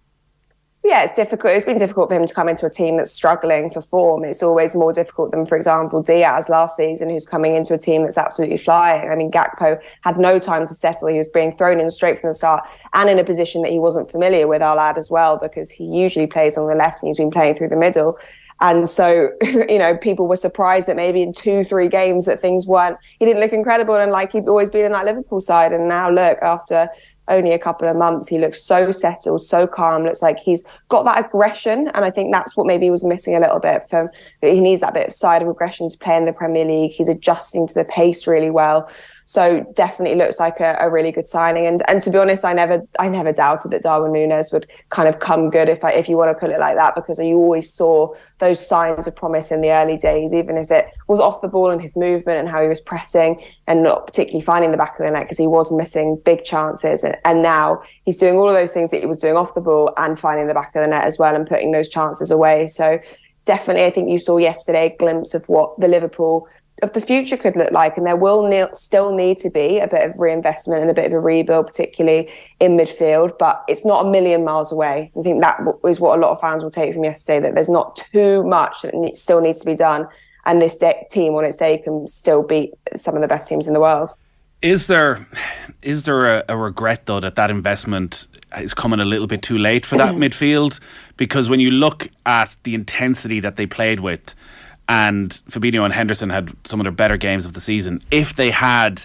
Speaker 24: Yeah, it's difficult. It's been difficult for him to come into a team that's struggling for form. It's always more difficult than, for example, Diaz last season, who's coming into a team that's absolutely flying. I mean, Gakpo had no time to settle. He was being thrown in straight from the start, and in a position that he wasn't familiar with, our lad, as well, because he usually plays on the left and he's been playing through the middle. And so, people were surprised that maybe in 2-3 games that he didn't look incredible and like he'd always been in that Liverpool side. And now look, after only a couple of months, he looks so settled, so calm, looks like he's got that aggression. And I think that's what maybe he was missing a little bit he needs that bit of side of aggression to play in the Premier League. He's adjusting to the pace really well. So definitely looks like a really good signing. And to be honest, I never doubted that Darwin Núñez would kind of come good, if you want to put it like that, because you always saw those signs of promise in the early days, even if it was off the ball and his movement and how he was pressing and not particularly finding the back of the net, because he was missing big chances. And now he's doing all of those things that he was doing off the ball and finding the back of the net as well and putting those chances away. So definitely, I think you saw yesterday a glimpse of what the Liverpool of the future could look like, and there will still need to be a bit of reinvestment and a bit of a rebuild, particularly in midfield, but it's not a million miles away. I think that is what a lot of fans will take from yesterday, that there's not too much that still needs to be done, and this team on its day can still beat some of the best teams in the world.
Speaker 2: Is there a regret though that investment is coming a little bit too late for that midfield? Because when you look at the intensity that they played with, and Fabinho and Henderson had some of their better games of the season, if they had,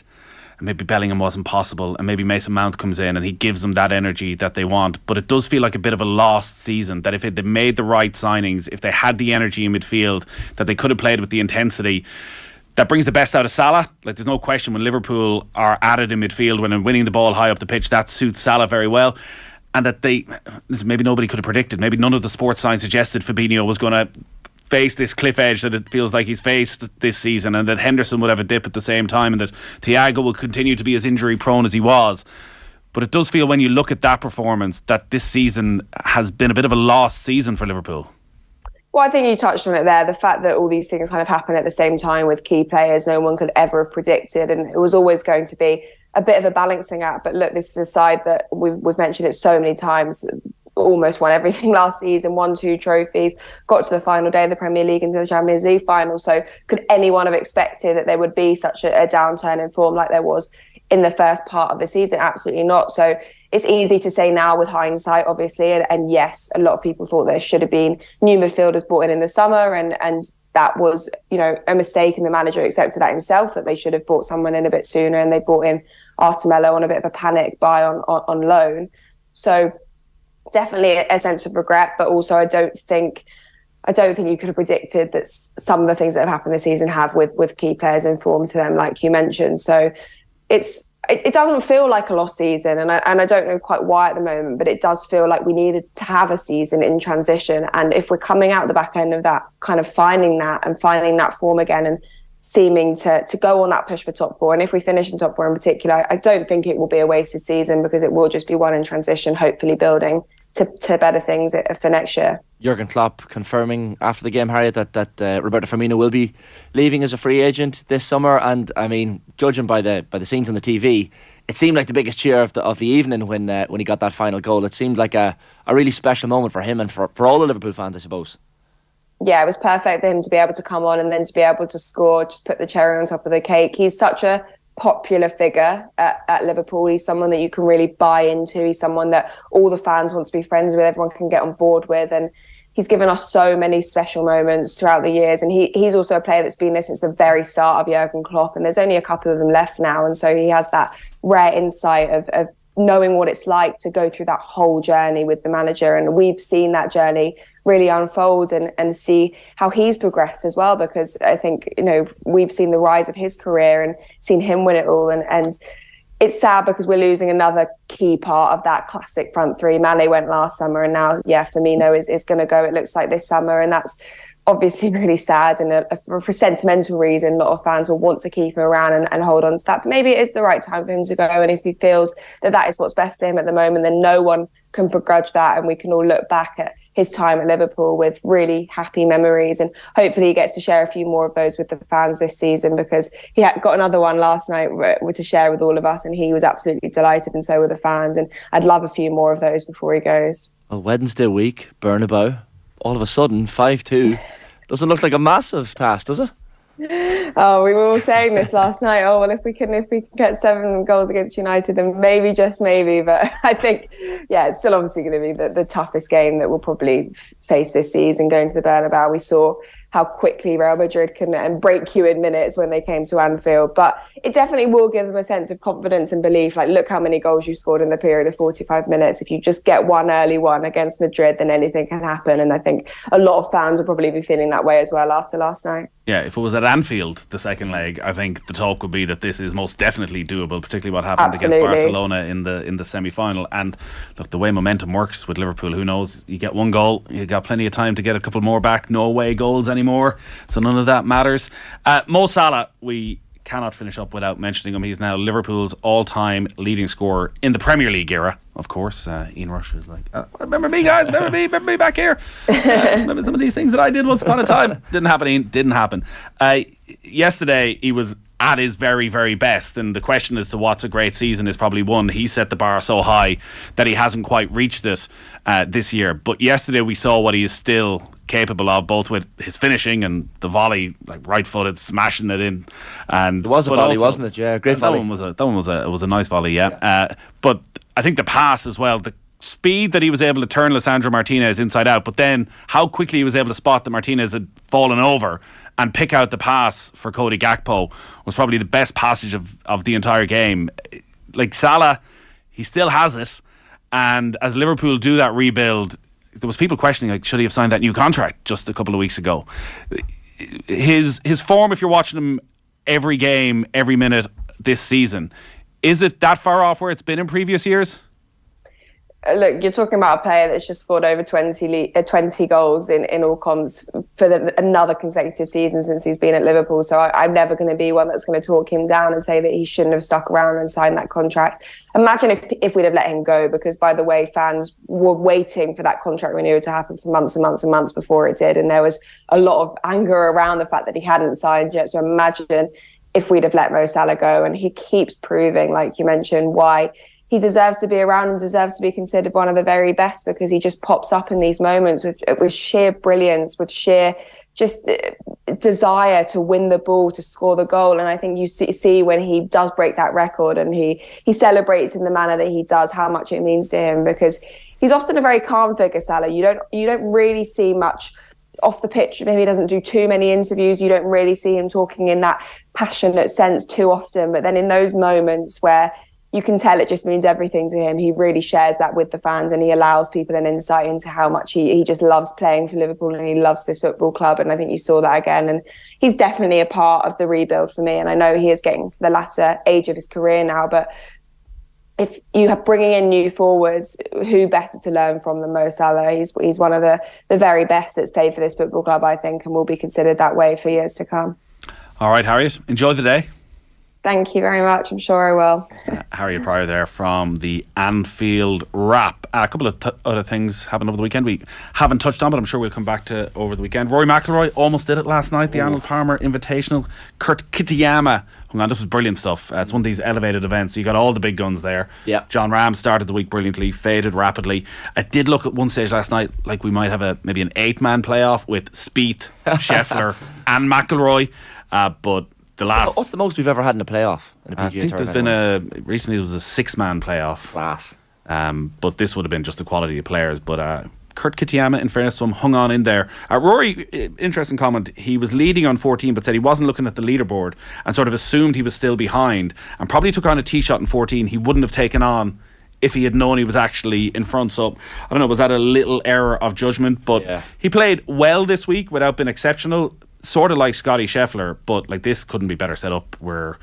Speaker 2: maybe Bellingham wasn't possible, and maybe Mason Mount comes in and he gives them that energy that they want, but it does feel like a bit of a lost season, that if they made the right signings, if they had the energy in midfield, that they could have played with the intensity that brings the best out of Salah. Like, there's no question when Liverpool are at it in midfield, when they're winning the ball high up the pitch, that suits Salah very well. And that maybe nobody could have predicted, maybe none of the sports science suggested Fabinho was going to face this cliff edge that it feels like he's faced this season, and that Henderson would have a dip at the same time, and that Thiago will continue to be as injury prone as he was. But it does feel, when you look at that performance, that this season has been a bit of a lost season for Liverpool.
Speaker 24: Well, I think you touched on it there. The fact that all these things kind of happen at the same time with key players, no one could ever have predicted. And it was always going to be a bit of a balancing act. But look, this is a side that we've mentioned it so many times, almost won everything last season, won 2 trophies, got to the final day of the Premier League, into the Champions League final. So could anyone have expected that there would be such a downturn in form like there was in the first part of the season? Absolutely not. So it's easy to say now with hindsight, obviously, and yes, a lot of people thought there should have been new midfielders brought in the summer, and that was, a mistake, and the manager accepted that himself, that they should have brought someone in a bit sooner, and they brought in Artemello on a bit of a panic buy on loan. So definitely a sense of regret, but also I don't think you could have predicted that some of the things that have happened this season have with key players in form to them, like you mentioned. So it doesn't feel like a lost season, and I don't know quite why at the moment, but it does feel like we needed to have a season in transition. And if we're coming out the back end of that, kind of finding that form again, and seeming to go on that push for top 4, and if we finish in top 4 in particular, I don't think it will be a wasted season, because it will just be one in transition, hopefully building to better things for next year.
Speaker 3: Jurgen Klopp confirming after the game, Harriet, that Roberto Firmino will be leaving as a free agent this summer. And I mean, judging by the scenes on the TV, it seemed like the biggest cheer of the evening when he got that final goal. It seemed like a really special moment for him and for all the Liverpool fans, I suppose.
Speaker 24: Yeah, it was perfect for him to be able to come on and then to be able to score, just put the cherry on top of the cake. He's such a popular figure at Liverpool. He's someone that you can really buy into. He's someone that all the fans want to be friends with, everyone can get on board with, and he's given us so many special moments throughout the years. And he's also a player that's been there since the very start of Jurgen Klopp, and there's only a couple of them left now, and so he has that rare insight of knowing what it's like to go through that whole journey with the manager. And we've seen that journey really unfold and see how he's progressed as well, because I think, we've seen the rise of his career and seen him win it all. And it's sad because we're losing another key part of that classic front three. Mane went last summer, and now, Firmino is going to go, it looks like, this summer. And that's obviously really sad, and for sentimental reason, a lot of fans will want to keep him around and hold on to that. But maybe it is the right time for him to go, and if he feels that is what's best for him at the moment, then no one can begrudge that, and we can all look back at his time at Liverpool with really happy memories, and hopefully he gets to share a few more of those with the fans this season, because he had got another one last night to share with all of us, and he was absolutely delighted, and so were the fans, and I'd love a few more of those before he goes.
Speaker 3: Well, Wednesday week, Bernabeu, all of a sudden 5-2 doesn't look like a massive task, does it?
Speaker 24: Oh, we were all saying this last night. Oh, well, if we can get 7 goals against United, then maybe, just maybe. But I think, it's still obviously going to be the toughest game that we'll probably face this season, going to the Bernabeu. We saw how quickly Real Madrid can break you in minutes when they came to Anfield. But it definitely will give them a sense of confidence and belief. Like, look how many goals you scored in the period of 45 minutes. If you just get one early one against Madrid, then anything can happen. And I think a lot of fans will probably be feeling that way as well after last night.
Speaker 2: Yeah, if it was at Anfield, the second leg, I think the talk would be that this is most definitely doable, particularly what happened against Barcelona in the semi-final. And look, the way momentum works with Liverpool, who knows? You get one goal, you got plenty of time to get a couple more back. No away goals anymore, so none of that matters. Mo Salah, we cannot finish up without mentioning him. He's now Liverpool's all-time leading scorer in the Premier League era, of course. Ian Rush is like, remember me, guys? Remember me back here? Remember some of these things that I did once upon a time? Didn't happen, Ian. Didn't happen. Yesterday, he was at his very, very best, and the question as to what's a great season is probably one. He set the bar so high that he hasn't quite reached it this year. But yesterday, we saw what he is still capable of, both with his finishing and the volley, like right-footed, smashing it in. And
Speaker 3: it was a volley, wasn't it? Yeah, great volley.
Speaker 2: That one was a nice volley, yeah. But I think the pass as well, the speed that he was able to turn Lisandro Martinez inside out, but then how quickly he was able to spot that Martinez had fallen over and pick out the pass for Cody Gakpo was probably the best passage of the entire game. Like Salah, he still has it, and as Liverpool do that rebuild, there was people questioning, like, should he have signed that new contract just a couple of weeks ago? His form, if you're watching him every game, every minute this season, is it that far off where it's been in previous years?
Speaker 24: Look, you're talking about a player that's just scored over 20 goals in all comps for another consecutive season since he's been at Liverpool. So I'm never going to be one that's going to talk him down and say that he shouldn't have stuck around and signed that contract. Imagine if we'd have let him go, because, by the way, fans were waiting for that contract renewal to happen for months and months and months before it did. And there was a lot of anger around the fact that he hadn't signed yet. So imagine if we'd have let Mo Salah go. And he keeps proving, like you mentioned, why he deserves to be around and deserves to be considered one of the very best, because he just pops up in these moments with sheer brilliance, with sheer just desire to win the ball, to score the goal. And I think you see when he does break that record and he celebrates in the manner that he does, how much it means to him, because he's often a very calm figure, Salah. You don't really see much off the pitch. Maybe he doesn't do too many interviews. You don't really see him talking in that passionate sense too often. But then in those moments where you can tell it just means everything to him, he really shares that with the fans, and he allows people an insight into how much he just loves playing for Liverpool, and he loves this football club. And I think you saw that again. And he's definitely a part of the rebuild for me. And I know he is getting to the latter age of his career now, but if you are bringing in new forwards, who better to learn from than Mo Salah? He's one of the very best that's played for this football club, I think, and will be considered that way for years to come.
Speaker 2: All right, Harriet, enjoy the day.
Speaker 24: Thank you very much. I'm sure I will.
Speaker 2: Harriet Pryor there from the Anfield Wrap. A couple of other things happened over the weekend we haven't touched on, but I'm sure we'll come back to over the weekend. Rory McIlroy almost did it last night, the Arnold Palmer Invitational. Kurt Kitayama. Hang on, this was brilliant stuff. It's one of these elevated events. So you got all the big guns there.
Speaker 3: Yeah.
Speaker 2: John Ram started the week brilliantly, faded rapidly. I did look at one stage last night like we might have maybe an 8-man playoff with Spieth, Scheffler and McIlroy. But what's
Speaker 3: the most we've ever had in a playoff in a PGA
Speaker 2: I think
Speaker 3: tournament?
Speaker 2: there's been recently it was a 6-man playoff.
Speaker 3: Class.
Speaker 2: But this would have been just the quality of players. But Kurt Kitayama, in fairness to him, hung on in there. Rory, interesting comment. He was leading on 14, but said he wasn't looking at the leaderboard and sort of assumed he was still behind, and probably took on a tee shot in 14 he wouldn't have taken on if he had known he was actually in front. So I don't know, was that a little error of judgment? But he played well this week without being exceptional. Sort of like Scotty Scheffler, but like this couldn't be better set up. We're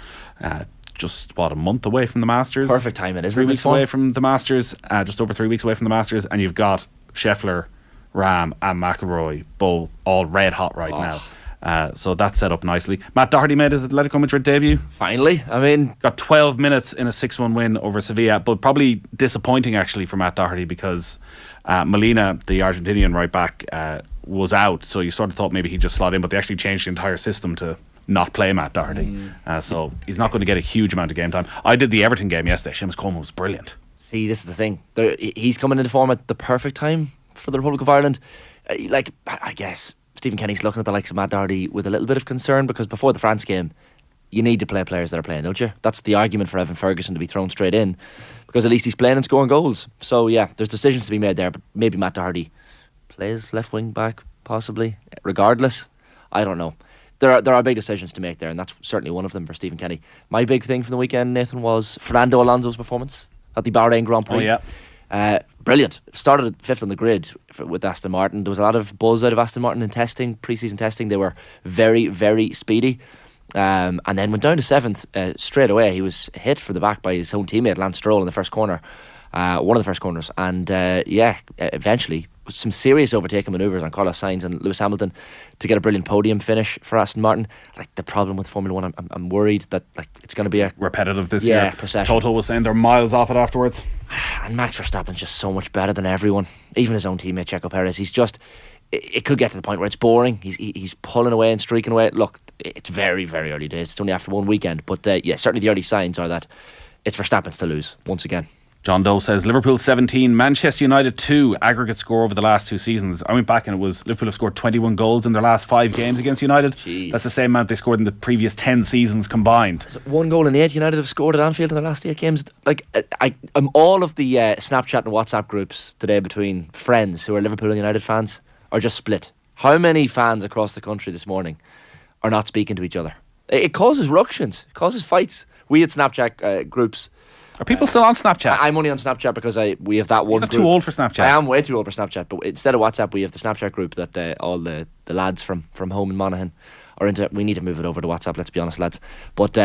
Speaker 2: just a month away from the Masters.
Speaker 3: Perfect timing, isn't it?
Speaker 2: 3 weeks away from the Masters, just over 3 weeks away from the Masters, and you've got Scheffler, Ram and McIlroy both all red hot right now. So that's set up nicely. Matt Doherty made his Atletico Madrid debut.
Speaker 3: Finally. I mean,
Speaker 2: got 12 minutes in a 6-1 win over Sevilla, but probably disappointing actually for Matt Doherty, because Molina, the Argentinian right back, was out, so you sort of thought maybe he'd just slot in, but they actually changed the entire system to not play Matt Doherty. So he's not going to get a huge amount of game time. I did the Everton game yesterday. Seamus Coleman was brilliant.
Speaker 3: See, this is the thing. He's coming into form at the perfect time for the Republic of Ireland. I guess Stephen Kenny's looking at the likes of Matt Doherty with a little bit of concern, because before the France game, you need to play players that are playing, don't you? That's the argument for Evan Ferguson to be thrown straight in, because at least he's playing and scoring goals. So yeah, there's decisions to be made there, but maybe Matt Doherty plays left wing back, possibly. Regardless, I don't know. There are big decisions to make there, and that's certainly one of them for Stephen Kenny. My big thing from the weekend, Nathan, was Fernando Alonso's performance at the Bahrain Grand Prix.
Speaker 2: Oh yeah.
Speaker 3: Brilliant. Started at 5th on the grid with Aston Martin. There was a lot of buzz out of Aston Martin in testing, pre-season testing. They were very, very speedy. And then went down to 7th straight away. He was hit from the back by his own teammate Lance Stroll in the first corner, one of the first corners. And eventually some serious overtaking manoeuvres on Carlos Sainz and Lewis Hamilton to get a brilliant podium finish for Aston Martin. Like, the problem with Formula 1, I'm worried that it's going to be a
Speaker 2: repetitive this year.
Speaker 3: Procession.
Speaker 2: Toto was saying they're miles off it afterwards.
Speaker 3: And Max Verstappen's just so much better than everyone, even his own teammate Checo Perez. He's just, it could get to the point where it's boring. He's pulling away and streaking away. Look, it's very, very early days. It's only after one weekend, but certainly the early signs are that it's Verstappen's to lose once again.
Speaker 2: John Doe says Liverpool 17, Manchester United 2 aggregate score over the last 2 seasons. I went back and it was Liverpool have scored 21 goals in their last 5 games against United.
Speaker 3: Jeez.
Speaker 2: That's the same amount they scored in the previous 10 seasons combined.
Speaker 3: So 1 goal in 8 United have scored at Anfield in their last 8 games. Like all of the Snapchat and WhatsApp groups today between friends who are Liverpool and United fans are just split. How many fans across the country this morning are not speaking to each other? It causes ructions, it causes fights. We had Snapchat groups.
Speaker 2: Are people still on Snapchat?
Speaker 3: I'm only on Snapchat because we have that one
Speaker 2: You're
Speaker 3: group.
Speaker 2: too old for Snapchat.
Speaker 3: I am way too old for Snapchat, but instead of WhatsApp we have the Snapchat group that all the lads from home in Monaghan are into. We need to move it over to WhatsApp, let's be honest, lads. But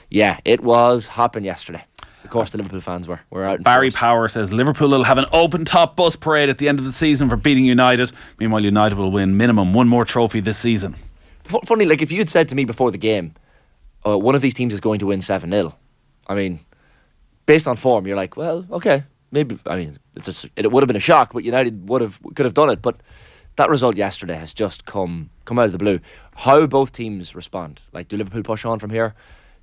Speaker 3: yeah, it was hopping yesterday. Of course the Liverpool fans were out in
Speaker 2: Barry
Speaker 3: force.
Speaker 2: Power says Liverpool will have an open top bus parade at the end of the season for beating United. Meanwhile United will win minimum 1 more trophy this season.
Speaker 3: Funny, like if you had said to me before the game, one of these teams is going to win 7-0, I mean, based on form, you're like, well, okay, maybe. I mean, it would have been a shock, but United could have done it. But that result yesterday has just come out of the blue. How both teams respond? Like, do Liverpool push on from here?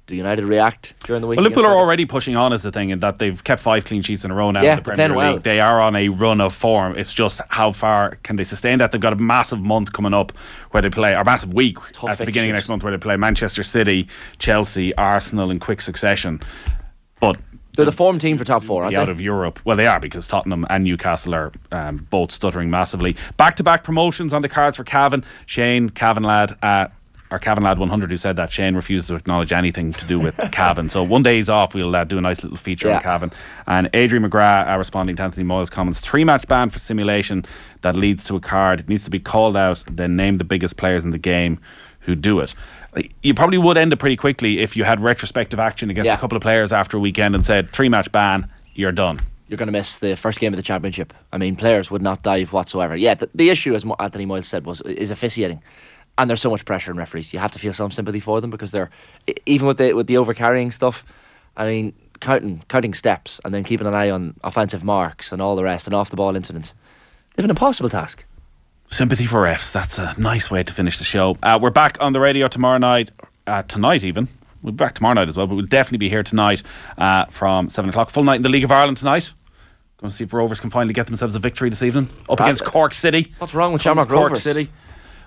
Speaker 3: Do United react during the week?
Speaker 2: Well, Liverpool are already pushing on, is the thing, in that they've kept 5 clean sheets in a row now in the Premier League. They are on a run of form. It's just how far can they sustain that? They've got a massive month coming up where they play, or massive week at the beginning of next month where they play Manchester City, Chelsea, Arsenal in quick succession. But
Speaker 3: they're the form team for top 4, aren't they?
Speaker 2: Out of Europe. Well, they are, because Tottenham and Newcastle are both stuttering massively. Back-to-back promotions on the cards for Cavan. Shane, Cavan lad, or Cavan lad 100 who said that. Shane refuses to acknowledge anything to do with Cavan. So one day he's off, we'll do a nice little feature on Cavan. And Adrian McGrath responding to Anthony Moyles' comments. 3-match ban for simulation that leads to a card. It needs to be called out, then name the biggest players in the game who do it. You probably would end it pretty quickly if you had retrospective action against a couple of players after a weekend and said 3-match ban, you're done.
Speaker 3: You're going to miss the first game of the championship. I mean, players would not dive whatsoever. Yeah, the issue, as Anthony Moyles said, is officiating. And there's so much pressure on referees. You have to feel some sympathy for them because they're, even with the over-carrying stuff, I mean, counting steps and then keeping an eye on offensive marks and all the rest and off-the-ball incidents. They have an impossible task.
Speaker 2: Sympathy for refs. That's a nice way to finish the show. We're back on the radio tomorrow night. Tonight even. We'll be back tomorrow night as well, but we'll definitely be here tonight from 7 o'clock. Full night in the League of Ireland tonight. Going to see if Rovers can finally get themselves a victory this evening up against Cork City.
Speaker 3: What's wrong with Shamrock Rovers?
Speaker 2: Cork City.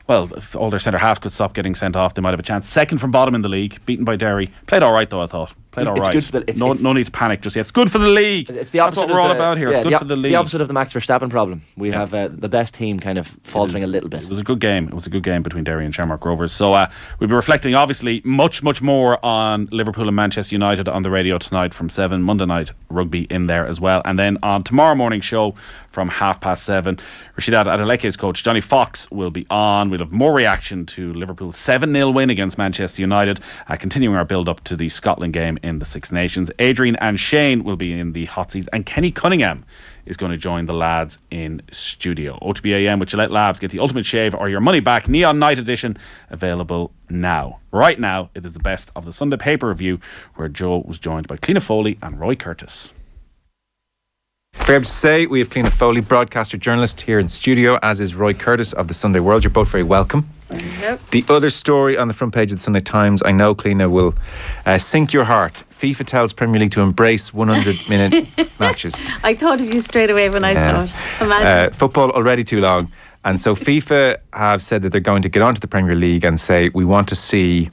Speaker 2: Well, if all their centre halves could stop getting sent off, they might have a chance. Second from bottom in the league, beaten by Derry. Played all right though, I thought. Played all right.
Speaker 3: Good for
Speaker 2: no need to panic just yet. It's good for the league.
Speaker 3: It's the opposite.
Speaker 2: That's what we're all about here. It's good for the league.
Speaker 3: The opposite of the Max Verstappen problem. We have the best team kind of faltering a little bit.
Speaker 2: It was a good game. It was a good game between Derry and Shamrock Rovers. So we'll be reflecting, obviously, much more on Liverpool and Manchester United on the radio tonight from 7. Monday night rugby in there as well. And then on tomorrow morning show from 7:30, Rashida Adeleke's coach Johnny Fox will be on. We'll have more reaction to Liverpool's 7-0 win against Manchester United, continuing our build-up to the Scotland game in the Six Nations. Adrian and Shane will be in the hot seat, and Kenny Cunningham is going to join the lads in studio. OTB AM with Gillette Labs. Get the ultimate shave or your money back. Neon Night Edition available now. Right now, it is the best of the Sunday paper review, where Joe was joined by Cliona Foley and Roy Curtis.
Speaker 6: Fair to say, we have Cliona Foley, broadcaster journalist, here in studio, as is Roy Curtis of the Sunday World. You're both very welcome.
Speaker 7: Yep.
Speaker 6: The other story on the front page of the Sunday Times, I know, Cliona, will sink your heart. FIFA tells Premier League to embrace 100-minute matches.
Speaker 7: I thought of you straight away when I saw it. Imagine.
Speaker 6: Football already too long. And so FIFA have said that they're going to get onto the Premier League and say, we want to see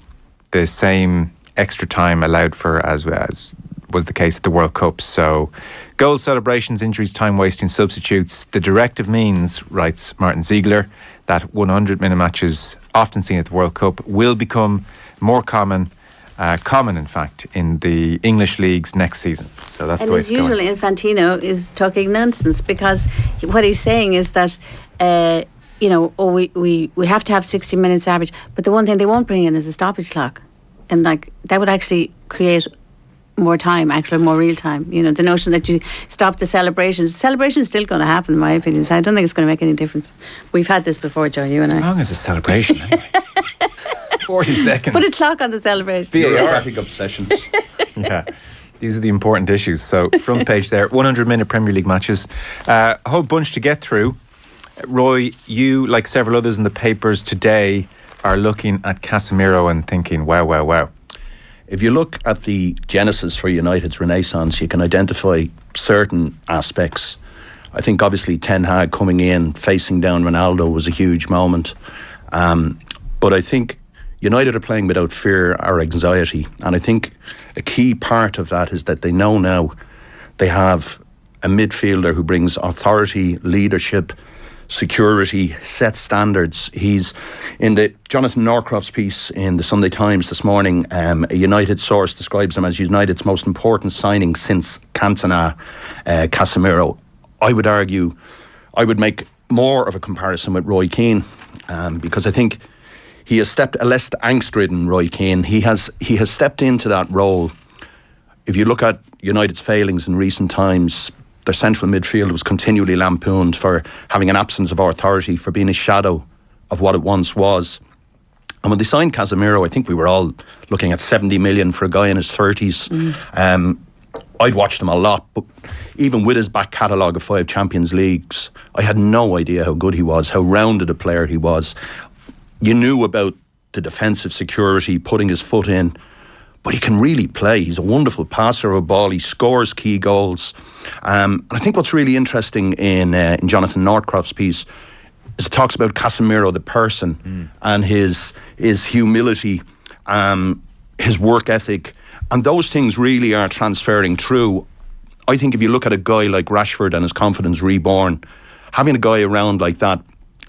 Speaker 6: the same extra time allowed for as was the case at the World Cup. So goal celebrations, injuries, time wasting, substitutes. The directive means, writes Martin Ziegler, that 100-minute matches often seen at the World Cup will become more common in fact, in the English leagues next season. So that's the way it's going.
Speaker 7: And as usual, Infantino is talking nonsense, because what he's saying is that we have to have 60 minutes average, but the one thing they won't bring in is a stoppage clock, and like that would actually create more time, actually more real time. You know, the notion that you stop the celebrations. The celebration is still going to happen, in my opinion. So I don't think it's going to make any difference. We've had this before, Joe, you and I.
Speaker 6: How long is a celebration anyway? 40 seconds.
Speaker 7: Put a clock on the celebration.
Speaker 6: VAR obsessions. Yeah. These are the important issues. So, front page there, 100-minute Premier League matches. A whole bunch to get through. Roy, you, like several others in the papers today, are looking at Casemiro and thinking, wow.
Speaker 8: If you look at the genesis for United's renaissance, you can identify certain aspects. I think obviously Ten Hag coming in, facing down Ronaldo was a huge moment. But I think United are playing without fear or anxiety. And I think a key part of that is that they know now they have a midfielder who brings authority, leadership, security, set standards. He's in the Jonathan Norcroft's piece in the Sunday Times this morning. A United source describes him as United's most important signing since Cantona, Casemiro. I would argue, I would make more of a comparison with Roy Keane, because I think he has stepped a less angst-ridden Roy Keane. He has stepped into that role. If you look at United's failings in recent times, their central midfield was continually lampooned for having an absence of authority, for being a shadow of what it once was. And when they signed Casemiro, I think we were all looking at 70 million for a guy in his 30s. I'd watched him a lot, but even with his back catalogue of 5 Champions Leagues, I had no idea how good he was, how rounded a player he was. You knew about the defensive security, putting his foot in, but he can really play. He's a wonderful passer of a ball. He scores key goals. And I think what's really interesting in Jonathan Northcroft's piece is it talks about Casemiro, the person, and his humility, his work ethic. And those things really are transferring through. I think if you look at a guy like Rashford and his confidence reborn, having a guy around like that,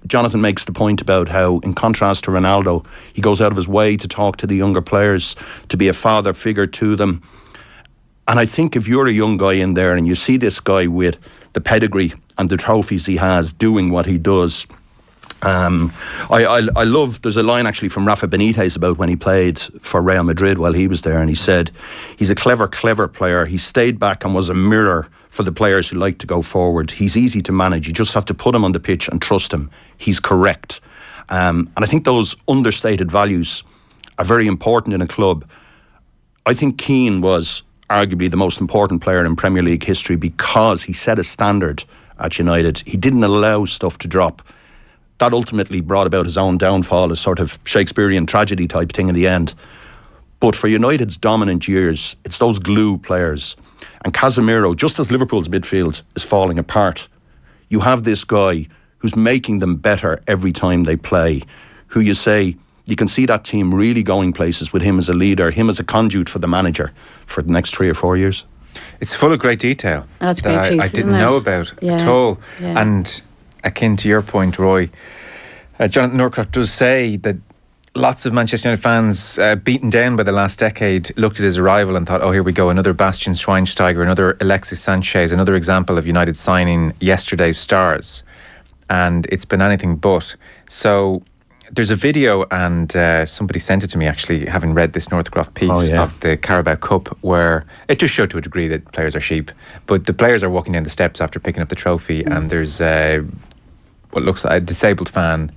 Speaker 8: Jonathan makes the point about how, in contrast to Ronaldo, he goes out of his way to talk to the younger players, to be a father figure to them. And I think if you're a young guy in there and you see this guy with the pedigree and the trophies he has doing what he does, I love, there's a line actually from Rafa Benitez about when he played for Real Madrid while he was there, and he said, he's a clever player. He stayed back and was a mirror for the players who like to go forward. He's easy to manage. You just have to put him on the pitch and trust him. He's correct. And I think those understated values are very important in a club. I think Keane was arguably the most important player in Premier League history because he set a standard at United. He didn't allow stuff to drop. That ultimately brought about his own downfall, a sort of Shakespearean tragedy type thing in the end. But for United's dominant years, it's those glue players. And Casemiro, just as Liverpool's midfield is falling apart, you have this guy who's making them better every time they play, who you say, you can see that team really going places with him as a leader, him as a conduit for the manager for the next 3 or 4 years.
Speaker 6: It's full of great detail
Speaker 7: that
Speaker 6: I didn't know about at all. Yeah. And akin to your point, Roy, Jonathan Norcroft does say that lots of Manchester United fans, beaten down by the last decade, looked at his arrival and thought, oh, here we go, another Bastian Schweinsteiger, another Alexis Sanchez, another example of United signing yesterday's stars. And it's been anything but. So there's a video, and somebody sent it to me actually, having read this Northcroft piece of the Carabao Cup, where it just showed to a degree that players are sheep. But the players are walking down the steps after picking up the trophy, and there's what looks like a disabled fan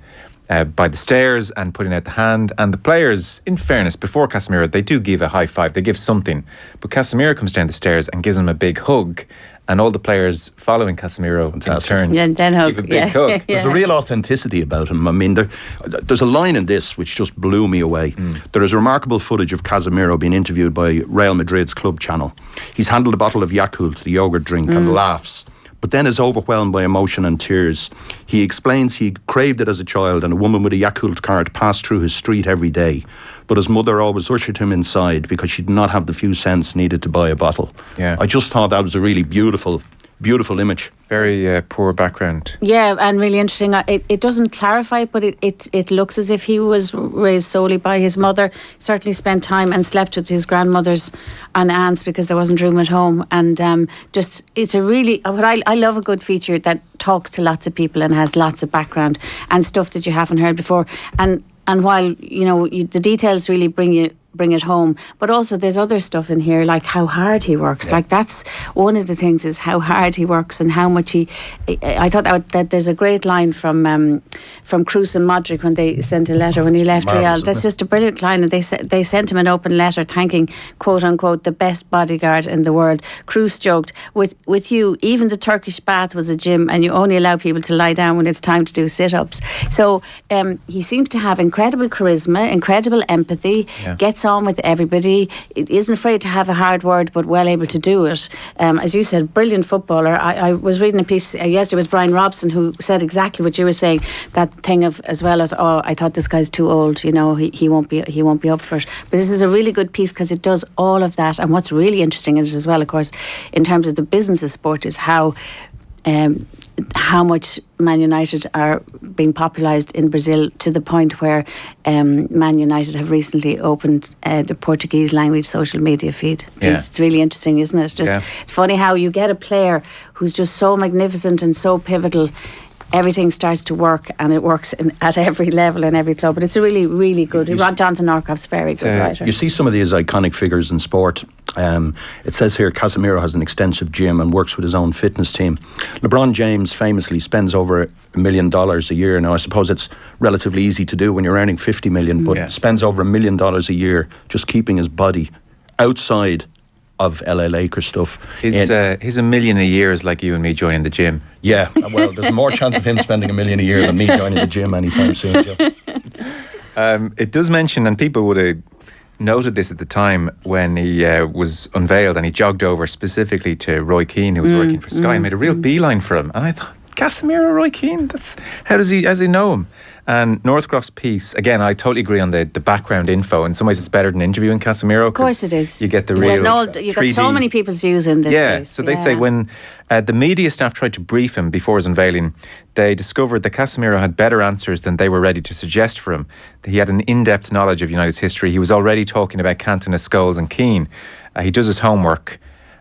Speaker 6: by the stairs and putting out the hand. And the players, in fairness, before Casemiro, they do give a high five, they give something. But Casemiro comes down the stairs and gives him a big hug. And all the players following Casemiro in turn give a big hug.
Speaker 8: There's a real authenticity about him. I mean, there's a line in this which just blew me away. There is remarkable footage of Casemiro being interviewed by Real Madrid's club channel. He's handled a bottle of Yakult, the yogurt drink, and laughs, but then is overwhelmed by emotion and tears. He explains he craved it as a child, and a woman with a Yakult cart passed through his street every day. But his mother always ushered him inside because she did not have the few cents needed to buy a bottle. Yeah, I just thought that was a really beautiful image.
Speaker 6: Very poor background.
Speaker 7: Yeah, and really interesting. It doesn't clarify, but it looks as if he was raised solely by his mother. Certainly spent time and slept with his grandmothers and aunts because there wasn't room at home. And it's a really, I love a good feature that talks to lots of people and has lots of background and stuff that you haven't heard before. And while, the details really bring it home, but also there's other stuff in here, like how hard he works. Like that's one of the things, is how hard he works and how much I thought that there's a great line from Kroos and Modric when they sent a letter when he left Real. That's just a brilliant line, and they sent him an open letter thanking, quote unquote, the best bodyguard in the world. Kroos joked, with you, even the Turkish bath was a gym, and you only allow people to lie down when it's time to do sit-ups. So he seems to have incredible charisma, incredible empathy, gets gets on with everybody, isn't afraid to have a hard word, but well able to do it. As you said, brilliant footballer. I was reading a piece yesterday with Brian Robson, who said exactly what you were saying, that thing of, as well as, I thought this guy's too old, he won't be up for it. But this is a really good piece because it does all of that. And what's really interesting in it as well, of course, in terms of the business of sport, is how much Man United are being popularised in Brazil, to the point where Man United have recently opened the Portuguese language social media feed.
Speaker 6: Yeah.
Speaker 7: It's really interesting, isn't it? It's funny how you get a player who's just so magnificent and so pivotal. Everything starts to work, and it works at every level in every club. But it's a really, really good. Jonathan Norcroft's very good writer.
Speaker 8: You see some of these iconic figures in sport. It says here Casemiro has an extensive gym and works with his own fitness team. LeBron James famously spends over $1 million a year. Now, I suppose it's relatively easy to do when you're earning $50 million, but spends over $1 million a year just keeping his body outside of LA Lakers stuff.
Speaker 6: His $1 million a year is like you and me joining the gym.
Speaker 8: Yeah, well, there's more chance of him spending $1 million a year than me joining the gym anytime soon, Joe.
Speaker 6: It does mention, and people would have noted this at the time when he was unveiled, and he jogged over specifically to Roy Keane, who was working for Sky, and made a real beeline for him. And I thought, Casemiro, Roy Keane, how does he know him? And Northcroft's piece, again, I totally agree on the background info. In some ways, it's better than interviewing Casemiro.
Speaker 7: Of course it is.
Speaker 6: You get the real 3D.
Speaker 7: You've got so many people's views in this case.
Speaker 6: So they say when the media staff tried to brief him before his unveiling, they discovered that Casemiro had better answers than they were ready to suggest for him. He had an in-depth knowledge of United's history. He was already talking about Cantona, Scholes and Keane. He does his homework.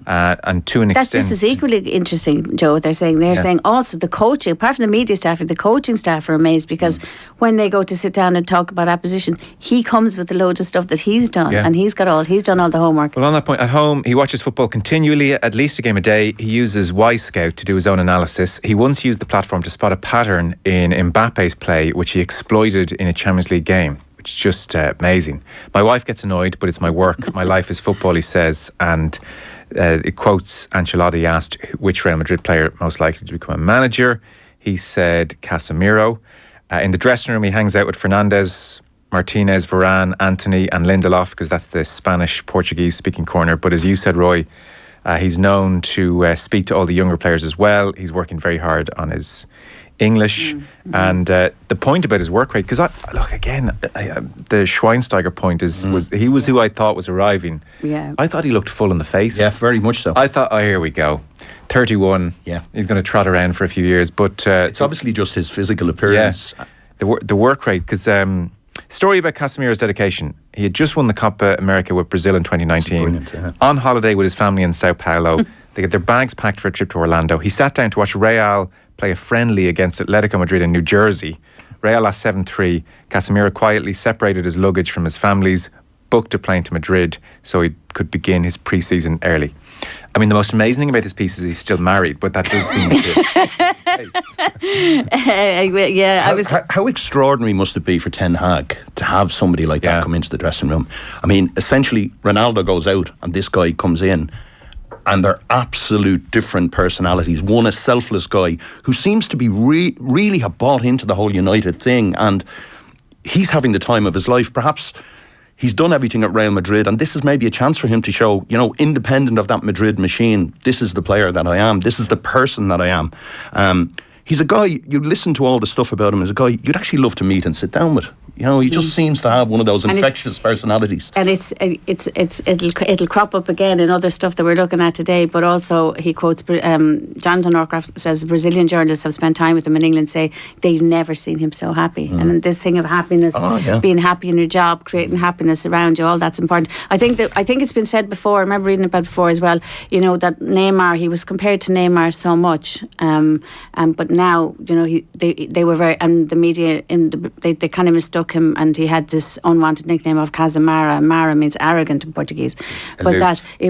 Speaker 6: And to an extent,
Speaker 7: that's just as equally interesting, Joe. What they're saying, saying also the coaching, apart from the media staff, the coaching staff are amazed because when they go to sit down and talk about opposition, he comes with a load of stuff that he's done, and he's done all the homework.
Speaker 6: Well, on that point, at home he watches football continually, at least a game a day. He uses Y-Scout to do his own analysis. He once used the platform to spot a pattern in Mbappe's play, which he exploited in a Champions League game. Which is just amazing. My wife gets annoyed, but it's my work. My life is football, he says, and it quotes Ancelotti asked which Real Madrid player most likely to become a manager. He said Casemiro. In the dressing room, he hangs out with Fernandes, Martinez, Varane, Antony and Lindelof, because that's the Spanish-Portuguese speaking corner. But as you said, Roy, he's known to speak to all the younger players as well. He's working very hard on his English. And the point about his work rate, because look again, the Schweinsteiger point he was who I thought was arriving.
Speaker 7: Yeah,
Speaker 6: I thought he looked full in the face.
Speaker 8: Yeah, very much so.
Speaker 6: I thought, here we go, 31.
Speaker 8: Yeah,
Speaker 6: he's going to trot around for a few years, but
Speaker 8: it's obviously just his physical appearance.
Speaker 6: Yeah, the work rate, because story about Casemiro's dedication. He had just won the Copa America with Brazil in 2019. On holiday with his family in Sao Paulo. They get their bags packed for a trip to Orlando. He sat down to watch Real play a friendly against Atletico Madrid in New Jersey. Real lost 7-3. Casemiro quietly separated his luggage from his family's, booked a plane to Madrid so he could begin his pre-season early. I mean, the most amazing thing about this piece is he's still married, but that does seem to...
Speaker 8: How extraordinary must it be for Ten Hag to have somebody like that come into the dressing room? I mean, essentially, Ronaldo goes out and this guy comes in, and they're absolute different personalities. One, a selfless guy who seems to be really have bought into the whole United thing, and he's having the time of his life. Perhaps he's done everything at Real Madrid, and this is maybe a chance for him to show, independent of that Madrid machine, this is the player that I am. This is the person that I am. He's a guy, you listen to all the stuff about him, as a guy you'd actually love to meet and sit down with. He just seems to have one of those infectious personalities.
Speaker 7: And it'll crop up again in other stuff that we're looking at today. But also, he quotes Jonathan Norcroft says Brazilian journalists have spent time with him in England say they've never seen him so happy. And this thing of happiness, being happy in your job, creating happiness around you, all that's important. I think it's been said before. I remember reading about it before as well. That Neymar, he was compared to Neymar so much, but now they were very, and the media they kind of mistook him, and he had this unwanted nickname of Casemiro. Mara means arrogant in Portuguese, but that he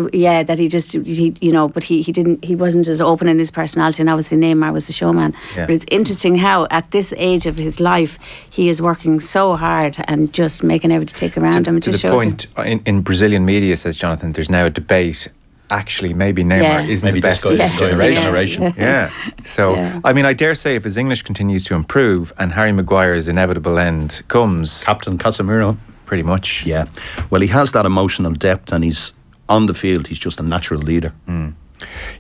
Speaker 7: wasn't as open in his personality, and obviously Neymar was the showman. But it's interesting how at this age of his life he is working so hard and just making everything tick around him. It just shows
Speaker 6: point in Brazilian media, says Jonathan, there's now a debate. Actually, maybe Neymar isn't the best of his generation. So, I mean, I dare say if his English continues to improve and Harry Maguire's inevitable end comes...
Speaker 8: Captain Casemiro.
Speaker 6: pretty much.
Speaker 8: Yeah. Well, he has that emotional depth, and he's on the field. He's just a natural leader.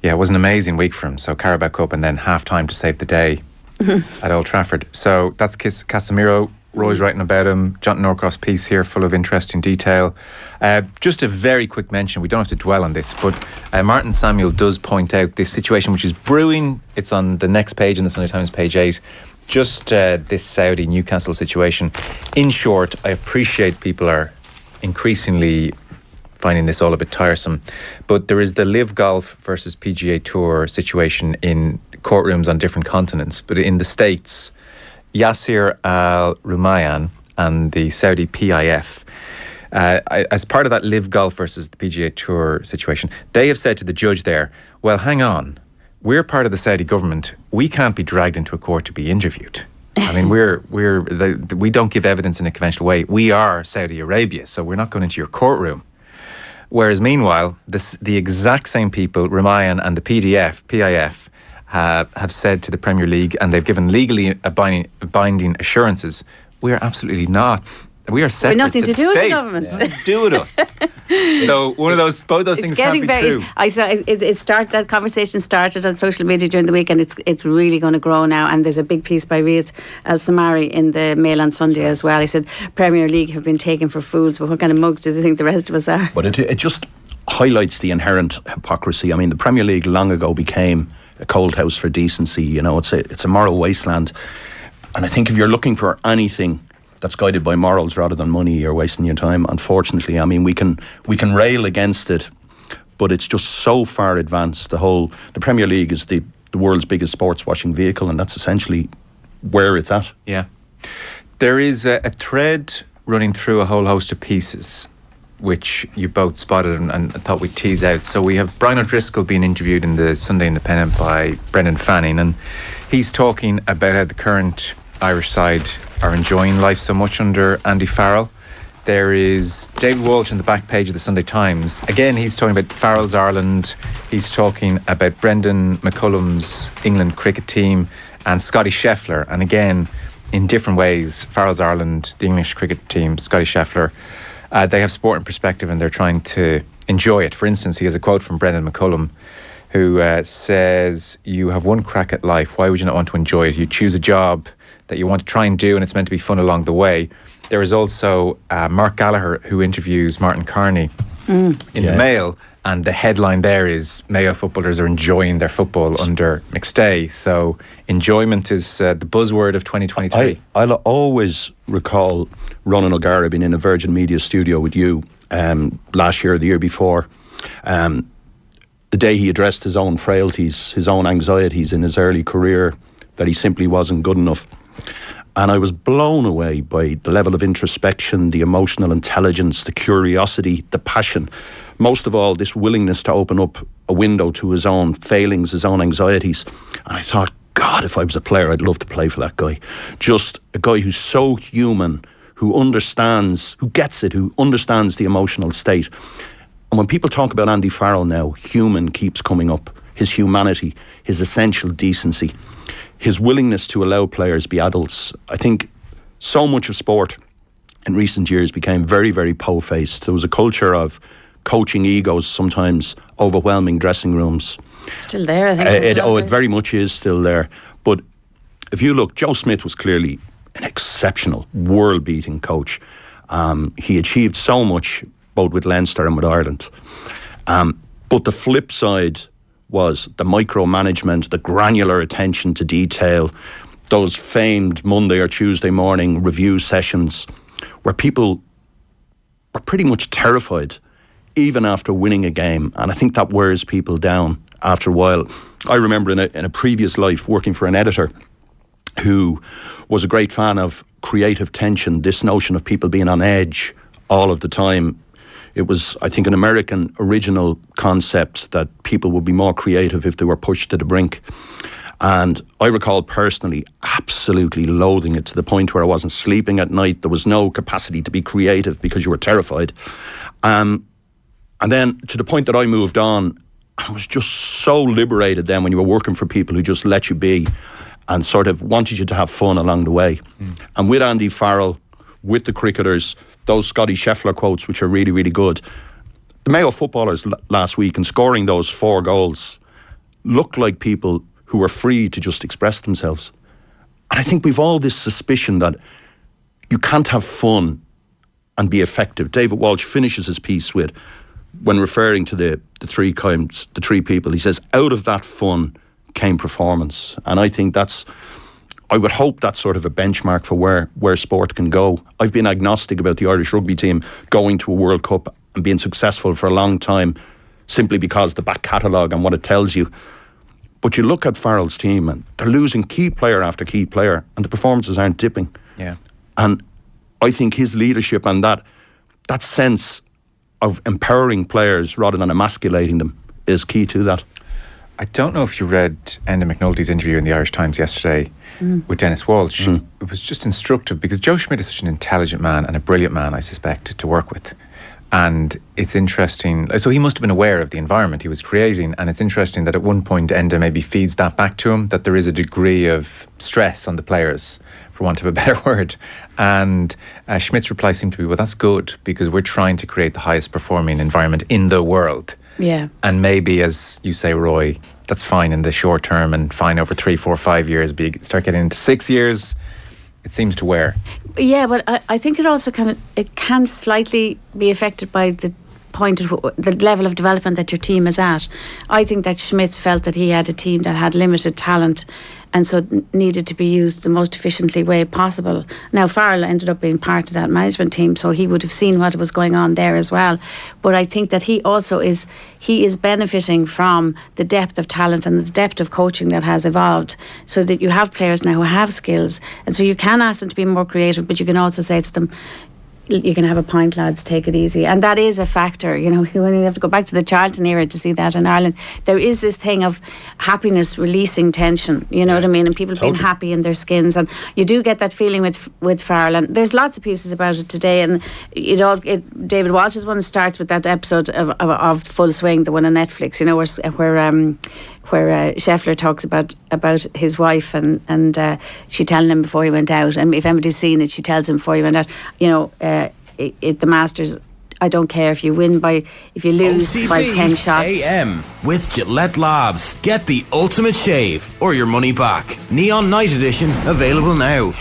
Speaker 6: Yeah, it was an amazing week for him. So Carabao Cup and then half-time to save the day at Old Trafford. So that's Casemiro. Roy's writing about him. Jonathan Norcross piece here full of interesting detail. Just a very quick mention, we don't have to dwell on this, but Martin Samuel does point out this situation which is brewing. It's on the next page in the Sunday Times, page 8. Just this Saudi Newcastle situation. In short, I appreciate people are increasingly finding this all a bit tiresome, but there is the Live Golf versus PGA Tour situation in courtrooms on different continents. But in the States, Yasser Al Rumayyan and the Saudi PIF, as part of that Live Golf versus the PGA Tour situation, they have said to the judge there, well, hang on, we're part of the Saudi government. We can't be dragged into a court to be interviewed. I mean, we don't give evidence in a conventional way. We are Saudi Arabia, so we're not going into your courtroom. Whereas meanwhile, the exact same people, Rumayyan and the PIF, have said to the Premier League, and they've given legally binding assurances, we are absolutely not. We are separate.
Speaker 7: We're nothing to do with the government.
Speaker 6: Do with us. So both those things can't be true.
Speaker 7: I saw that conversation started on social media during the week, and it's really going to grow now. And there's a big piece by Riyadh Al Samari in the Mail on Sunday as well. He said Premier League have been taken for fools, but what kind of mugs do they think the rest of us are?
Speaker 8: But it just highlights the inherent hypocrisy. I mean, the Premier League long ago became a cold house for decency. You know, it's a moral wasteland. And I think if you're looking for anything that's guided by morals rather than money, you're wasting your time, unfortunately. I mean, we can rail against it, but it's just so far advanced. The Premier League is the world's biggest sports watching vehicle, and that's essentially where it's at.
Speaker 6: Yeah. There is a thread running through a whole host of pieces which you both spotted and thought we'd tease out. So we have Brian O'Driscoll being interviewed in the Sunday Independent by Brendan Fanning, and he's talking about how the current Irish side are enjoying life so much under Andy Farrell. There is David Walsh on the back page of the Sunday Times. Again, he's talking about Farrell's Ireland. He's talking about Brendan McCullum's England cricket team and Scotty Scheffler. And again, in different ways, Farrell's Ireland, the English cricket team, Scotty Scheffler, they have sport in perspective and they're trying to enjoy it. For instance, he has a quote from Brendan McCullum who says, you have one crack at life. Why would you not want to enjoy it? You choose a job that you want to try and do, and it's meant to be fun along the way. There is also Mark Gallagher, who interviews Martin Carney in the Mail, and the headline there is Mayo footballers are enjoying their football under McStay. So enjoyment is the buzzword of 2023.
Speaker 8: I'll always recall Ronan O'Gara being in a Virgin Media studio with you last year or the year before. The day he addressed his own frailties, his own anxieties in his early career, that he simply wasn't good enough. And I was blown away by the level of introspection, the emotional intelligence, the curiosity, the passion. Most of all, this willingness to open up a window to his own failings, his own anxieties. And I thought, God, if I was a player, I'd love to play for that guy. Just a guy who's so human, who understands, who gets it, who understands the emotional state. And when people talk about Andy Farrell now, human keeps coming up. His humanity, his essential decency, his willingness to allow players be adults. I think so much of sport in recent years became very, very po-faced. There was a culture of coaching egos, sometimes overwhelming dressing rooms.
Speaker 7: Still there, I think.
Speaker 8: It very much is still there. But if you look, Joe Smith was clearly an exceptional, world-beating coach. He achieved so much, both with Leinster and with Ireland. But the flip side was the micromanagement, the granular attention to detail, those famed Monday or Tuesday morning review sessions where people were pretty much terrified even after winning a game. And I think that wears people down after a while. I remember in a previous life working for an editor who was a great fan of creative tension, this notion of people being on edge all of the time. It was, I think, an American original concept that people would be more creative if they were pushed to the brink. And I recall personally absolutely loathing it to the point where I wasn't sleeping at night. There was no capacity to be creative because you were terrified. And then to the point that I moved on, I was just so liberated then when you were working for people who just let you be and sort of wanted you to have fun along the way. And with Andy Farrell, with the cricketers, those Scotty Scheffler quotes, which are really, really good. The Mayo footballers last week, in scoring those 4 goals, looked like people who were free to just express themselves. And I think we've all this suspicion that you can't have fun and be effective. David Walsh finishes his piece with, when referring to the three people, he says, out of that fun came performance. And I think I would hope that's sort of a benchmark for where sport can go. I've been agnostic about the Irish rugby team going to a World Cup and being successful for a long time, simply because the back catalogue and what it tells you. But you look at Farrell's team and they're losing key player after key player and the performances aren't dipping.
Speaker 6: Yeah.
Speaker 8: And I think his leadership and that sense of empowering players rather than emasculating them is key to that.
Speaker 6: I don't know if you read Enda McNulty's interview in the Irish Times yesterday with Dennis Walsh. It was just instructive because Joe Schmidt is such an intelligent man and a brilliant man, I suspect, to work with. And it's interesting. So he must have been aware of the environment he was creating. And it's interesting that at one point Enda maybe feeds that back to him, that there is a degree of stress on the players, for want of a better word. And Schmidt's reply seemed to be, well, that's good because we're trying to create the highest performing environment in the world.
Speaker 7: Yeah.
Speaker 6: And maybe, as you say, Roy, that's fine in the short term and fine over 3, 4, 5 years. But you start getting into 6 years, it seems to wear.
Speaker 7: Yeah, but I think it also can slightly be affected by the point of the level of development that your team is at. I think that Schmidt felt that he had a team that had limited talent and so needed to be used the most efficiently way possible. Now Farrell ended up being part of that management team, so he would have seen what was going on there as well. But I think that he is benefiting from the depth of talent and the depth of coaching that has evolved, so that you have players now who have skills, and so you can ask them to be more creative, but you can also say to them, you can have a pint, lads, take it easy. And that is a factor, you know. You only have to go back to the Charlton era to see that in Ireland. There is this thing of happiness releasing tension, you know what I mean, and people being happy in their skins, and you do get that feeling with Farrell, and there's lots of pieces about it today, and David Walsh's one starts with that episode of Full Swing, the one on Netflix, you know, where Scheffler talks about his wife and she telling him before he went out, and if anybody's seen it, she tells him before he went out, you know, the Masters, I don't care if you lose
Speaker 1: OTB
Speaker 7: by 10 shots.
Speaker 1: AM with Gillette Labs. Get the ultimate shave or your money back. Neon Night Edition available now.